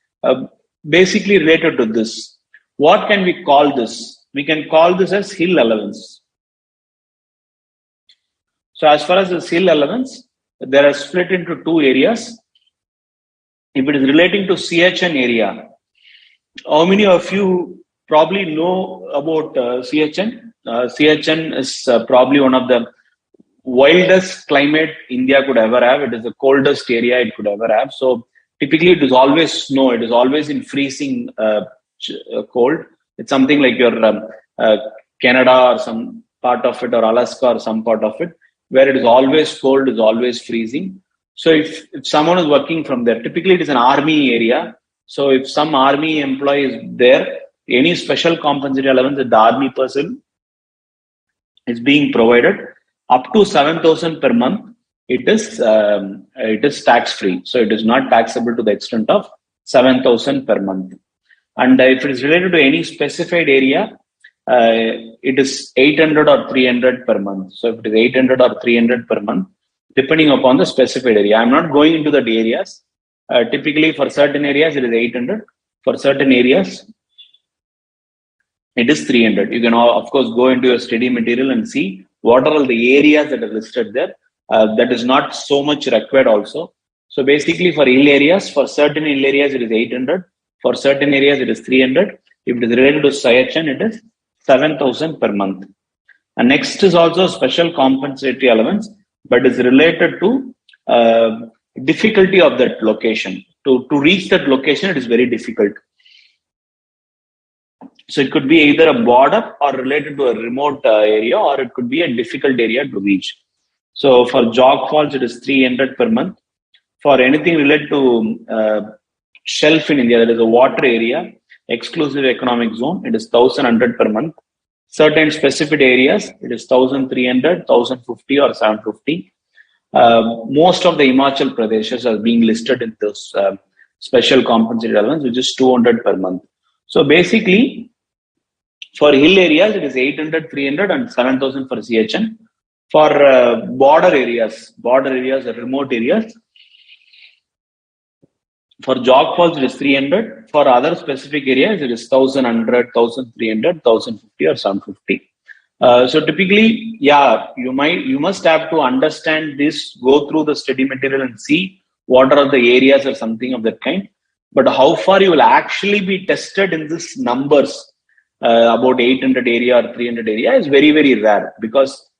basically related to this, what can we call this? We can call this as hill allowance. So as far as this hill allowance, they are split into two areas. If it is relating to CHN area, how many of you probably know about CHN? CHN is probably one of the wildest climate India could ever have. It is the coldest area it could ever have. So typically it is always snow. It is always in freezing cold. It's something like your Canada or some part of it, or Alaska or some part of it, where it is always cold, is always freezing. So if someone is working from there, typically it is an army area. So if some army employee is there, any special compensatory allowance that the army person is being provided up to 7,000 per month, it is tax free. So it is not taxable to the extent of 7,000 per month. And if it is related to any specified area, it is 800 or 300 per month. So if it is 800 or 300 per month, depending upon the specified area. I'm not going into the areas. Typically for certain areas, it is 800. For certain areas, it is 300. You can, of course, go into your study material and see what are all the areas that are listed there. That is not so much required also. So basically for hill areas, for certain hill areas, it is 800. For certain areas, it is 300. If it is related to CHN, it is 7,000 per month. And next is also special compensatory allowance, but is related to difficulty of that location. To reach that location, it is very difficult. So it could be either a border or related to a remote area, or it could be a difficult area to reach. So for Jog Falls, it is 300 per month. For anything related to shelf in India, that is a water area, exclusive economic zone, it is 1,100 per month. Certain specific areas, it is 1,300, 1,050 or 750. Most of the Himachal Pradeshas are being listed in this special compensatory allowance, which is 200 per month. So basically, for hill areas, it is 800, 300 and 7,000 for CHN. For border areas or remote areas, for Jog Falls, it is 300. For other specific areas, it is 1,100, 1,300, 1,050 or 750. So typically, yeah, you must have to understand this, go through the study material and see what are the areas or something of that kind. But how far you will actually be tested in this numbers about 800 area or 300 area is very, very rare, because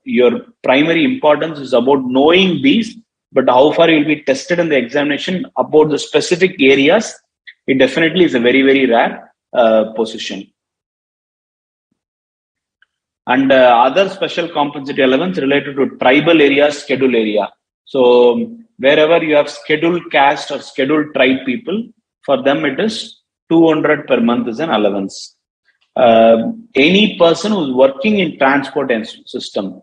your primary importance is about knowing these. But how far you will be tested in the examination about the specific areas, it definitely is a very, very rare position. And other special compensatory allowance related to tribal area, schedule area. So wherever you have scheduled caste or scheduled tribe people, for them it is 200 per month is an allowance. Any person who is working in transport system,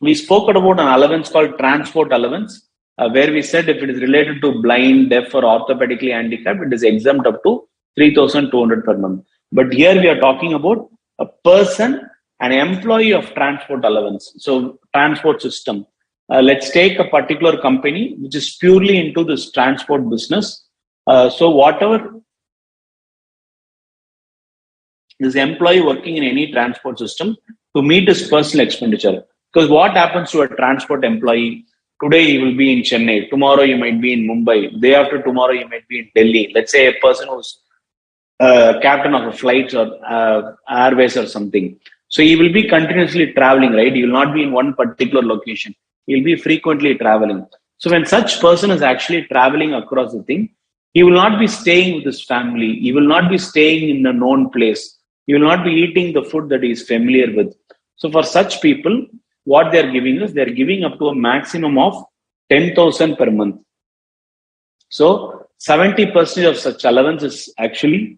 we spoke about an allowance called transport allowance, where we said if it is related to blind, deaf or orthopedically handicapped, it is exempt up to 3,200 per month. But here we are talking about a person, an employee of transport allowance. So transport system. Let's take a particular company which is purely into this transport business. So whatever this employee working in any transport system to meet his personal expenditure. Because what happens to a transport employee? Today he will be in Chennai, tomorrow you might be in Mumbai, day after tomorrow you might be in Delhi. Let's say a person who's captain of a flight or airways or something. So he will be continuously traveling, right? He will not be in one particular location. He will be frequently traveling. So when such person is actually traveling across the thing, He will not be staying with his family. He will not be staying in a known place. He will not be eating the food that he is familiar with. So for such people, what they are giving is they are giving up to a maximum of 10,000 per month. So 70% of such allowance is actually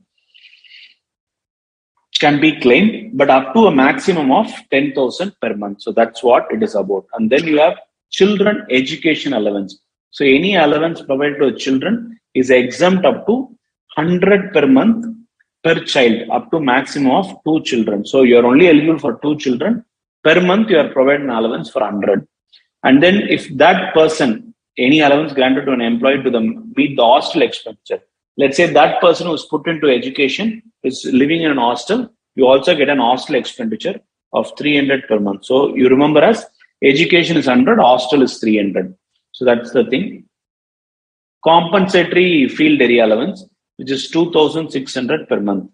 can be claimed, but up to a maximum of 10,000 per month. So that's what it is about. And then you have children education allowance. So any allowance provided to children is exempt up to 100 per month per child, up to maximum of 2 children. So you are only eligible for 2 children. Per month you are provided an allowance for 100. And then if that person, any allowance granted to an employee to meet the hostel expenditure, let's say that person who's put into education is living in an hostel, you also get an hostel expenditure of 300 per month. So you remember as education is 100, hostel is 300. So that's the thing. Compensatory field area allowance, which is 2,600 per month.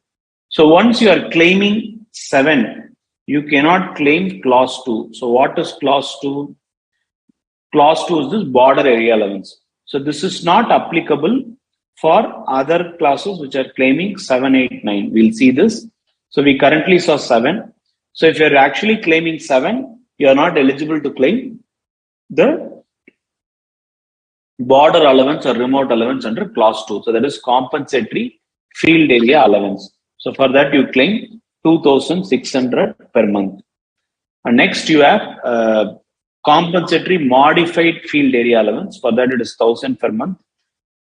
So once you are claiming 7, you cannot claim clause 2. So what is clause 2? Clause 2 is this border area allowance. So this is not applicable for other classes which are claiming 7, 8, 9. We'll see this. So we currently saw 7. So if you're actually claiming 7, you are not eligible to claim the border allowance or remote allowance under clause 2. So that is compensatory field area allowance. So for that you claim 2,600 per month. And next you have compensatory modified field area allowance. For that it is 1,000 per month.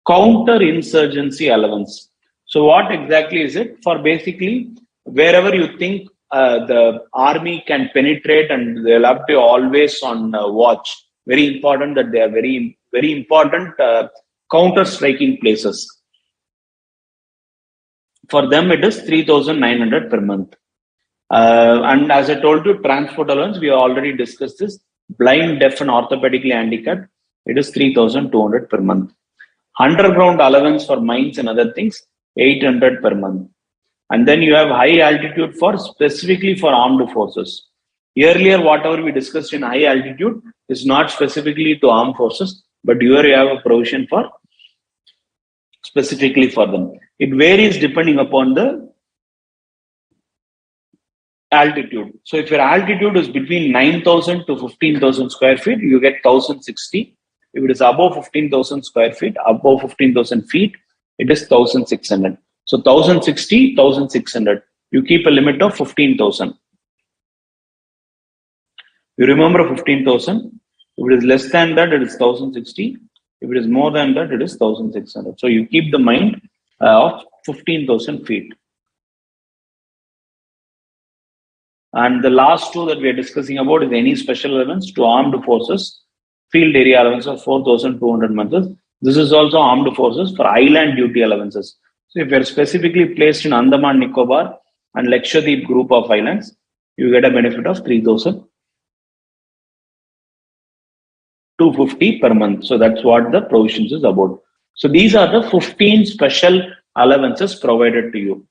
Counter insurgency allowance. So what exactly is it? For basically wherever you think the army can penetrate and they'll have to always on watch. Very important that they are very, very important counter striking places. For them it is 3,900 per month. And as I told you, transport allowance, we have already discussed this. Blind, deaf and orthopedically handicapped, it is 3,200 per month. Underground allowance for mines and other things, 800 per month. And then you have high altitude for specifically for armed forces. Earlier, whatever we discussed in high altitude is not specifically to armed forces, but here you have a provision for specifically for them. It varies depending upon the altitude. So if your altitude is between 9,000 to 15,000 square feet, you get 1,060. If it is above 15,000 square feet, above 15,000 feet, it is 1,600. So 1,060, 1,600. You keep a limit of 15,000. You remember 15,000. If it is less than that, it is 1,060. If it is more than that, it is 1,600. So you keep the mind of 15,000 feet. And the last two that we are discussing about is any special allowance to armed forces, field area allowance of 4,200 months. This is also armed forces for island duty allowances. So if you are specifically placed in Andaman Nicobar and Lakshadweep group of islands, you get a benefit of 3,250 per month. So that's what the provisions is about. So these are the 15 special allowances provided to you.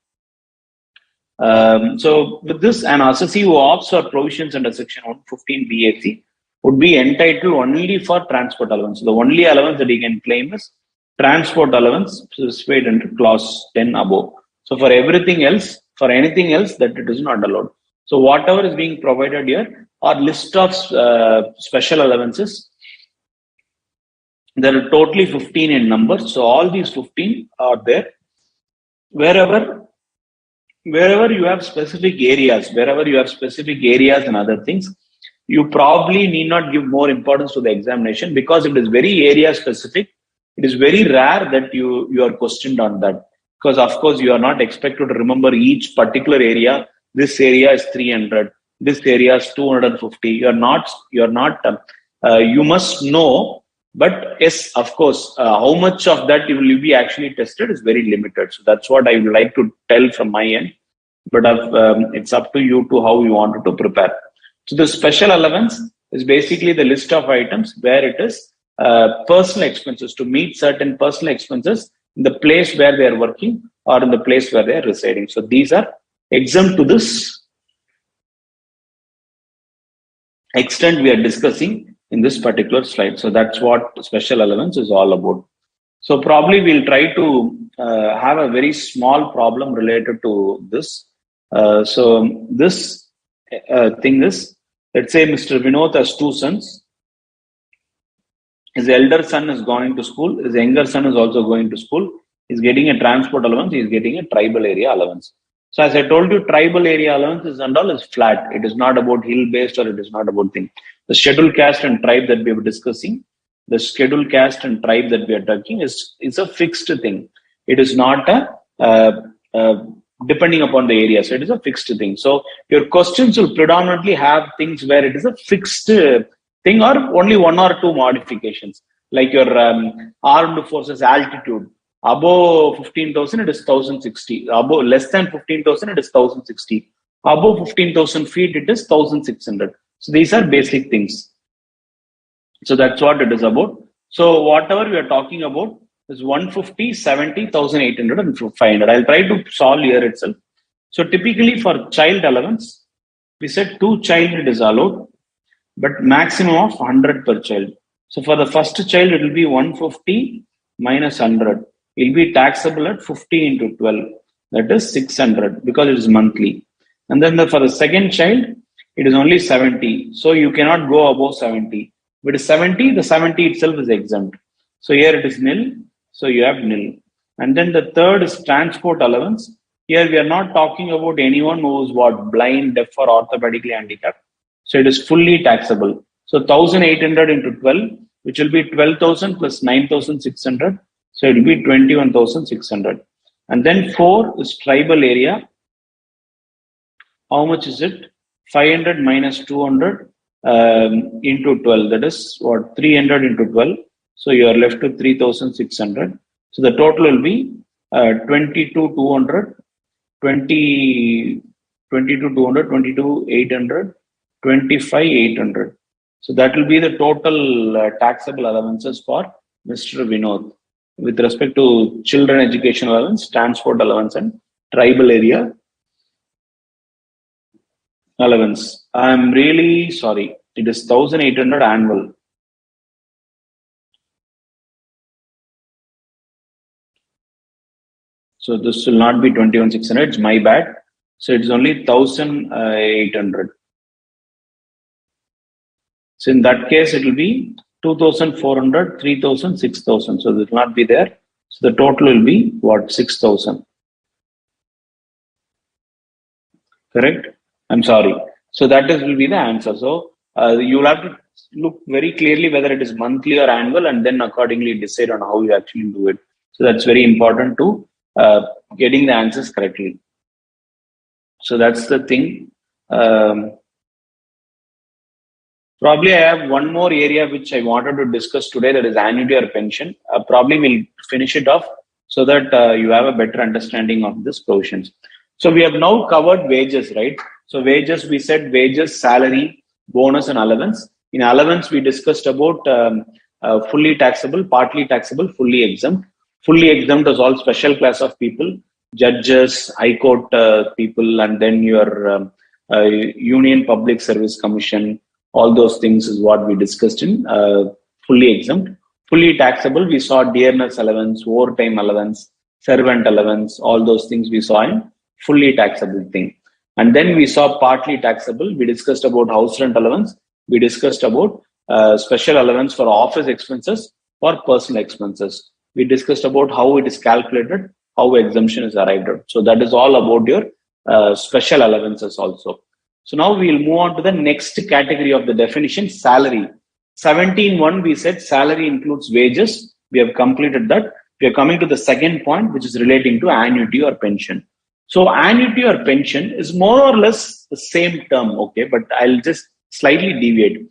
So with this, an assessee who opts for provisions under section 115 BAC would be entitled only for transport allowance. So the only allowance that he can claim is transport allowance specified under clause 10 above. So for everything else, for anything else, that it is not allowed. So whatever is being provided here are list of special allowances. There are totally 15 in number. So all these 15 are there. Wherever you have specific areas, and other things, you probably need not give more importance to the examination because it is very area specific. It is very rare that you are questioned on that because of course you are not expected to remember each particular area. This area is 300. This area is 250. You must know. But yes, of course, how much of that will you be actually tested is very limited. So that's what I would like to tell from my end. But it's up to you to how you wanted to prepare. So the special allowance is basically the list of items where it is personal expenses to meet certain personal expenses in the place where they are working or in the place where they are residing. So these are exempt to this extent we are discussing in this particular slide. So that's what special allowance is all about. So probably we'll try to have a very small problem related to this. So this thing is, let's say Mr. Vinod has two sons. His elder son is going to school. His younger son is also going to school. He's getting a transport allowance. He's getting a tribal area allowance. So as I told you, tribal area allowances and all is flat. It is not about hill based or it is not about thing. The scheduled caste and tribe that we were discussing, the scheduled caste and tribe that we are talking is a fixed thing. It is not depending upon the area. So it is a fixed thing. So your questions will predominantly have things where it is a fixed thing or only one or two modifications, like your armed forces altitude. Above 15,000, it is 1,060. Above less than 15,000, it is 1,060. Above 15,000 feet, it is 1,600. So these are basic things. So that's what it is about. So whatever we are talking about is 150, 70, 1,800 and 500. I'll try to solve here itself. So typically for child allowance, we said 2 child it is allowed, but maximum of 100 per child. So for the first child, it will be 150 minus 100. It will be taxable at 50 into 12. That is 600 because it is monthly. And then for the second child, it is only 70. So you cannot go above 70. If it is 70, the 70 itself is exempt. So here it is nil. So you have nil. And then the third is transport allowance. Here we are not talking about anyone who is blind, deaf or orthopedically handicapped. So it is fully taxable. So 1,800 into 12, which will be 12,000 plus 9,600. So it will be 21,600. And then 4 is tribal area. How much is it? 500 minus 200 into 12. That is what? 300 into 12. So you are left to 3,600. So the total will be 22,200, 22,200, 22,800, 25,800. So that will be the total taxable allowances for Mr. Vinod with respect to children education allowance, transport allowance, and tribal area allowance. I'm really sorry. It is 1,800 annual. So this will not be 21,600. It's my bad. So it's only 1,800. So in that case, it will be 2,400, 3,000, 6,000. So this will not be there. So the total will be what? 6,000. Correct? I'm sorry. So that will be the answer. So you will have to look very clearly whether it is monthly or annual and then accordingly decide on how you actually do it. So that's very important to getting the answers correctly. So that's the thing. Probably I have one more area which I wanted to discuss today, that is annuity or pension. Probably we'll finish it off so that you have a better understanding of this provisions. So we have now covered wages, right? So wages, we said wages, salary, bonus and allowance. In allowance, we discussed about fully taxable, partly taxable, fully exempt. Fully exempt is all special class of people, judges, high court people, and then your Union Public Service Commission. All those things is what we discussed in fully exempt. Fully taxable, we saw dearness allowance, overtime allowance, servant allowance, all those things we saw in fully taxable thing. And then we saw partly taxable. We discussed about house rent allowance. We discussed about special allowance for office expenses or personal expenses. We discussed about how it is calculated, how exemption is arrived at. So that is all about your special allowances also. So now we'll move on to the next category of the definition, salary. 17.1, we said salary includes wages. We have completed that. We are coming to the second point, which is relating to annuity or pension. So annuity or pension is more or less the same term, okay, but I'll just slightly deviate.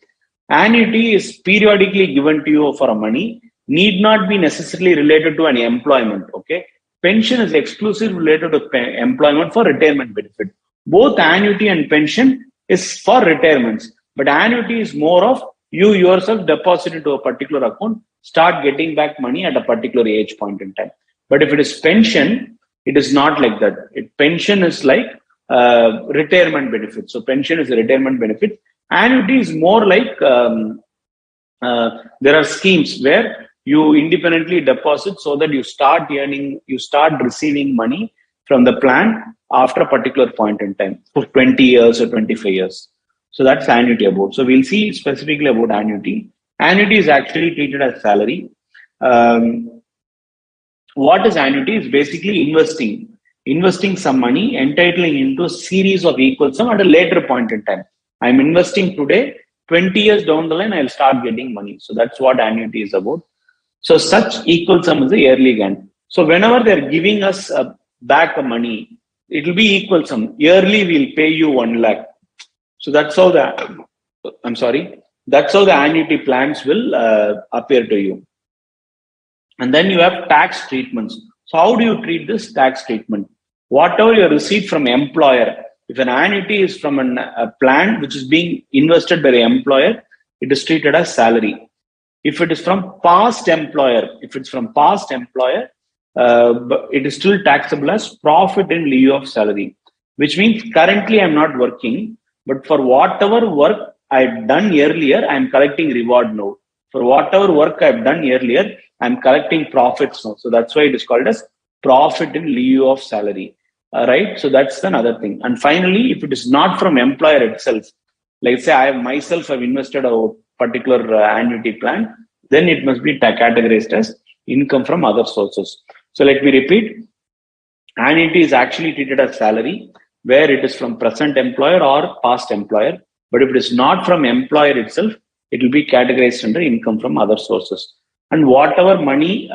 Annuity is periodically given to you for money, need not be necessarily related to an employment, okay. Pension is exclusively related to employment for retirement benefit. Both annuity and pension is for retirements, but annuity is more of you yourself deposit into a particular account, start getting back money at a particular age point in time. But if it is pension, it is not like that. Pension is like retirement benefit. So pension is a retirement benefit. Annuity is more like there are schemes where you independently deposit so that you start receiving money from the plan after a particular point in time for 20 years or 25 years. So that's annuity about. So we'll see specifically about annuity. Annuity is actually treated as salary. What is annuity? Is basically investing some money, entitling into a series of equal sum at a later point in time. I'm investing today, 20 years down the line, I'll start getting money. So that's what annuity is about. So such equal sum is a yearly gain. So whenever they're giving us back money, it will be equal sum. Yearly, we'll pay you 1 lakh. So that's how that's how the annuity plans will appear to you. And then you have tax treatments. So how do you treat this tax treatment? Whatever you receive from employer, if an annuity is from a plan which is being invested by the employer, it is treated as salary. If it is from past employer, it is still taxable as profit in lieu of salary, which means currently I'm not working, but for whatever work I've done earlier, I'm collecting reward now. For whatever work I've done earlier, I'm collecting profits now. So that's why it is called as profit in lieu of salary. Right? So that's another thing. And finally, if it is not from employer itself, like say I've invested a particular annuity plan, then it must be categorized as income from other sources. So let me repeat. Annuity is actually treated as salary where it is from present employer or past employer. But if it is not from employer itself, it will be categorized under income from other sources. And whatever money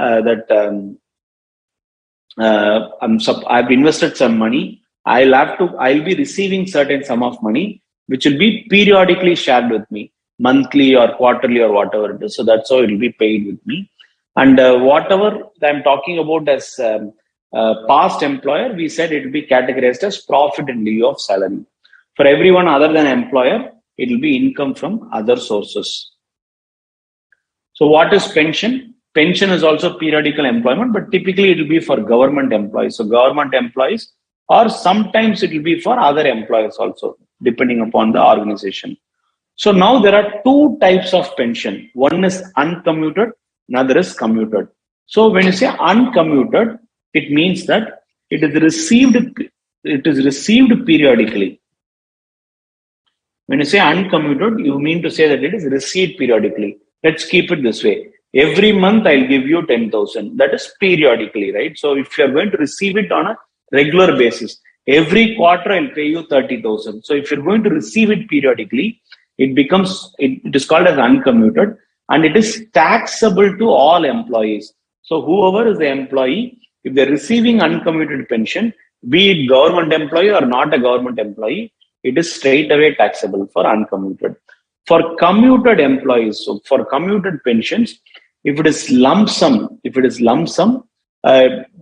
I've invested some money, I'll be receiving certain sum of money, which will be periodically shared with me, monthly or quarterly or whatever it is. So that's how it will be paid with me. And whatever I'm talking about as past employer, we said it will be categorized as profit in lieu of salary. For everyone other than employer, it will be income from other sources. So what is pension? Pension is also periodical employment, but typically it will be for government employees. So government employees, or sometimes it will be for other employers also, depending upon the organization. So now there are two types of pension. One is uncommuted, another is commuted. So when you say uncommuted, it means that it is received periodically. When you say uncommuted, you mean to say that it is received periodically. Let's keep it this way. Every month I'll give you 10,000. That is periodically, right? So if you're going to receive it on a regular basis, every quarter I'll pay you 30,000. So if you're going to receive it periodically, it is called as uncommuted, and it is taxable to all employees. So whoever is the employee, if they're receiving uncommuted pension, be it government employee or not a government employee, it is straight away taxable for uncommuted. For commuted employees, so for commuted pensions, if it is lump sum,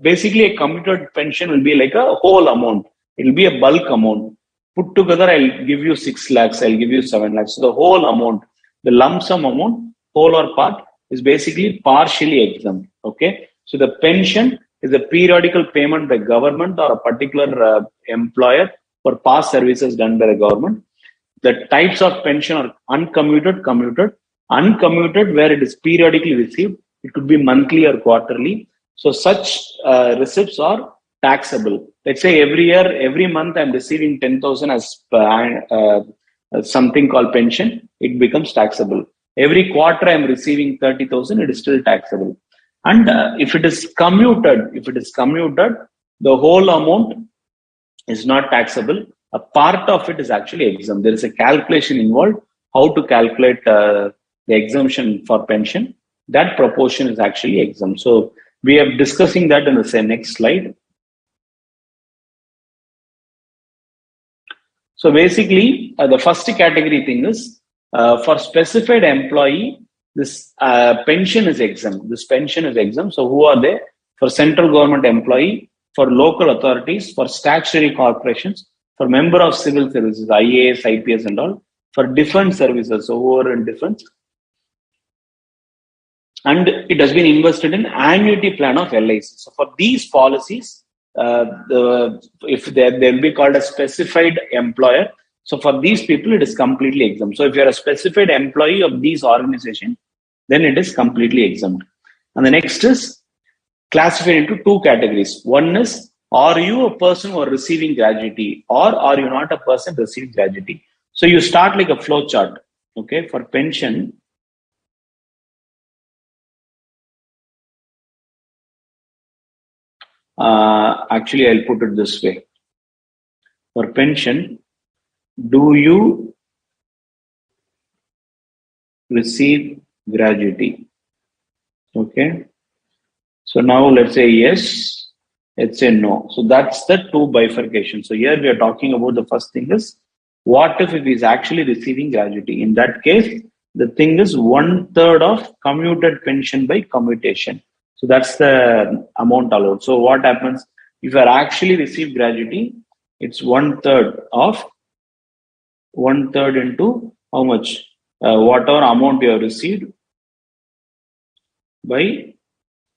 basically a commuted pension will be like a whole amount. It will be a bulk amount. Put together, I'll give you 6 lakhs, I'll give you 7 lakhs. So the whole amount, the lump sum amount, whole or part, is basically partially exempt. Okay. So the pension is a periodical payment by government or a particular employer for past services done by the government. The types of pension are uncommuted, commuted. Uncommuted, where it is periodically received, it could be monthly or quarterly. So such receipts are taxable. Let's say every month I'm receiving 10,000 as something called pension, it becomes taxable. Every quarter I'm receiving 30,000, it is still taxable. And if it is commuted, the whole amount is not taxable. A part of it is actually exempt. There is a calculation involved how to calculate the exemption for pension. That proportion is actually exempt. So we are discussing that in the next slide. So basically, the first category thing is for specified employee, this pension is exempt. So who are they? For central government employee, for local authorities, for statutory corporations, for member of civil services, IAS, IPS and all, for defense services, so who are in defense. And it has been invested in annuity plan of LIC. So for these policies, if they'll be called a specified employer. So for these people, it is completely exempt. So if you're a specified employee of these organizations, then it is completely exempt. And the next is classified into two categories. One is, are you a person who are receiving gratuity, or are you not a person receiving gratuity? So you start like a flow chart. Okay, for pension, actually I'll put it this way. For pension, do you receive gratuity? Okay, so now let's say yes, let's say no. So that's the two bifurcation. So here we are talking about the first thing is, what if he's actually receiving gratuity? In that case, the thing is 1/3 of commuted pension by commutation. So that's the amount allowed. So what happens if you are actually receive gratuity? It's 1/3 of 1/3 into how much? Whatever amount you have received by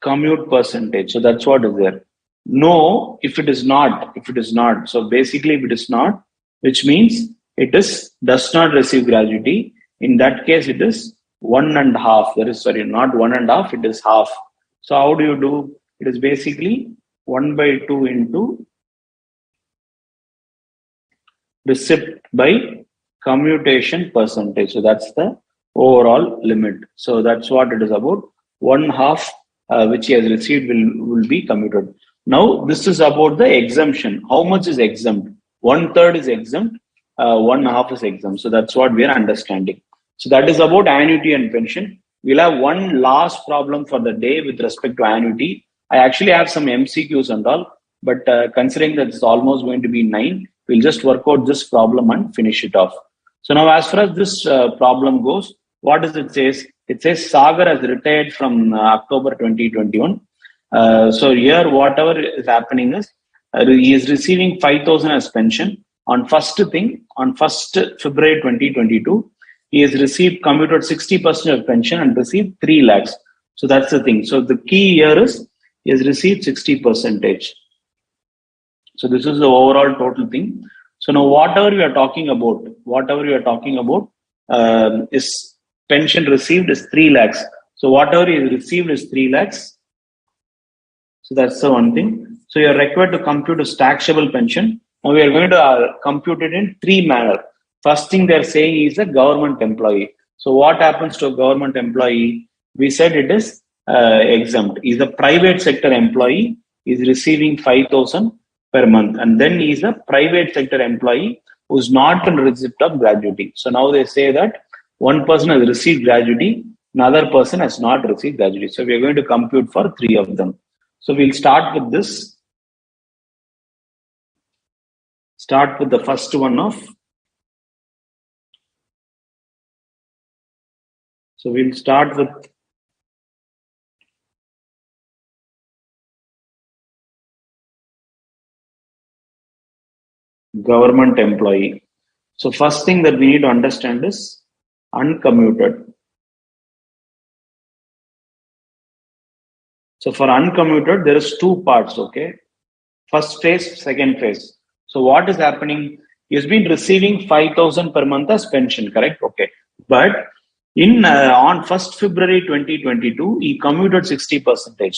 commute percentage. So that's what is there. No, if it is not, So basically, if it is not, which means it is does not receive gratuity. In that case, it is 1.5. That is, sorry, not 1.5. It is half. So how do you do? It is basically 1/2 into receipt by commutation percentage. So that's the overall limit. So that's what it is about. 1/2 which he has received will be commuted. Now this is about the exemption. How much is exempt? 1/3 is exempt, 1/2 is exempt. So that's what we are understanding. So that is about annuity and pension. We'll have one last problem for the day with respect to annuity. I actually have some MCQs and all, but considering that it's almost going to be 9, we'll just work out this problem and finish it off. So now as far as this problem goes, what does it say? It says Sagar has retired from October 2021. So here, whatever is happening is he is receiving 5,000 as pension. On 1st February 2022, he has received commuted 60% of pension and received 3 lakhs. So that's the thing. So the key here is he has received 60%. So this is the overall total thing. So now whatever we are talking about, is pension received is 3 lakhs. So whatever is received is 3 lakhs. So that's the one thing. So you're required to compute a taxable pension. Now we are going to compute it in 3 manners. First thing they're saying is a government employee. So what happens to a government employee? We said it is exempt. He's a private sector employee. He's receiving 5,000 per month. And then he's a private sector employee who's not on receipt of gratuity. So now they say that one person has received gratuity, another person has not received gratuity. So we are going to compute for 3 of them. So we'll start with this. Start with the first one of. So we'll start with government employee. So first thing that we need to understand is uncommuted. So for uncommuted, there is 2 parts, okay? First phase, second phase. So what is happening? He has been receiving 5,000 per month as pension, correct? Okay. But on 1st February 2022, he commuted 60%.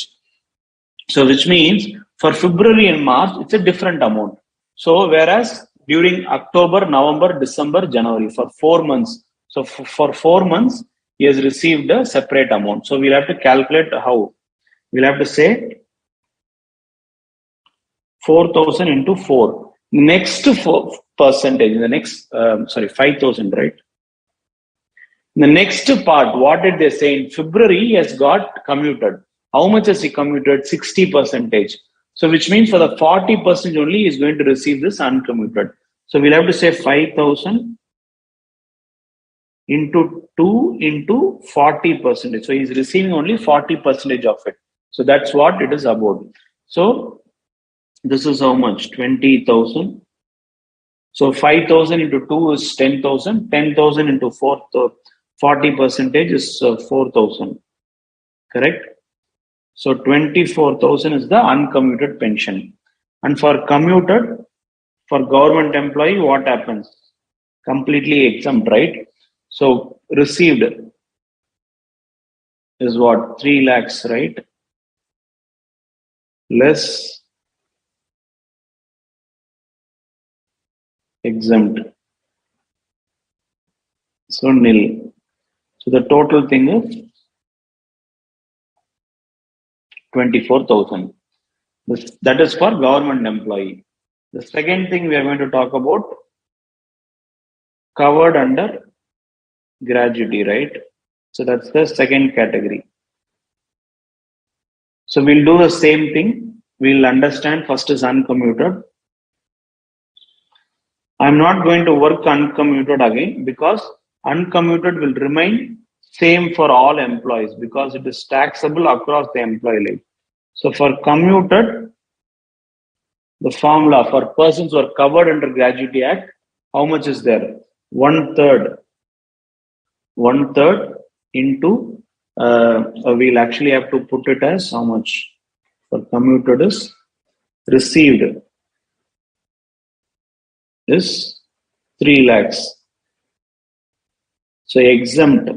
So which means for February and March, it's a different amount. So whereas during October, November, December, January, for 4 months. So for 4 months, he has received a separate amount. So we'll have to calculate how. We'll have to say 4,000 into 4. Next 4%, the next, 5,000, right? The next part, what did they say? In February, he has got commuted. How much has he commuted? 60%. So which means for the 40% only, he is going to receive this uncommuted. So we'll have to say 5,000 into 2 into 40%. So he's receiving only 40% of it. So that's what it is about. So this is how much? 20,000. So 5,000 into 2 is 10,000. 10,000 into 40% is 4,000. Correct? So 24,000 is the uncommuted pension. And for commuted, for government employee, what happens? Completely exempt, right? So received is what? 3 lakhs, right? Less exempt. So nil. So the total thing is 24,000. That is for government employee. The second thing we are going to talk about, covered under gratuity, right? So that's the second category. So we'll do the same thing. We'll understand first is uncommuted. I'm not going to work uncommuted again because uncommuted will remain same for all employees because it is taxable across the employee life. So for commuted, the formula for persons who are covered under Gratuity Act, how much is there? One third into, we'll actually have to put it as how much for commuted is received is 3 lakhs. So exempt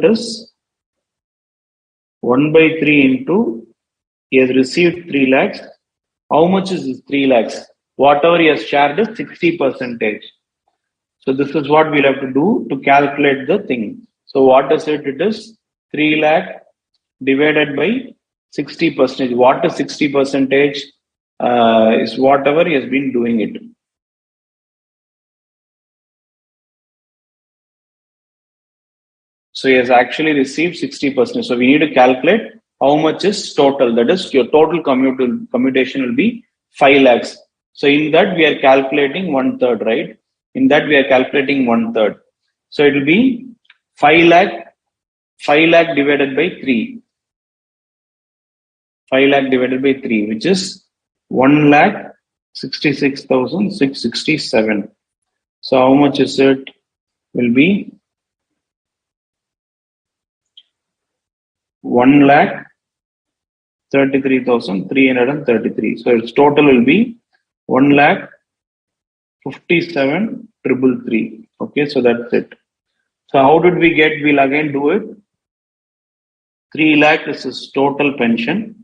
is 1 by 3 into he has received 3 lakhs. How much is this 3 lakhs? Whatever he has shared is 60%. So this is what we'll have to do to calculate the thing. So what is it? It is 3 lakh divided by 60%. What is 60%? Is whatever he has been doing it. So he has actually received 60%. So we need to calculate how much is total. That is your total commutation will be 5 lakhs. So in that we are calculating 1/3, right? In that we are calculating 1/3. So it will be 5 lakh divided by 3. 5 lakh divided by 3, which is 1,66,667. So how much is it? Will be 1,33,333. So its total will be 1,57,333. Okay, so that's it. So how did we get? We'll again do it. 3 lakh is his total pension.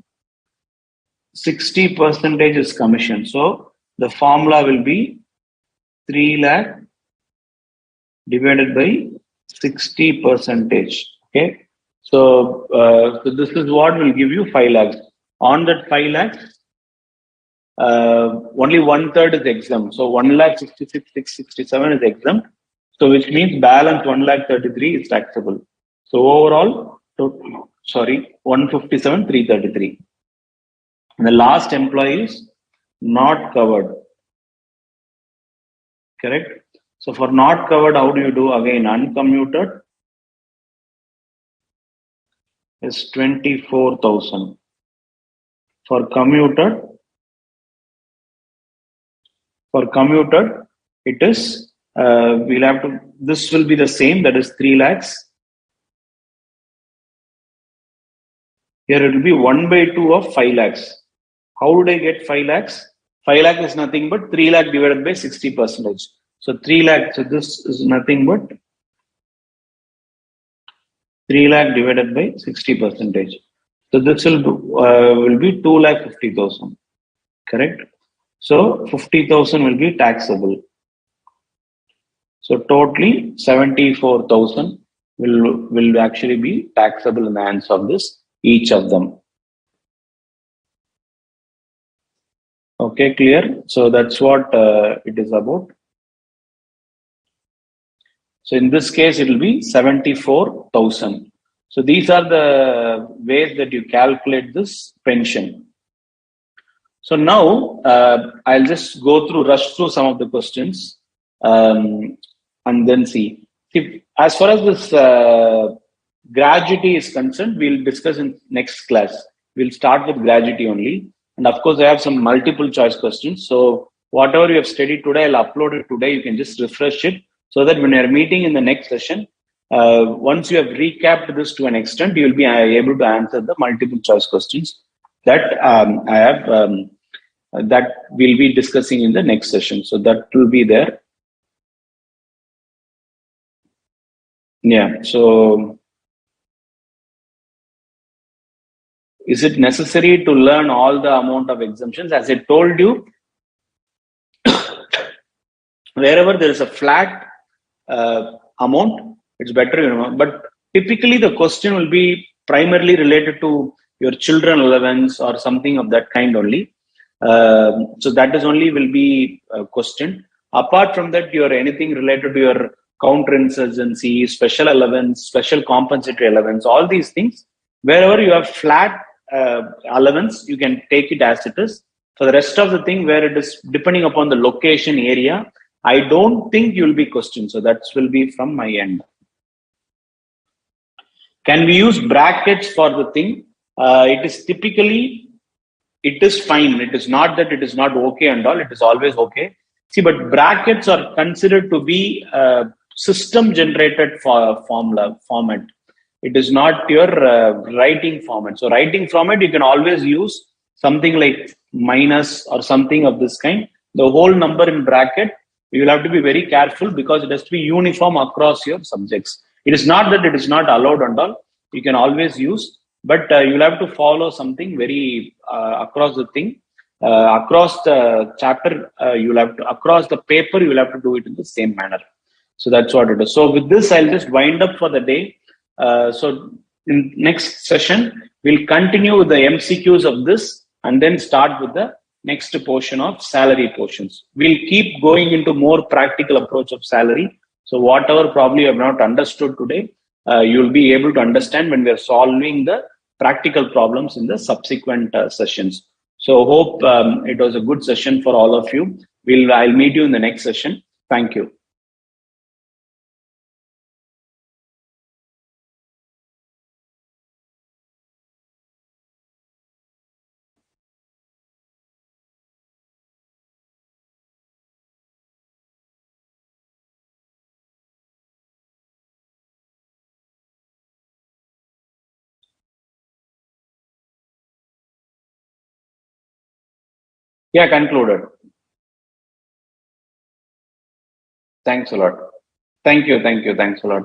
60% is commission. So the formula will be 3 lakh divided by 60%. Okay. So, so this is what will give you 5 lakhs. On that 5 lakhs, only 1/3 is exempt. So 1,66,667 is exempt. So which means balance 1,33,000 is taxable. So overall, 157,333. And the last employee is not covered. Correct. So for not covered, how do you do? Again, uncommuted is 24,000. For commuted, it is, we'll have to, this will be the same, that is 3 lakhs. Here it will be 1/2 of 5 lakhs. How would I get 5 lakhs? 5 lakh is nothing but 3 lakh divided by 60%. So 3 lakh, so this is nothing but 3 lakh divided by 60%. So this will be 2,50,000. Correct? So 50,000 will be taxable. So totally 74,000 will actually be taxable in the hands of this, each of them. Okay, clear? So that's what it is about. So in this case, it will be 74,000. So these are the ways that you calculate this pension. So now I'll just rush through some of the questions and then see. As far as this gratuity is concerned, we'll discuss in next class. We'll start with gratuity only. And of course, I have some multiple choice questions. So whatever you have studied today, I'll upload it today. You can just refresh it so that when you're meeting in the next session, once you have recapped this to an extent, you will be able to answer the multiple choice questions that I have that we'll be discussing in the next session. So that will be there. Yeah. So is it necessary to learn all the amount of exemptions? As I told you, wherever there is a flat amount, it's better, but typically the question will be primarily related to your children allowance or something of that kind only. So that is only will be questioned. Apart from that, your anything related to your counter insurgency, special allowance, special compensatory allowance, all these things, wherever you have flat allowance, you can take it as it is. For the rest of the thing, where it is depending upon the location area, I don't think you will be questioned. So that will be from my end. Can we use brackets for the thing? It is typically, it is fine. It is not that it is not okay and all. It is always okay. See, but brackets are considered to be system generated format. It is not your writing format. So writing format, you can always use something like minus or something of this kind. The whole number in bracket, you will have to be very careful because it has to be uniform across your subjects. It is not that it is not allowed and all. You can always use, but you will have to follow something very across the thing. Across the chapter, you will have to, across the paper, you will have to do it in the same manner. So that's what it is. So with this, I'll just wind up for the day. So in next session, we'll continue with the MCQs of this and then start with the next portion of salary portions. We'll keep going into more practical approach of salary. So whatever probably you have not understood today, you'll be able to understand when we're solving the practical problems in the subsequent sessions. So hope it was a good session for all of you. I'll meet you in the next session. Thank you. Yeah, concluded. Thanks a lot. Thank you. Thanks a lot.